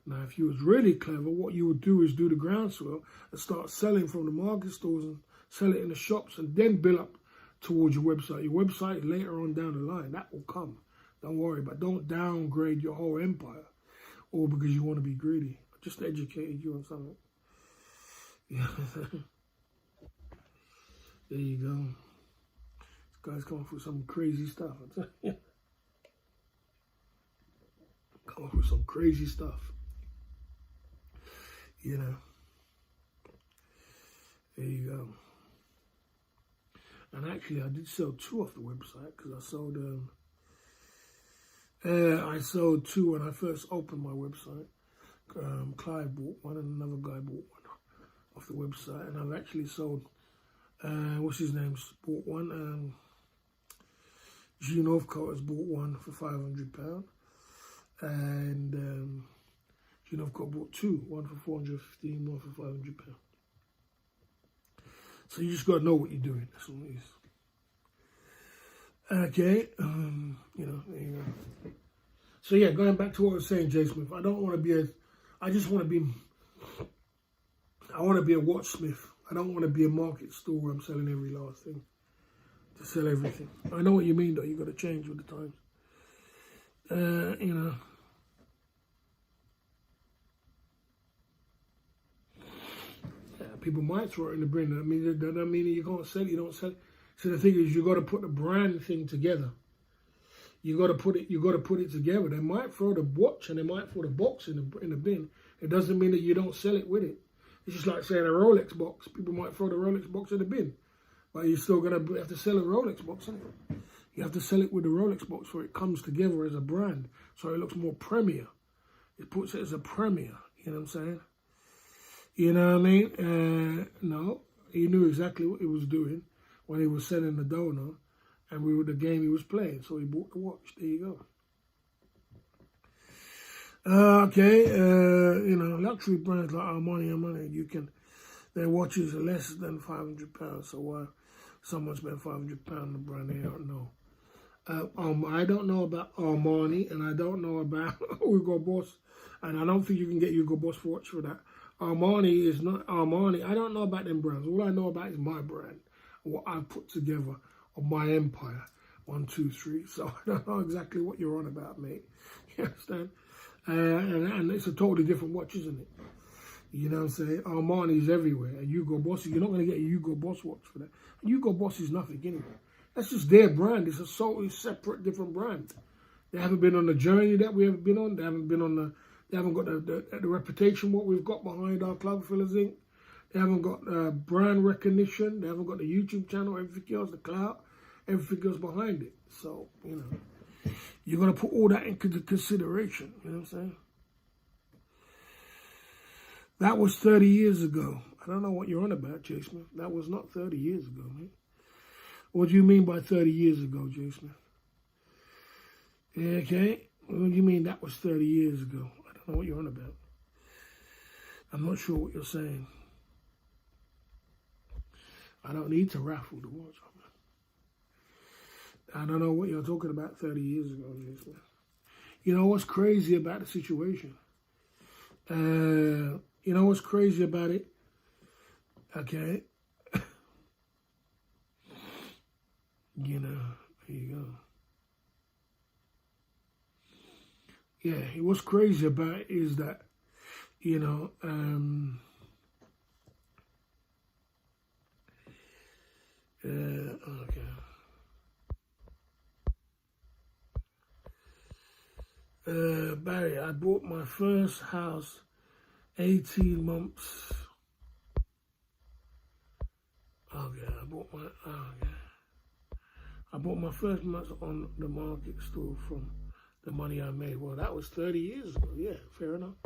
Speaker 1: Now, if you was really clever, what you would do is do the groundswell and start selling from the market stores and sell it in the shops and then build up towards your website. Your website later on down the line, that will come. Don't worry, but don't downgrade your whole empire all because you want to be greedy. I just educated you on something. Yeah. There you go. This guy's coming for some crazy stuff. I tell you. Coming for some crazy stuff. You know. There you go. And actually, I did sell 2 off the website because I sold 2 when I first opened my website. Clive bought one and another guy bought one off the website. And I've actually sold, what's his name, bought one. Gene Northcote has bought one for £500. And Gene Northcote bought 2, one for £415, one for £500. So you just got to know what you're doing. That's all it is. Okay, you know, there you go. So yeah, going back to what I was saying, Jay Smith, I don't want to be I want to be a watchsmith. I don't want to be a market store where I'm selling every last thing. To sell everything. I know what you mean though, you got to change with the times. You know. People might throw it in the bin. I mean, that doesn't mean you can't sell it, you don't sell it. So the thing is, you got to put the brand thing together. You got to put it together. They might throw the watch and they might throw the box in the bin, It doesn't mean that you don't sell it with it. It's just like saying a Rolex box. People might throw the Rolex box in the bin, but you're still going to have to sell a Rolex box, isn't it? You have to sell it with the Rolex box so it comes together as a brand, so it looks more premier. It puts it as a premier, you know what I'm saying? You know what I mean? No, he knew exactly what he was doing when he was selling the donut, and we were the game he was playing, so he bought the watch. There you go. You know, luxury brands like Armani, their watches are less than £500, so why someone spent £500 on the brand, they don't know. I don't know about Armani, and I don't know about Hugo Boss, and I don't think you can get Hugo Boss watch for that. Armani is not Armani. I don't know about them brands. All I know about is my brand, what I put together on my empire. 1, 2, 3. So I don't know exactly what you're on about, mate. You understand? And it's a totally different watch, isn't it? You know what I'm saying? Armani is everywhere. And Hugo Boss, you're not going to get a Hugo Boss watch for that. And Hugo Boss is nothing anyway. That's just their brand. It's a totally separate, different brand. They haven't been on the journey that we have been on. They haven't been on they haven't got the reputation what we've got behind our Club Fillers Inc. They haven't got brand recognition. They haven't got the YouTube channel, everything else, the clout, everything else behind it. So, you know, you're going to put all that into consideration. You know what I'm saying? That was 30 years ago. I don't know what you're on about, Jay Smith. That was not 30 years ago, man. What do you mean by 30 years ago, Jay Smith? Yeah, okay. What do you mean that was 30 years ago? I don't know what you're on about. I'm not sure what you're saying. I don't need to raffle the watch. I don't know what you're talking about 30 years ago, Jay Smith. You know what's crazy about the situation? You know what's crazy about it? Okay. You know, there you go. Yeah, what's crazy about it is that, you know, okay. Barry, I bought my first house 18 months. Okay, I bought my first month on the market store from the money I made. Well, that was 30 years ago. Yeah, fair enough.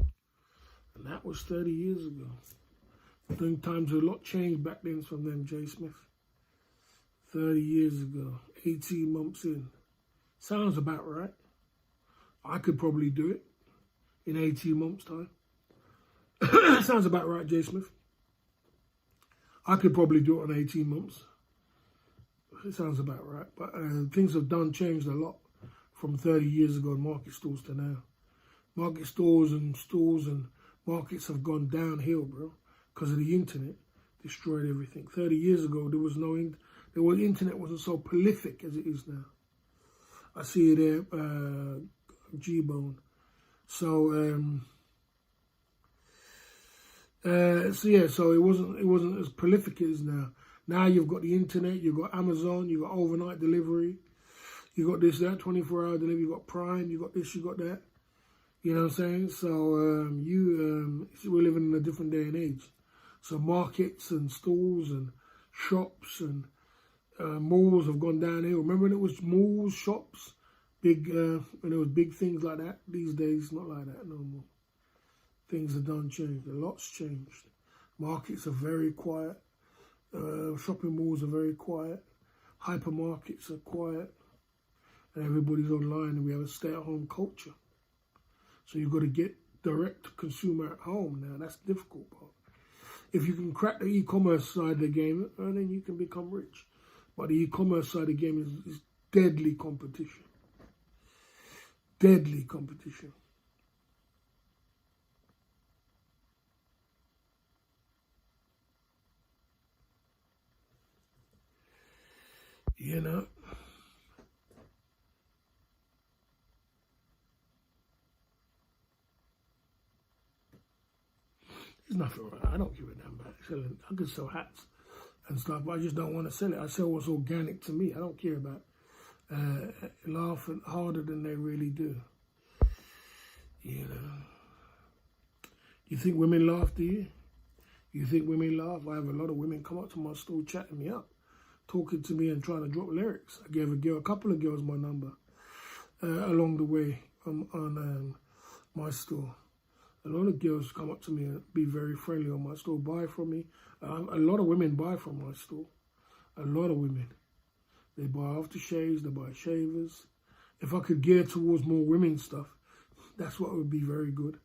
Speaker 1: And that was 30 years ago. I think times a lot changed back then from them, Jay Smith. 30 years ago, 18 months in. Sounds about right. I could probably do it in 18 months' time. Sounds about right, Jay Smith. I could probably do it in 18 months. It sounds about right. But things have changed a lot from 30 years ago in market stores to now. Market stores and markets have gone downhill, bro, because of the internet. Destroyed everything. 30 years ago, the internet wasn't so prolific as it is now. I see it there, G-Bone. So it wasn't as prolific as now. Now you've got the internet, you've got Amazon, you've got overnight delivery, you got this, that, 24-hour delivery, you got Prime, you got this, you got that. You know what I'm saying? So we're living in a different day and age. So markets and stores and shops and malls have gone downhill. Remember when it was malls, shops, big when there was big things like that? These days, it's not like that no more. Things have done changed. A lot's changed. Markets are very quiet. Shopping malls are very quiet. Hypermarkets are quiet. And everybody's online, and we have a stay-at-home culture. So you've got to get direct to consumer at home now. That's the difficult part. If you can crack the e-commerce side of the game, then you can become rich. But the e-commerce side of the game is deadly competition. Deadly competition. You know? There's nothing wrong. I don't give a damn about selling. I could sell hats and stuff, but I just don't want to sell it. I sell what's organic to me. I don't care about laughing harder than they really do. You know. You think women laugh, do you? You think women laugh? I have a lot of women come up to my store chatting me up, talking to me and trying to drop lyrics. I gave a couple of girls my number along the way on my store. A lot of girls come up to me and be very friendly on my store, buy from me. A lot of women buy from my store. A lot of women. They buy aftershaves, they buy shavers. If I could gear towards more women stuff, that's what would be very good.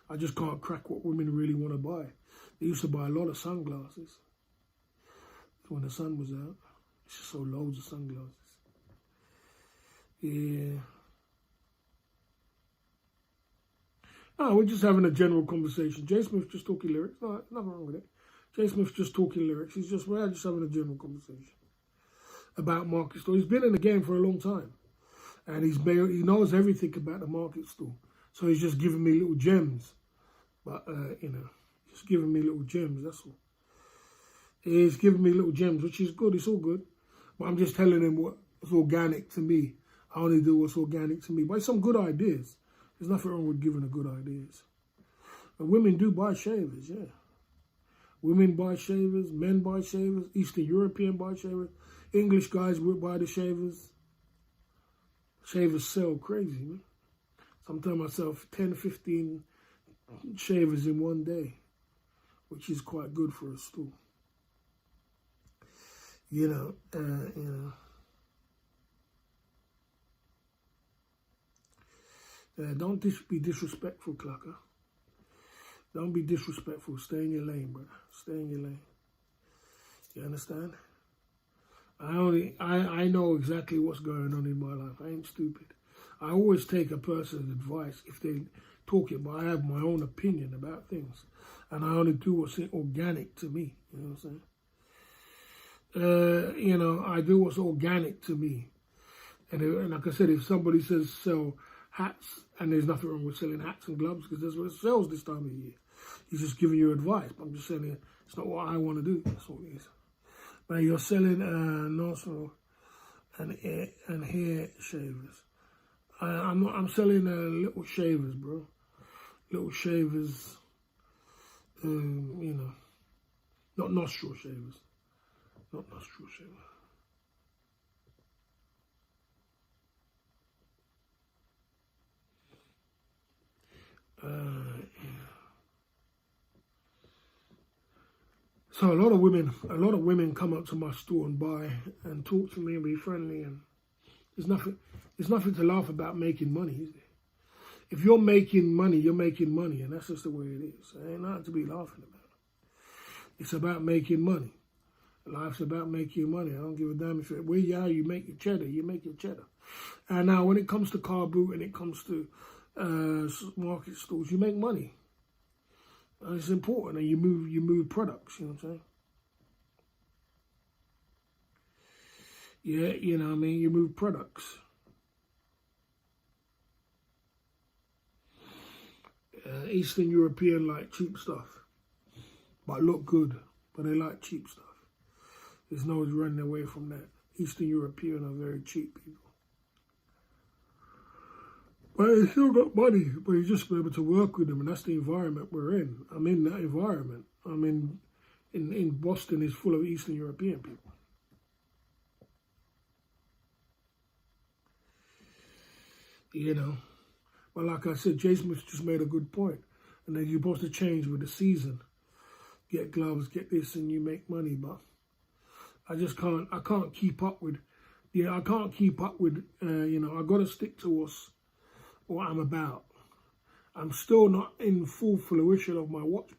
Speaker 1: I just can't crack what women really want to buy. They used to buy a lot of sunglasses when the sun was out. I just saw loads of sunglasses. Yeah. No, we're just having a general conversation. Jay Smith's just talking lyrics. No, nothing wrong with it. Jay Smith's just talking lyrics. We're just having a general conversation about market store. He's been in the game for a long time. And he knows everything about the market store. So he's just giving me little gems. But, just giving me little gems, that's all. He's giving me little gems, which is good. It's all good. But I'm just telling him what's organic to me. I only do what's organic to me. But it's some good ideas. There's nothing wrong with giving the good ideas. And women do buy shavers, yeah. Women buy shavers, men buy shavers, Eastern European buy shavers, English guys will buy the shavers. Shavers sell crazy, man. Sometimes I sell 10, 15 shavers in one day, which is quite good for a store. Don't be disrespectful, Clucker. Don't be disrespectful. Stay in your lane, brother. Stay in your lane. You understand? I know exactly what's going on in my life. I ain't stupid. I always take a person's advice if they talk it, but I have my own opinion about things. And I only do what's organic to me. You know what I'm saying? I do what's organic to me. And like I said, if somebody says sell hats, and there's nothing wrong with selling hats and gloves, because that's what it sells this time of year. He's just giving you advice. But I'm just saying it's not what I want to do. That's all it is. But you're selling nostril and hair shavers. I'm selling little shavers, bro. Little shavers. Not nostril shavers. Not nostril shavers. So a lot of women come up to my store and buy and talk to me and be friendly, and there's nothing to laugh about making money, is there? If you're making money, you're making money, and that's just the way it is. There ain't nothing to be laughing about. It's about making money. Life's about making money. I don't give a damn if you make your cheddar, you make your cheddar. And now when it comes to car boot and it comes to market stores, you make money. It's important, and you move products. You know what I'm saying? Yeah, you know what I mean. You move products. Eastern European like cheap stuff, but look good. But they like cheap stuff. There's no running away from that. Eastern European are very cheap people. But they still got money, but you just be able to work with them, and that's the environment we're in. I'm in that environment. I'm in Boston is full of Eastern European people. But like I said, Jay Smith just made a good point. And then you're supposed to change with the season. Get gloves, get this, and you make money. But I can't keep up with, I got to stick to what I'm about. I'm still not in full fruition of my watch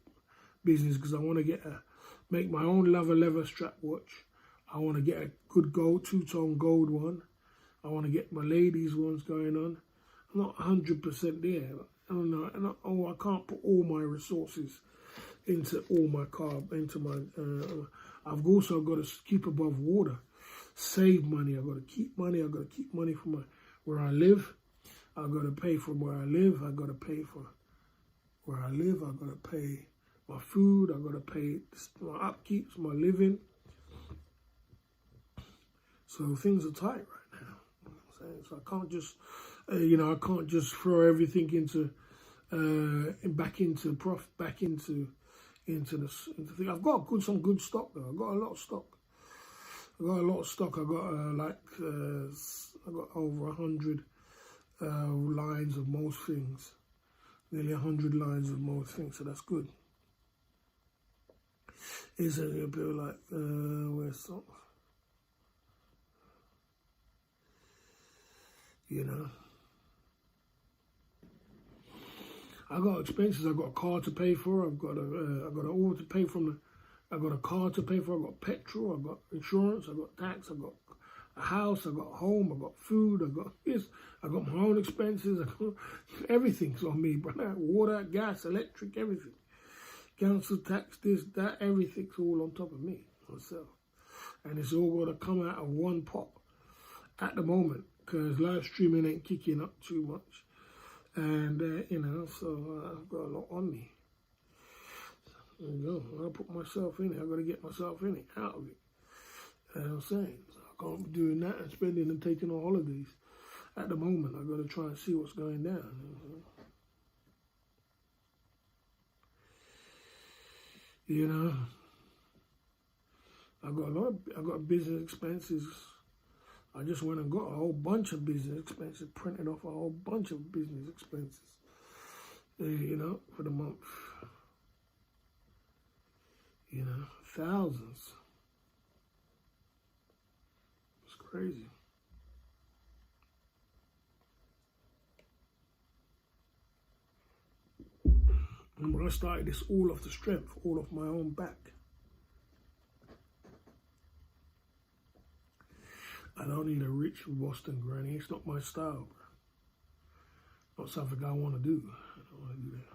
Speaker 1: business because I want to make my own leather strap watch. I want to get a good gold, two-tone gold one. I want to get my ladies ones going on. I'm not 100% there. I don't know. I can't put all my resources into I've also got to keep above water, save money. I've got to keep money. I've got to keep money from where I live. I've got to pay for where I live. I've got to pay for where I live. I've got to pay my food. I've got to pay my upkeep, my living. So things are tight right now. You know what I'm saying? So I can't just, I can't just throw everything into back into the thing. I've got some good stock though. I've got a lot of stock. I got I got over 100 lines of most things, nearly 100 lines of most things. So that's good. It's a bit like where's some, you know. I got expenses. I got a car to pay for. I got all to pay from the. I got a car to pay for. I got petrol. I got insurance. I got tax. I got a house. I got home. I got food. I got this. I got my own expenses. I got everything's on me, brother. Water, gas, electric, everything. Council tax, this, that, everything's all on top of me myself, and it's all going to come out of one pot at the moment because live streaming ain't kicking up too much. And, you know, so I've got a lot on me. There you go. I'll put myself in it. I've got to get myself in it, out of it. You know what I'm saying? So I can't be doing that and spending and taking on holidays. At the moment, I've got to try and see what's going down. You know? I got business expenses. I just went and got a whole bunch of business expenses, printed off a whole bunch of business expenses, you know, for the month. You know, thousands. It's crazy. Remember, I started this all off the strength, all off my own back. I don't need a rich Boston granny. It's not my style, bro. Not something I want to do. I don't want to do that.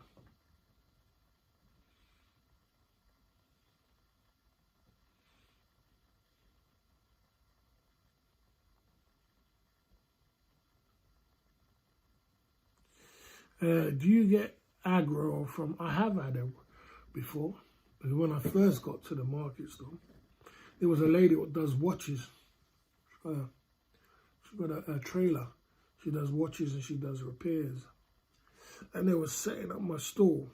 Speaker 1: Do you get aggro from? I have had aggro before. Because when I first got to the market store, there was a lady that does watches. She got a trailer. She does watches and she does repairs. And they were setting up my store.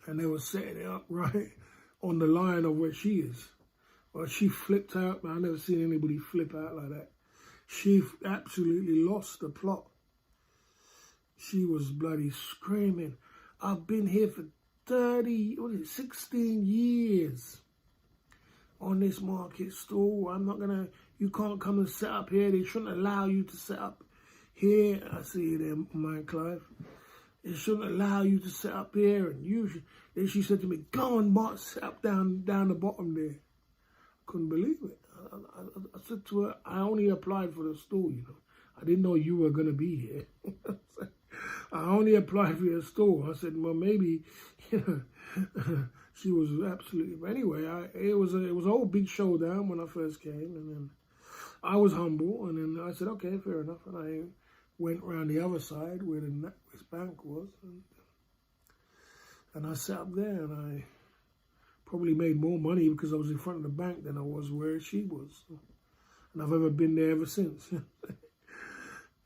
Speaker 1: And they were setting it up right on the line of where she is. Well, she flipped out. I've never seen anybody flip out like that. She absolutely lost the plot. She was bloody screaming. I've been here for 16 years on this market store. I'm not gonna, you can't come and set up here. They shouldn't allow you to set up here. I see you there, Mike Clive. They shouldn't allow you to set up here. And you should. Then she said to me, go on, Mark, set up down the bottom there. Couldn't believe it. I said to her, I only applied for the store, you know. I didn't know you were going to be here. I only applied for your store. I said, well, maybe, you know, she was absolutely, but anyway, it was a whole big showdown when I first came, and then I was humble, and then I said, okay, fair enough, and I went around the other side where the NatWest Bank was, and I sat up there, and I probably made more money because I was in front of the bank than I was where she was, and I've ever been there ever since.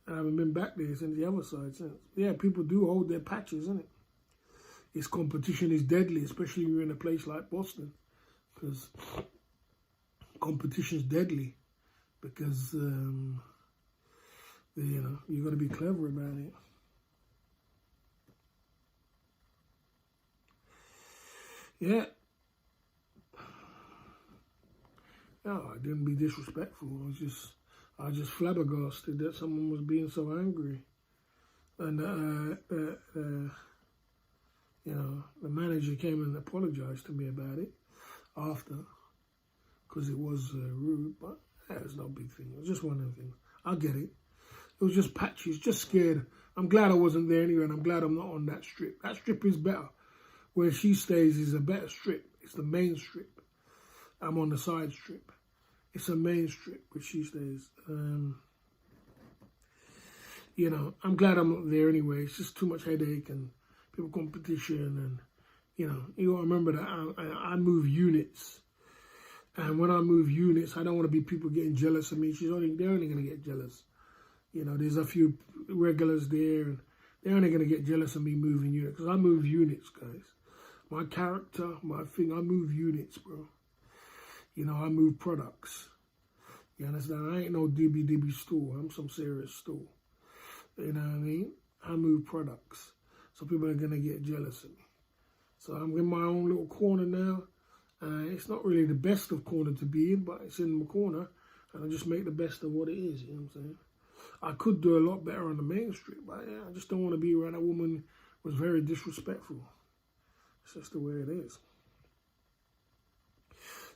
Speaker 1: I haven't been back there since the other side since. Yeah, people do hold their patches, isn't it? Its competition is deadly, especially when you're in a place like Boston, because competition is deadly. Because you know, you got to be clever about it. Yeah. No, I didn't be disrespectful. I was just flabbergasted that someone was being so angry, and you know, the manager came and apologized to me about it after, because it was rude, but yeah, it's no big thing. It was just one of the things. I get it. It was just patchy. Just scared. I'm glad I wasn't there anyway, and I'm glad I'm not on that strip. That strip is better. Where she stays is a better strip. It's the main strip. I'm on the side strip. It's a main strip where she stays. You know, I'm glad I'm not there anyway. It's just too much headache and people competition, and you know, you gotta remember that I move units, and when I move units, I don't want to be people getting jealous of me. They're only gonna get jealous. You know, there's a few regulars there, and they're only going to get jealous of me moving units, because I move units, guys. My character, my thing, I move units, bro. You know, I move products. You understand? I ain't no dibby store. I'm some serious store. You know what I mean? I move products. So people are going to get jealous of me. So I'm in my own little corner now. It's not really the best of corner to be in, but it's in my corner. And I just make the best of what it is, you know what I'm saying? I could do a lot better on the main street, but yeah, I just don't want to be around a woman who was very disrespectful. It's just the way it is.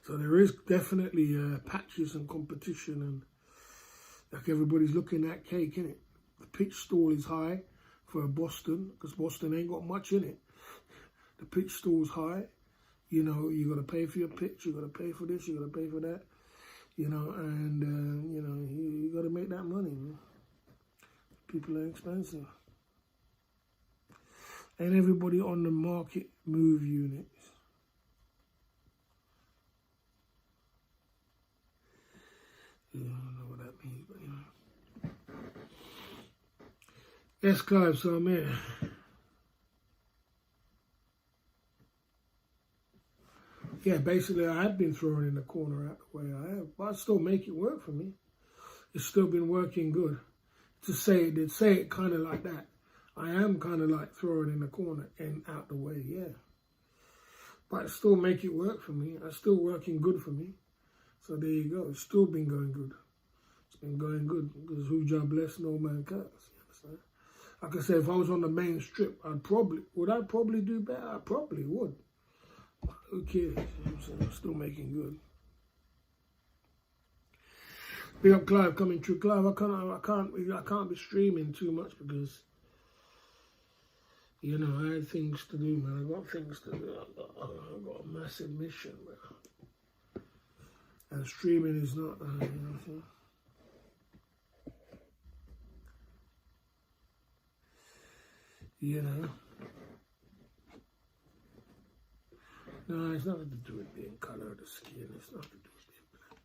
Speaker 1: So there is definitely patches and competition, and like everybody's looking at cake, innit? The pitch stall is high for Boston, because Boston ain't got much in it. The pitch stall's high. You know, you got to pay for your pitch, you got to pay for this, you got to pay for that. You know, and, you know, you got to make that money, man. People are expensive. And everybody on the market move units. Yeah, I don't know what that means, but you know. Yes, Clive, so I'm here. Yeah, basically I have been thrown in the corner out the way I have, but I still make it work for me. It's still been working good. To say it kind of like that. I am kind of like thrown in the corner and out the way, yeah. But I still make it work for me. It's still working good for me. So there you go. It's still been going good. It's been going good because who Jah bless, no man curse. You understand? Like I said, if I was on the main strip, would I probably do better? I probably would. But who cares? You know what I'm saying? I'm still making good. Big up Clive coming through. Clive, I can't be streaming too much because, you know, I had things to do, man. I got things to do. I got a massive mission, man. And streaming is not, you know what I'm saying? You know. No, it's nothing to do with being colour of the skin. It's nothing to do with being black.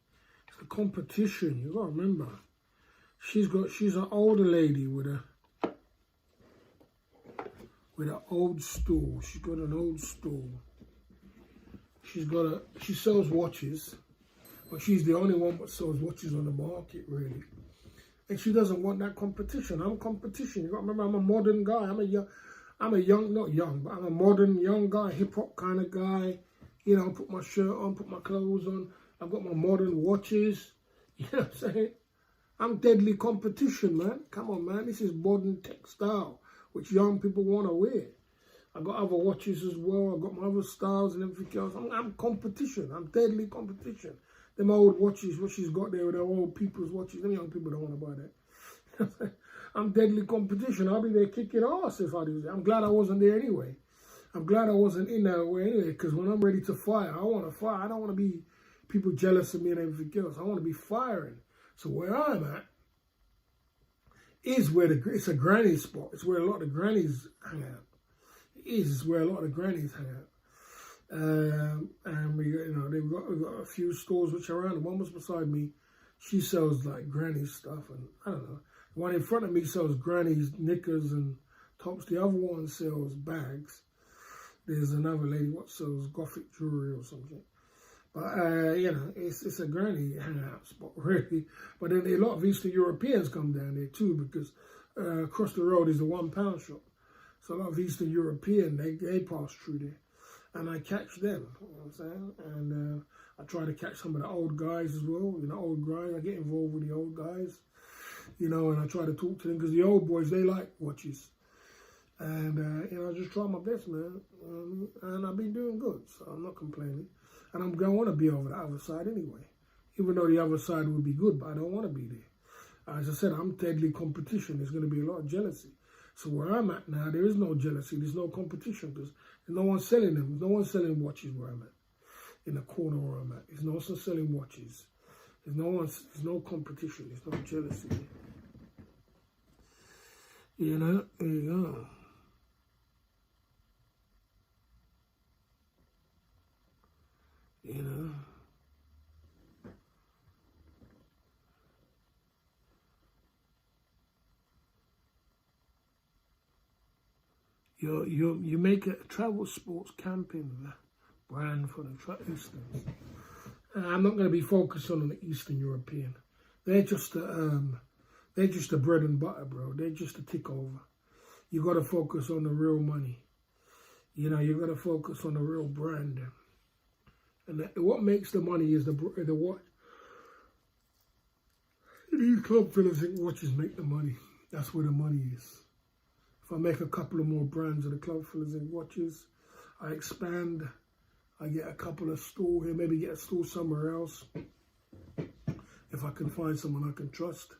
Speaker 1: It's the competition. You got to remember. She's an older lady with an old store. She's got an old store. She sells watches, but she's the only one that sells watches on the market, really. And she doesn't want that competition. I'm competition. You got to remember, I'm a modern guy. I'm a young, not young, but I'm a modern young guy, hip hop kind of guy. You know, put my shirt on, put my clothes on. I've got my modern watches. You know what I'm saying? I'm deadly competition, man. Come on, man. This is modern textile, which young people want to wear. I got other watches as well. I got my other styles and everything else. I'm competition. I'm deadly competition. Them old watches, what she's got there with her old people's watches. Them young people don't want to buy that. I'm deadly competition. I'll be there kicking ass if I do that. I'm glad I wasn't there anyway. I'm glad I wasn't in that way anyway, because when I'm ready to fire, I want to fire. I don't want to be people jealous of me and everything else. I want to be firing. So where I'm at is where it's a granny spot. It's where a lot of grannies hang out. It's where a lot of grannies hang out. And we got a few stores which are around. The one was beside me. She sells like granny stuff, and I don't know. The one in front of me sells granny's knickers and tops. The other one sells bags. There's another lady what sells gothic jewelry or something. But you know, it's a granny hangout spot really. But then a lot of Eastern Europeans come down there too, because across the road is the £1 shop. So a lot of Eastern European they pass through there. And I catch them, you know what I'm saying? And I try to catch some of the old guys as well, you know, old guys. I get involved with the old guys, you know, and I try to talk to them because the old boys, they like watches. And, you know, I just try my best, man. And I've been doing good, so I'm not complaining. And I'm going to want to be over the other side anyway, even though the other side would be good, but I don't want to be there. As I said, I'm deadly competition. There's going to be a lot of jealousy. So where I'm at now, there is no jealousy. There's no competition because no one's selling them. No one's selling watches where I'm at. In the corner where I'm at. There's no one selling watches. There's no competition. There's no jealousy. You know, there you go. You know. You make a travel sports camping brand for the Easterns. I'm not going to be focused on the Eastern European. They're just the bread and butter, bro. They're just a tick over. You got to focus on the real money. You know, you got to focus on the real brand. And what makes the money is the what. These club fillers think watches make the money. That's where the money is. If I make a couple of more brands of the club fillers and watches, I expand. I get a couple of stores here, maybe get a store somewhere else. If I can find someone I can trust.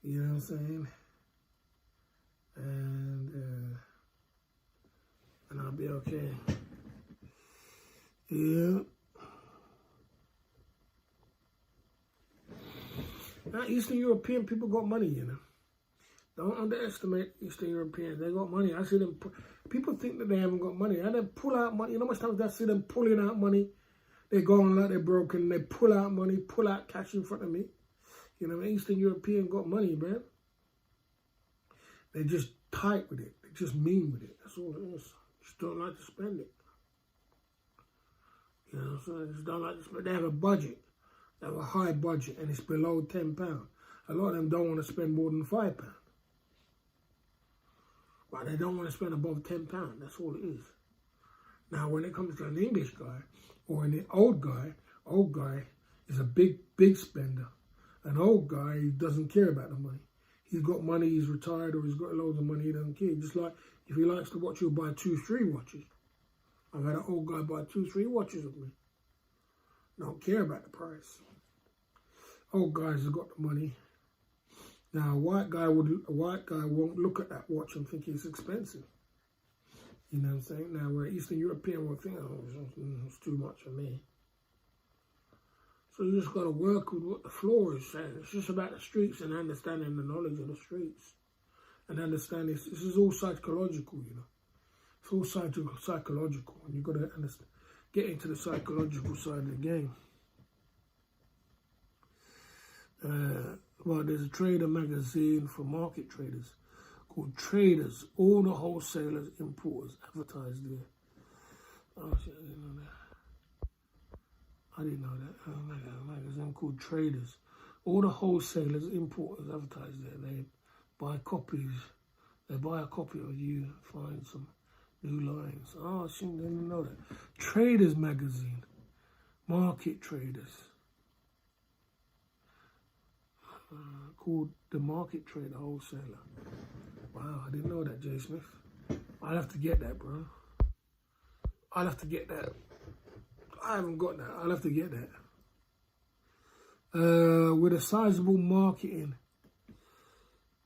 Speaker 1: You know what I'm saying? And I'll be okay. Yeah. Now, Eastern European people got money, you know. Don't underestimate Eastern Europeans. They got money. I see them. People think that they haven't got money. And they pull out money. You know how much times I see them pulling out money? They go on like they're broken. They pull out money, pull out cash in front of me. You know, Eastern European got money, man. They're just tight with it. They're just mean with it. That's all it is. Just don't like to spend it. You know, so they just don't like to spend. They have a budget. They have a high budget, and it's below £10. A lot of them don't want to spend more than £5. But they don't want to spend above £10. That's all it is. Now, when it comes to an English guy or an old guy is a big spender. An old guy doesn't care about the money. He's got money, he's retired, or he's got loads of money, he doesn't care. Just like if he likes to watch, he'll buy 2-3 watches. I've had an old guy buy 2-3 watches of me. Don't care about the price. Old guys have got the money. Now, a white guy won't look at that watch and think it's expensive. You know what I'm saying? Now, where Eastern European will think, oh, it's too much for me. So you just got to work with what the floor is saying. It's just about the streets and understanding the knowledge of the streets. And understanding this is all psychological, you know. It's all psychological. And you've got to understand, get into the psychological side of the game. Well, there's a trader magazine for market traders called Traders. All the wholesalers, importers advertise there. Oh shit, I didn't know that. I didn't know that. A magazine called Traders. All the wholesalers, importers advertise there. They buy copies. They buy a copy of you, find some new lines. Oh, I didn't know that. Traders magazine. Market traders. Called the Market Trader Wholesaler. Wow, I didn't know that, Jay Smith. I'll have to get that, bro. I'll have to get that. I haven't got that. I'll have to get that. With a sizable marketing.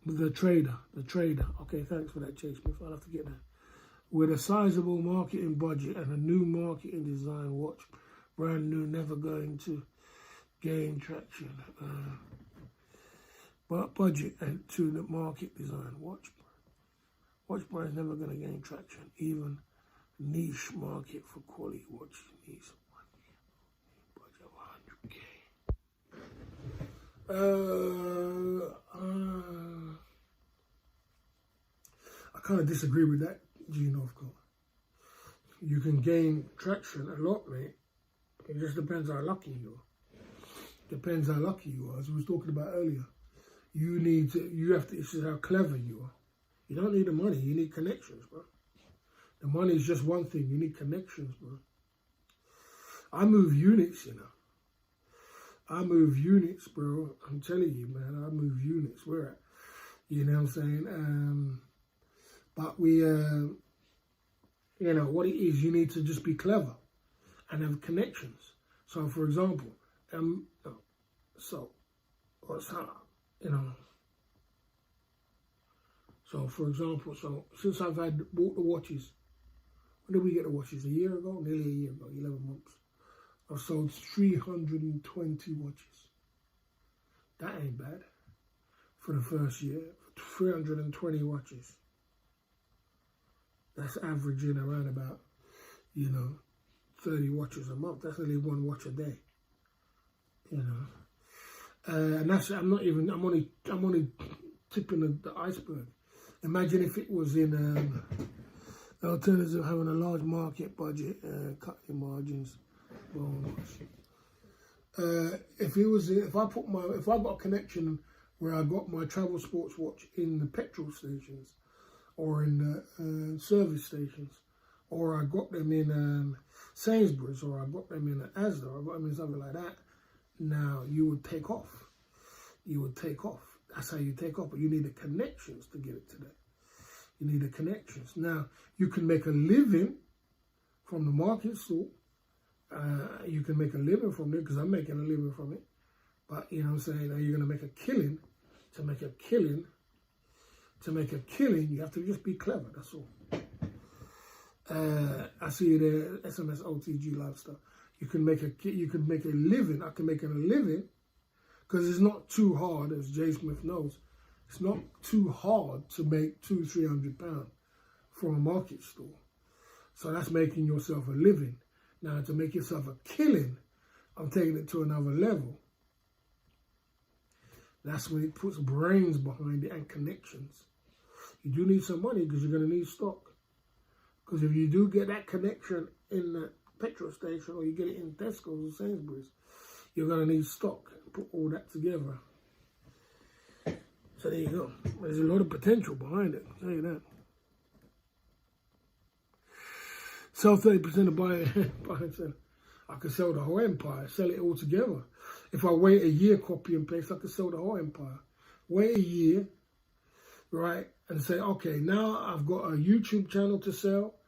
Speaker 1: The trader. Okay, thanks for that, Jay Smith. I'll have to get that. With a sizable marketing budget and a new marketing design watch, brand new, never going to gain traction. But budget and to the market design watch brand is never going to gain traction. Even niche market for quality watch needs budget of 100K. I kind of disagree with that, Gene Northcote. You can gain traction a lot, mate. It just depends how lucky you are. Depends how lucky you are, as we was talking about earlier. This is how clever you are. You don't need the money, you need connections, bro. The money is just one thing, you need connections, bro. I move units, you know. I move units, bro. I'm telling you, man, I move units. Where at? You know what I'm saying? But we, you know, what it is, you need to just be clever and have connections. So, for example, you know, so for example, since I've bought the watches, when did we get the watches? A year ago? Nearly a year ago, 11 months. I've sold 320 watches. That ain't bad for the first year. 320 watches. That's averaging around about, you know, 30 watches a month. That's only one watch a day, you know. And that's, I'm only tipping the iceberg. Imagine if it was in The alternatives of having a large market budget and cutting margins. If I got a connection where I got my travel sports watch in the petrol stations, or in the service stations, or I got them in Sainsbury's, or I got them in Asda, or I got them in something like that, now you would take off. You would take off. That's how you take off. But you need the connections to get it to that. You need the connections. Now, you can make a living from the market stall. You can make a living from it, because I'm making a living from it. But, you know what I'm saying, now you're going to make a killing. To make a killing, you have to just be clever, that's all. I see the SMS OTG lifestyle. You can make a living. I can make a living, because it's not too hard, as Jay Smith knows. It's not too hard to make £200-300 from a market store. So that's making yourself a living. Now, to make yourself a killing, I'm taking it to another level. That's when it puts brains behind it and connections. You do need some money, because you're going to need stock. Because if you do get that connection in the petrol station, or you get it in Tesco's or Sainsbury's, you're going to need stock. Put all that together. So there you go. There's a lot of potential behind it, I'll tell you that. Sell 30% of buy and sell. I could sell the whole empire, sell it all together. If I wait a year, copy and paste, I could sell the whole empire. Wait a year, right, and say, okay, now I've got a YouTube channel to sell.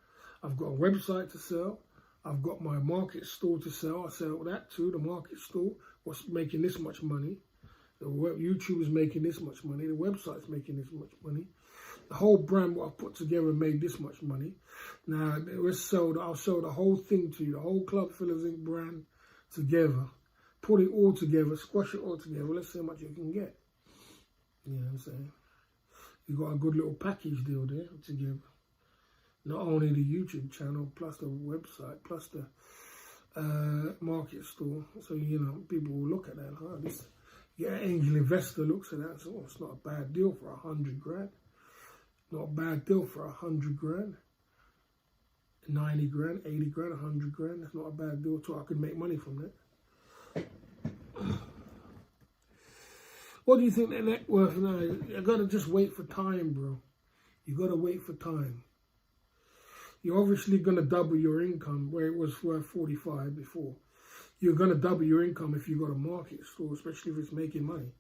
Speaker 1: I've got a website to sell. I've got my market store to sell. I sell that too, the market store. What's making this much money? The YouTube is making this much money. The website's making this much money. The whole brand, what I put together, made this much money. Now, I'll sell the whole thing to you, the whole Club Fillers Inc. brand together. Put it all together, squash it all together. Let's see how much you can get. You know what I'm saying? You got a good little package deal there together. Not only the YouTube channel, plus the website, plus the market store. So, you know, people will look at that. Huh? Angel investor looks at that. So, it's not a bad deal for 100 grand. Not a bad deal for 100 grand. 90 grand, 80 grand, 100 grand. That's not a bad deal at all. I could make money from that. What do you think that net worth now? You gotta just wait for time, bro. You gotta wait for time. You're obviously gonna double your income where it was worth 45 before. You're gonna double your income if you got a market store, especially if it's making money,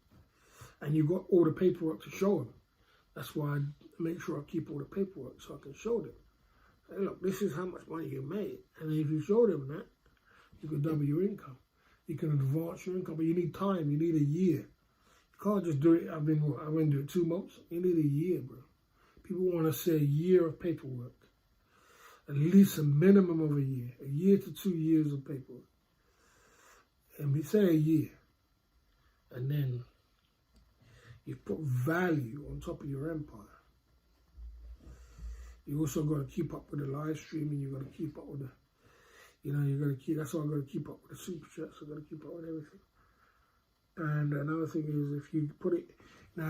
Speaker 1: and you got all the paperwork to show them. That's why I make sure I keep all the paperwork so I can show them. Hey, look, this is how much money you made, and then if you show them that, you can double your income. You can advance your income, but you need time. You need a year. You can't just do it. I've been doing it 2 months. You need a year, bro. People want to say a year of paperwork. At least a minimum of a year to 2 years of paperwork. And we say a year. And then you put value on top of your empire. You also got to keep up with the live streaming. You got to keep up with the, that's why I got to keep up with the super chats. I got to keep up with everything. And another thing is, if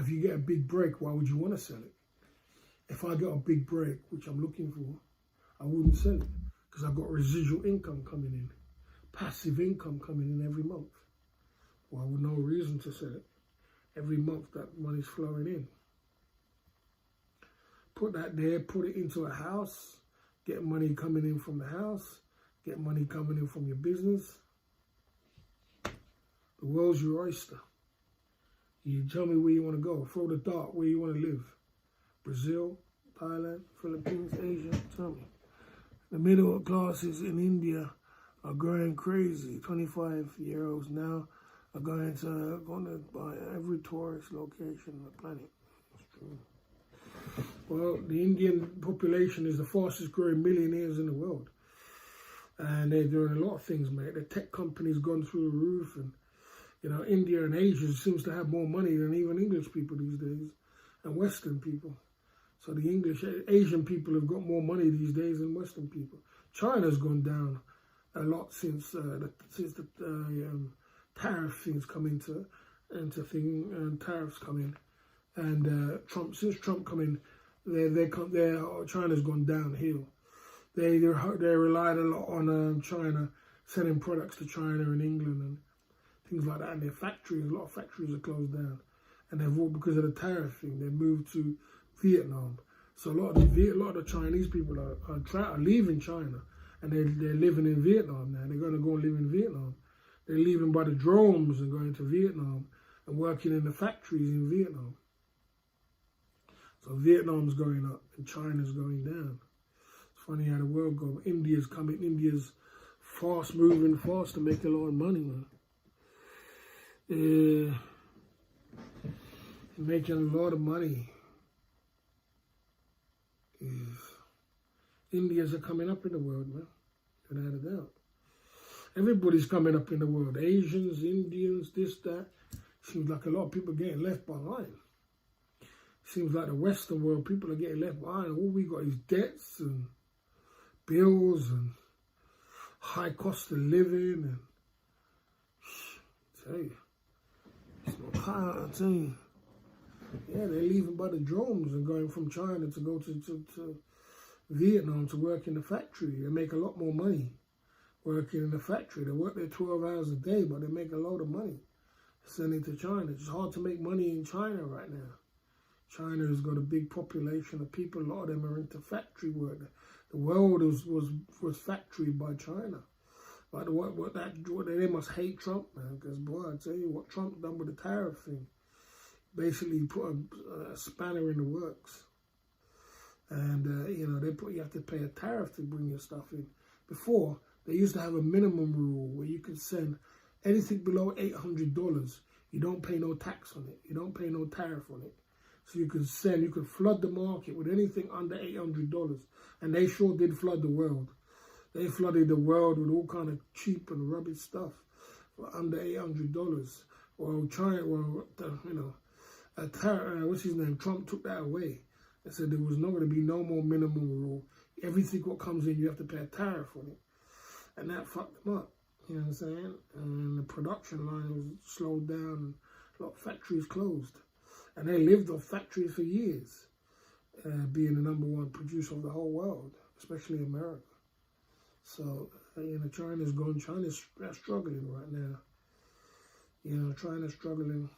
Speaker 1: you get a big break, why would you want to sell it? If I get a big break, which I'm looking for, I wouldn't sell it, because I've got residual income coming in, passive income coming in every month. Well, I would no reason to sell it. Every month that money's flowing in. Put that there, put it into a house, get money coming in from the house, get money coming in from your business. The world's your oyster. You tell me where you want to go. Throw the dart where you want to live. Brazil, Thailand, Philippines, Asia. Tell me. The middle classes in India are going crazy. 25-year-olds now are going to buy every tourist location on the planet. It's true. Well, the Indian population is the fastest growing millionaires in the world. And they're doing a lot of things, mate. The tech companies gone through the roof, and India and Asia seems to have more money than even English people these days, and Western people. So the Asian people have got more money these days than Western people. China's gone down a lot since the tariff things come tariffs come in, and since Trump come in, China's gone downhill. They relied a lot on China, selling products to China and England and things like that. And their factories, a lot of factories are closed down. And they've all, because of the tariff thing, they moved to Vietnam. So a lot of the Chinese people are leaving China, and they're living in Vietnam now. They're going to go and live in Vietnam. They're leaving by the drones and going to Vietnam and working in the factories in Vietnam. So Vietnam's going up and China's going down. It's funny how the world goes. India's coming. India's fast moving, fast to make a lot of money, man. Making a lot of money. Indians are coming up in the world, man. Without a doubt. Everybody's coming up in the world. Asians, Indians, this, that. Seems like a lot of people are getting left behind. Seems like the Western world, people are getting left behind. All we got is debts and bills and high cost of living. And I tell you, it's not high, I tell you. Yeah, they're leaving by the drones and going from China to go to Vietnam to work in the factory. They make a lot more money working in the factory. They work there 12 hours a day, but they make a lot of money sending to China. It's hard to make money in China right now. China has got a big population of people. A lot of them are into factory work. The world was factory by China. But they must hate Trump, man. Because boy, I tell you what Trump done with the tariff thing. Basically, put a spanner in the works. And you have to pay a tariff to bring your stuff in. Before, they used to have a minimum rule where you could send anything below $800. You don't pay no tax on it. You don't pay no tariff on it. So you could flood the market with anything under $800. And they sure did flood the world. They flooded the world with all kind of cheap and rubbish stuff for under $800. Well, China, what's his name? Trump took that away. They said there was not going to be no more minimum rule. Everything what comes in, you have to pay a tariff on it. And that fucked them up. You know what I'm saying? And the production line was slowed down. A lot of factories closed. And they lived off factories for years, being the #1 producer of the whole world, especially America. So, China's struggling right now. China's struggling.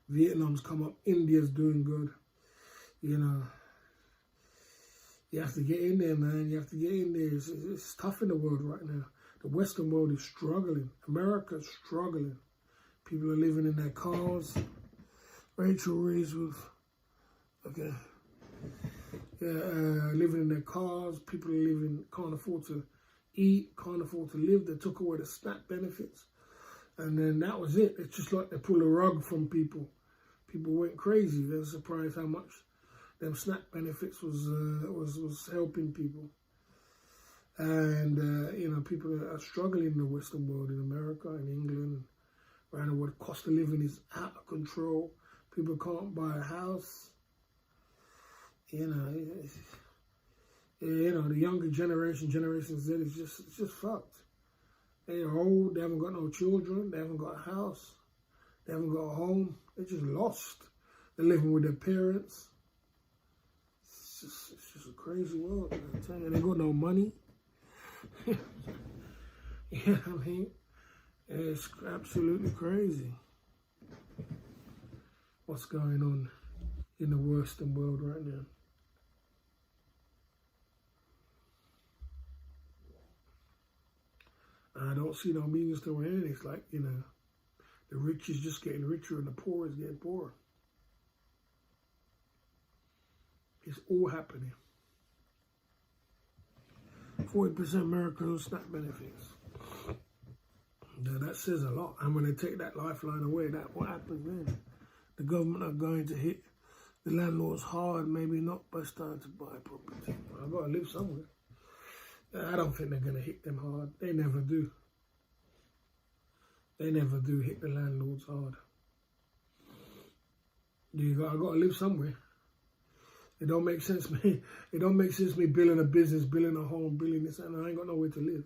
Speaker 1: Vietnam's come up. India's doing good. You have to get in there, man. You have to get in there. It's tough in the world right now. The Western world is struggling. America's struggling. People are living in their cars. Rachel Reeves with, okay. Yeah, living in their cars. People are can't afford to eat, can't afford to live. They took away the SNAP benefits. And then that was it. It's just like they pulled a rug from people. People went crazy. They were surprised how much them SNAP benefits was helping people. And, people are struggling in the Western world, in America, in England. Right now, the cost of living is out of control. People can't buy a house. The younger Generation Z is just fucked. They're old, they haven't got no children, they haven't got a house, they haven't got a home, they're just lost. They're living with their parents. It's just a crazy world, man. I'm telling you, they got no money. You know what I mean? It's absolutely crazy what's going on in the Western world right now. I don't see no means to an end. It's like, the rich is just getting richer and the poor is getting poorer. It's all happening. 40% Americans SNAP benefits. Now that says a lot. And when they take that lifeline away, what happens then? The government are going to hit the landlords hard, maybe not, but it's time to buy property. I've got to live somewhere. I don't think they're going to hit them hard. They never do. They never do hit the landlords hard. I've got to live somewhere. It don't make sense me. It don't make sense me building a business, building a home, building this, and I ain't got nowhere to live.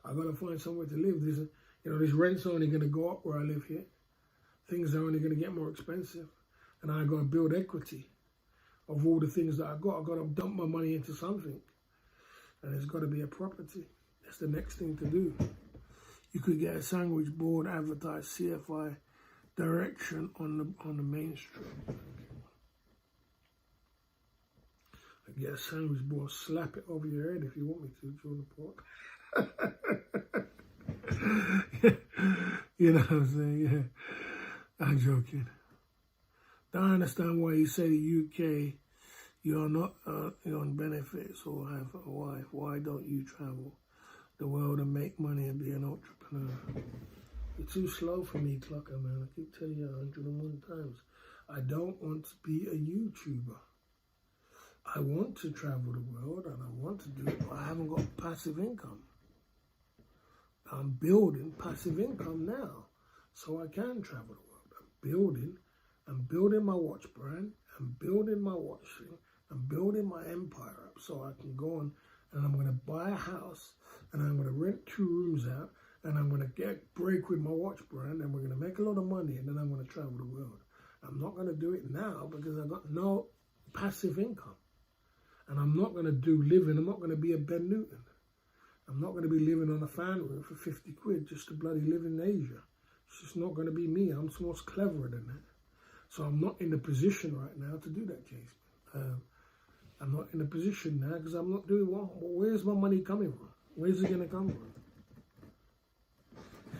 Speaker 1: I got to find somewhere to live. This rent's only going to go up where I live here. Things are only going to get more expensive, and I got to build equity. of all the things that I got to dump my money into something. And it's got to be a property. That's the next thing to do. You could get a sandwich board, advertise CFI direction on the main street. I get a sandwich board, slap it over your head if you want me to, Jordan Port. You know what I'm saying? Yeah, I'm joking. Don't understand why you say the UK, you're not on benefits or have a wife. Why don't you travel the world and make money and be an entrepreneur? You're too slow for me, Clucker, man. I keep telling you 101 times. I don't want to be a YouTuber. I want to travel the world and I want to do it, but I haven't got passive income. I'm building passive income now, so I can travel the world. I'm building my watch brand, I'm building my watch thing, I'm building my empire up so I can go on and I'm going to buy a house and I'm going to rent 2 rooms out and I'm going to break with my watch brand and we're going to make a lot of money and then I'm going to travel the world. I'm not going to do it now because I've got no passive income. And I'm not going to I'm not going to be a Ben Newton. I'm not going to be living on a fan room for 50 quid just to bloody live in Asia. It's just not going to be me. I'm so much cleverer than that. So I'm not in the position right now to do that, Jason. I'm not in a position now because I'm not doing well. Where's my money coming from? Where's it going to come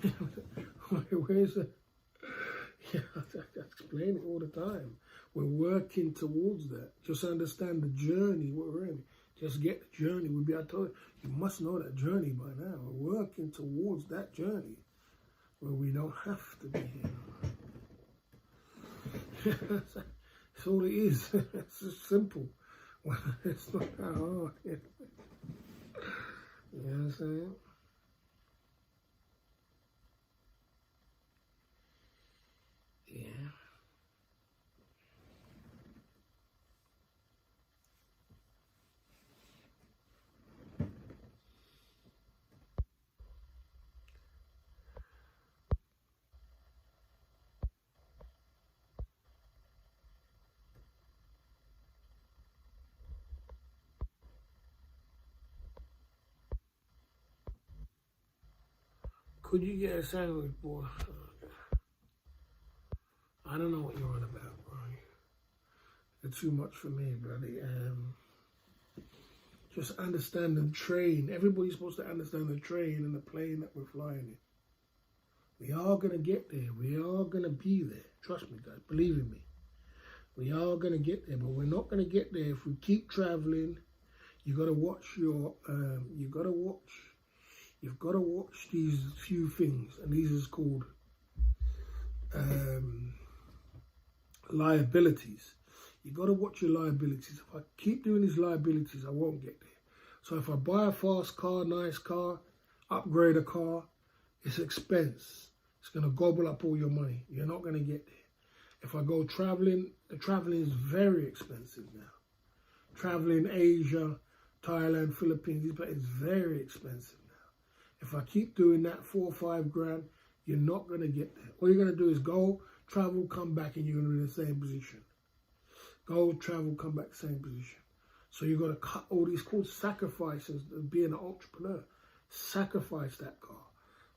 Speaker 1: from? Where's it? Yeah, I explain it all the time. We're working towards that. Just understand the journey we're in. Just get the journey. I told you must know that journey by now. We're working towards that journey where we don't have to be here. That's all it is. It's just simple. It's not that hard. You know what I'm saying? Yeah. Could you get a sandwich, boy? I don't know what you're on about, bro. It's too much for me, buddy. Just understand the train. Everybody's supposed to understand the train and the plane that we're flying in. We are going to get there. We are going to be there. Trust me, guys. Believe in me. We are going to get there, but we're not going to get there if we keep traveling. You got to watch you've got to watch these few things, and these is called liabilities. You got to watch your liabilities. If I keep doing these liabilities, I won't get there. So if I buy a fast car, nice car, upgrade a car, it's expense. It's going to gobble up all your money. You're not going to get there. If I go traveling, the traveling is very expensive now. Traveling Asia, Thailand, Philippines, it's very expensive now. If I keep doing that 4 or 5 grand, you're not going to get there. All you're going to do is go, travel, come back, and you're going to be in the same position. Go, travel, come back, same position. So you've got to cut all these called sacrifices of being an entrepreneur. Sacrifice that car.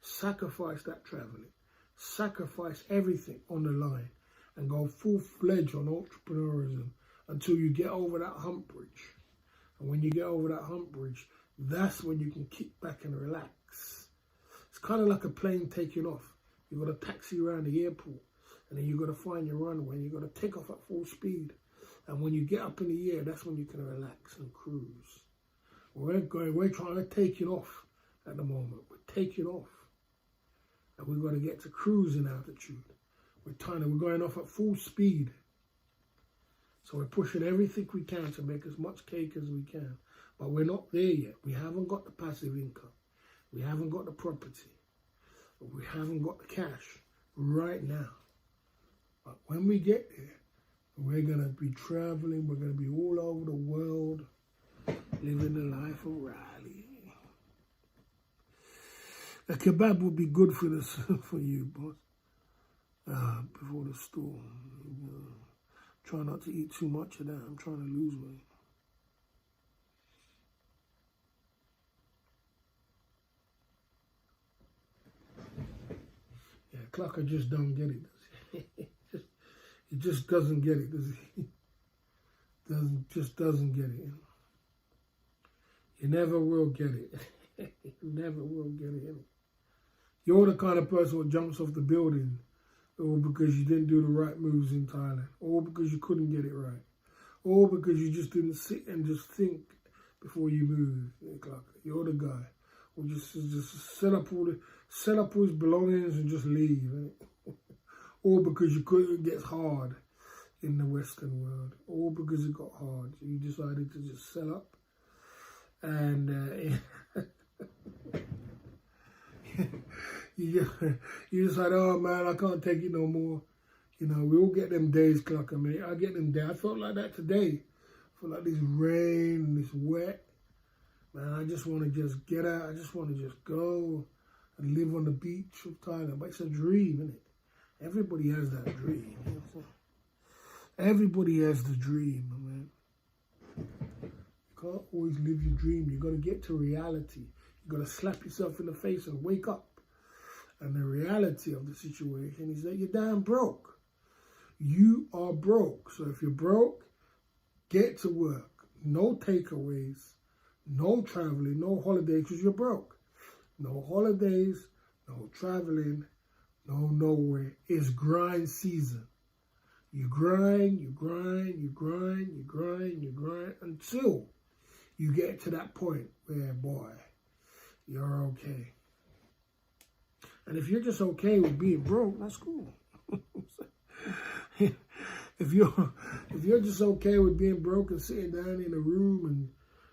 Speaker 1: Sacrifice that traveling. Sacrifice everything on the line and go full-fledged on entrepreneurism until you get over that hump bridge. And when you get over that hump bridge, that's when you can kick back and relax. It's kind of like a plane taking off. You've got to taxi around the airport and then you've got to find your runway and you've got to take off at full speed. And when you get up in the air, that's when you can relax and cruise. We're trying to take it off at the moment. We're taking off. And we've got to get to cruising altitude. We're going off at full speed. So we're pushing everything we can to make as much cake as we can. But we're not there yet. We haven't got the passive income. We haven't got the property. We haven't got the cash right now. But when we get there, we're going to be traveling. We're going to be all over the world, living the life of Riley. A kebab would be good for this for you, boss. Before the storm. Try not to eat too much of that. I'm trying to lose weight. Yeah, Clucker just don't get it, does he? He just doesn't get it, does he? Doesn't get it. You never will get it. You never will get it. You're the kind of person who jumps off the building, or because you didn't do the right moves in Thailand, or because you couldn't get it right, or because you just didn't sit and just think before you move. You're the guy who just set up all his belongings and just leave. Or because you couldn't get hard in the Western world, or because it got hard, so you decided to just sell up and you decide, oh man, I can't take it no more. You know, we all get them days, Clucker, mate. I get them days. I felt like that today. I felt like this rain, this wet. Man, I just want to just get out. I just want to just go and live on the beach of Thailand. But it's a dream, isn't it? Everybody has that dream. You know what I'm saying? Everybody has the dream, man. You can't always live your dream. You got to get to reality. You got to slap yourself in the face and wake up. And the reality of the situation is that you're damn broke. You are broke. So if you're broke, get to work. No takeaways, no traveling, no holidays because you're broke. No holidays, no traveling, no nowhere. It's grind season. You grind, you grind, you grind, you grind, you grind until you get to that point where, boy, you're okay. And if you're just okay with being broke, that's cool. if you're just okay with being broke and sitting down in a room and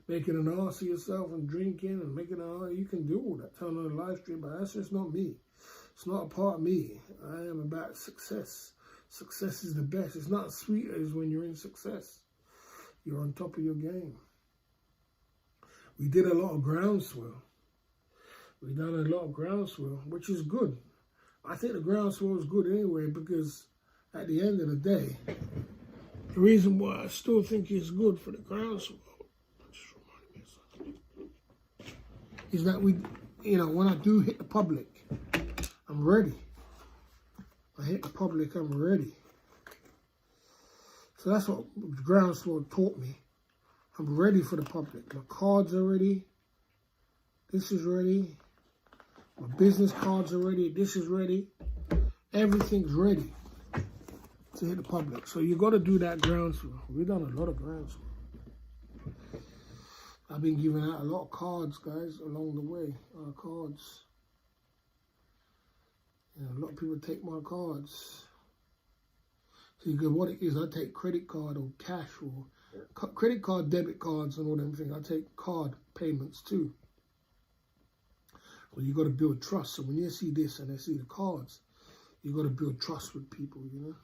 Speaker 1: making an ass of yourself and drinking and making an ass, you can do all that. Turn on a live stream, but that's just not me. It's not a part of me. I am about success. Success is the best. It's not as sweet as when you're in success. You're on top of your game. We did a lot of groundswell. We've done a lot of groundswell, which is good. I think the groundswell is good anyway because at the end of the day, the reason why I still think it's good for the groundswell, just reminded me of something, is that we, you know, when I do hit the public, I'm ready. I hit the public, I'm ready. So that's what groundswell taught me. I'm ready for the public. My cards are ready. This is ready. My business cards are ready. This is ready. Everything's ready to hit the public. So you got to do that groundswell. We've done a lot of groundswell. I've been giving out a lot of cards, guys, along the way. Cards. You know, a lot of people take my cards. So you go, what it is, I take credit card or cash or credit card, debit cards and all them things. I take card payments too. Well, you got to build trust. So when you see this and they see the cards, you got to build trust with people, you know.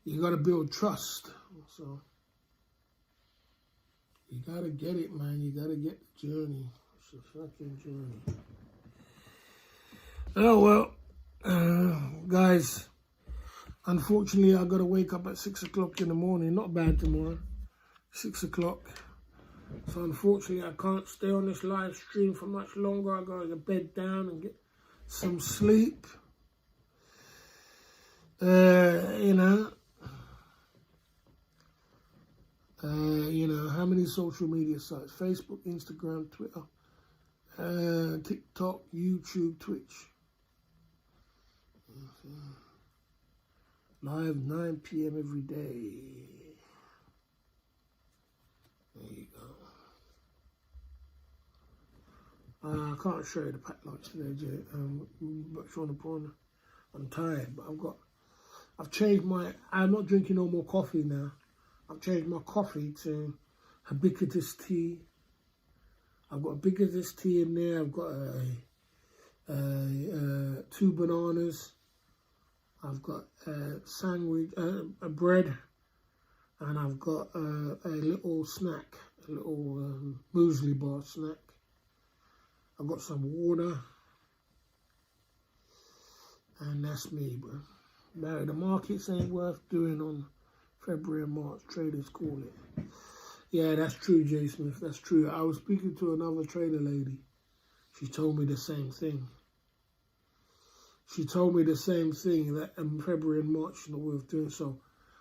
Speaker 1: You got to build trust. So you got to get it, man. You got to get the journey. It's a fucking journey. Oh, well, guys, unfortunately, I got to wake up at 6 o'clock in the morning. Not bad tomorrow. 6 o'clock. So unfortunately, I can't stay on this live stream for much longer. I got to bed down and get some sleep. You know, how many social media sites? Facebook, Instagram, Twitter, TikTok, YouTube, Twitch. Live 9 p.m. every day. There you go. I can't show you the packed lunch today, Jay. I'm tired, but I've changed I'm not drinking no more coffee now. I've changed my coffee to ubiquitous tea. I've got ubiquitous tea in there. I've got 2 bananas. I've got a sandwich, a bread, and I've got a little snack, a little muesli bar snack. I've got some water, and that's me, bro. Barry, the markets ain't worth doing on February and March, traders call it. Yeah, that's true, Jay Smith. That's true. I was speaking to another trader lady. She told me the same thing. She told me the same thing, that in February and March is not worth doing. So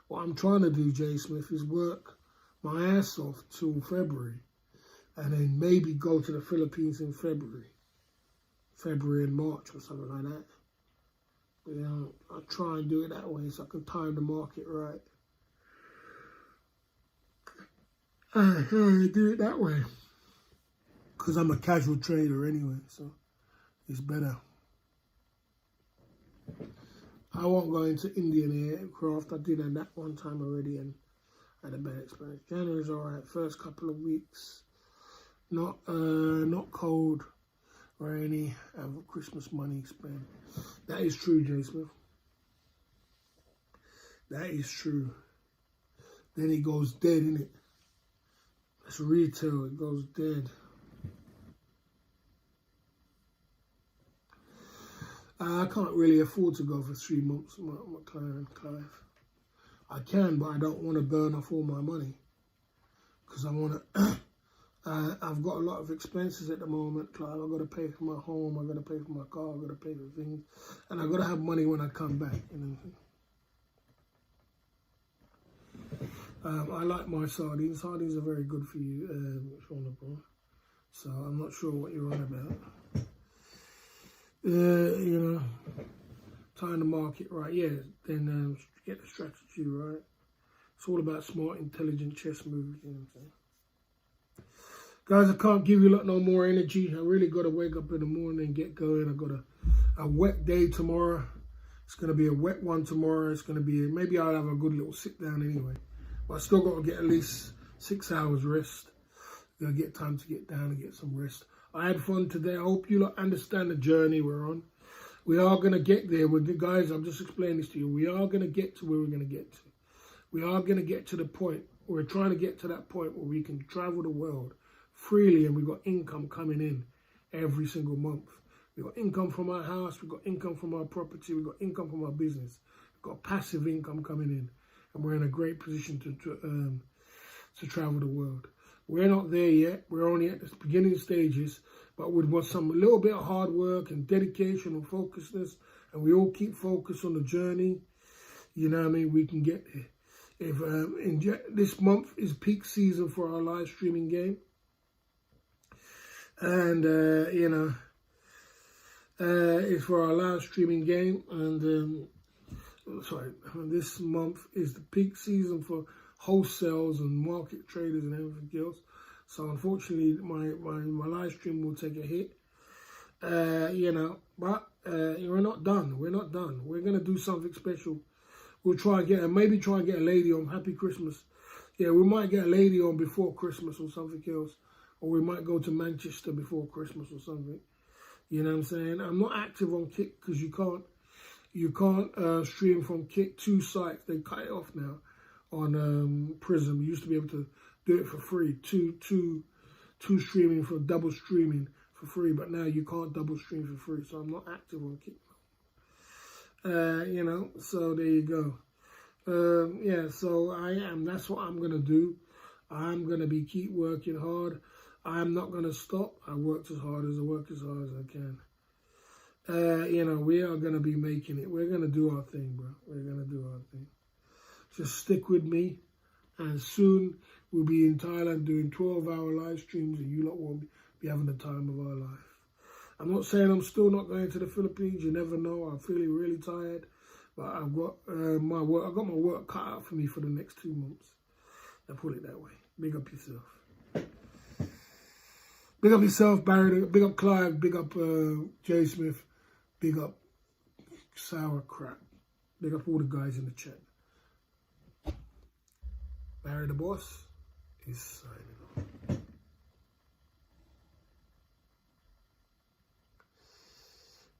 Speaker 1: what I'm trying to do, Jay Smith, is work my ass off till February and then maybe go to the Philippines in February and March or something like that. You know, I'll try and do it that way so I can time the market right. I do it that way because I'm a casual trader anyway, so it's better. I won't go into Indian aircraft. I did that one time already and had a bad experience. January's alright. First couple of weeks, not cold or any Christmas money spent. That is true, Jay Smith. That is true. Then it goes dead, innit? That's retail. It goes dead. I can't really afford to go for 3 months, my client, Clive. I can, but I don't want to burn off all my money because I want to. I've got a lot of expenses at the moment, Clive. I've got to pay for my home. I've got to pay for my car. I've got to pay for things, and I've got to have money when I come back. You know. I like my sardines. Sardines are very good for you, Sean. So I'm not sure what you're on about. You know, time the market right, yeah, then get the strategy right. It's all about smart, intelligent chess moves, you know what I'm saying? Guys, I can't give you no more energy. I really got to wake up in the morning and get going. I got a wet day tomorrow. It's going to be a wet one tomorrow. It's going to be, maybe I'll have a good little sit down anyway. But I still got to get at least 6 hours rest. Got to get time to get down and get some rest. I had fun today. I hope you understand the journey we're on. We are going to get there. With the guys, I'm just explaining this to you. We are going to get to where we're going to get to. We are going to get to the point. We're trying to get to that point where we can travel the world freely and we've got income coming in every single month. We've got income from our house. We've got income from our property. We've got income from our business. We've got passive income coming in. And we're in a great position to travel the world. We're not there yet. We're only at the beginning stages, but with a little bit of hard work and dedication and focusedness, and we all keep focused on the journey, you know what I mean, we can get there. If this month is peak season for our live streaming game, and you know, it's for our live streaming game, and this month is the peak season for wholesales and market traders and everything else. So unfortunately, my live stream will take a hit. You know, but we're not done. We're not done. We're gonna do something special. We'll try and get a lady on. Happy Christmas. Yeah, we might get a lady on before Christmas or something else, or we might go to Manchester before Christmas or something. You know what I'm saying? I'm not active on Kick because you can't stream from Kick 2 sites. They cut it off now on Prism. You used to be able to do it for free, two streaming for double streaming for free, but now you can't double stream for free. So I'm not active on Kick. You know, so there you go. Yeah, so I am. That's what I'm gonna do. I'm gonna keep working hard. I'm not gonna stop. I work as hard as I can. You know, we are gonna be making it. We're gonna do our thing, bro. We're gonna do our thing. Just stick with me, and soon we'll be in Thailand doing 12-hour live streams, and you lot won't be having the time of our life. I'm not saying I'm still not going to the Philippines. You never know. I'm feeling really tired, but I've got my work. I've got my work cut out for me for the next 2 months. I put it that way. Big up yourself. Big up yourself, Barry. Big up Clive. Big up Jay Smith. Big up Sour Crap. Big up all the guys in the chat. Barry the Boss is signing off.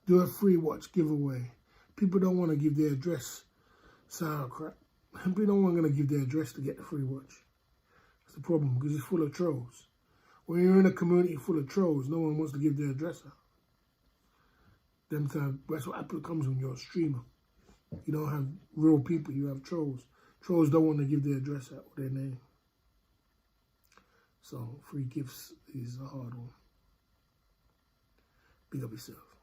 Speaker 1: Do a free watch giveaway. People don't want to give their address. Sour Crap. People don't want to give their address to get the free watch. That's the problem, because it's full of trolls. When you're in a community full of trolls, no one wants to give their address out. That's what Apple comes when you're a streamer. You don't have real people, you have trolls. Trolls don't want to give their address out or their name. So free gifts is a hard one. Big up yourself.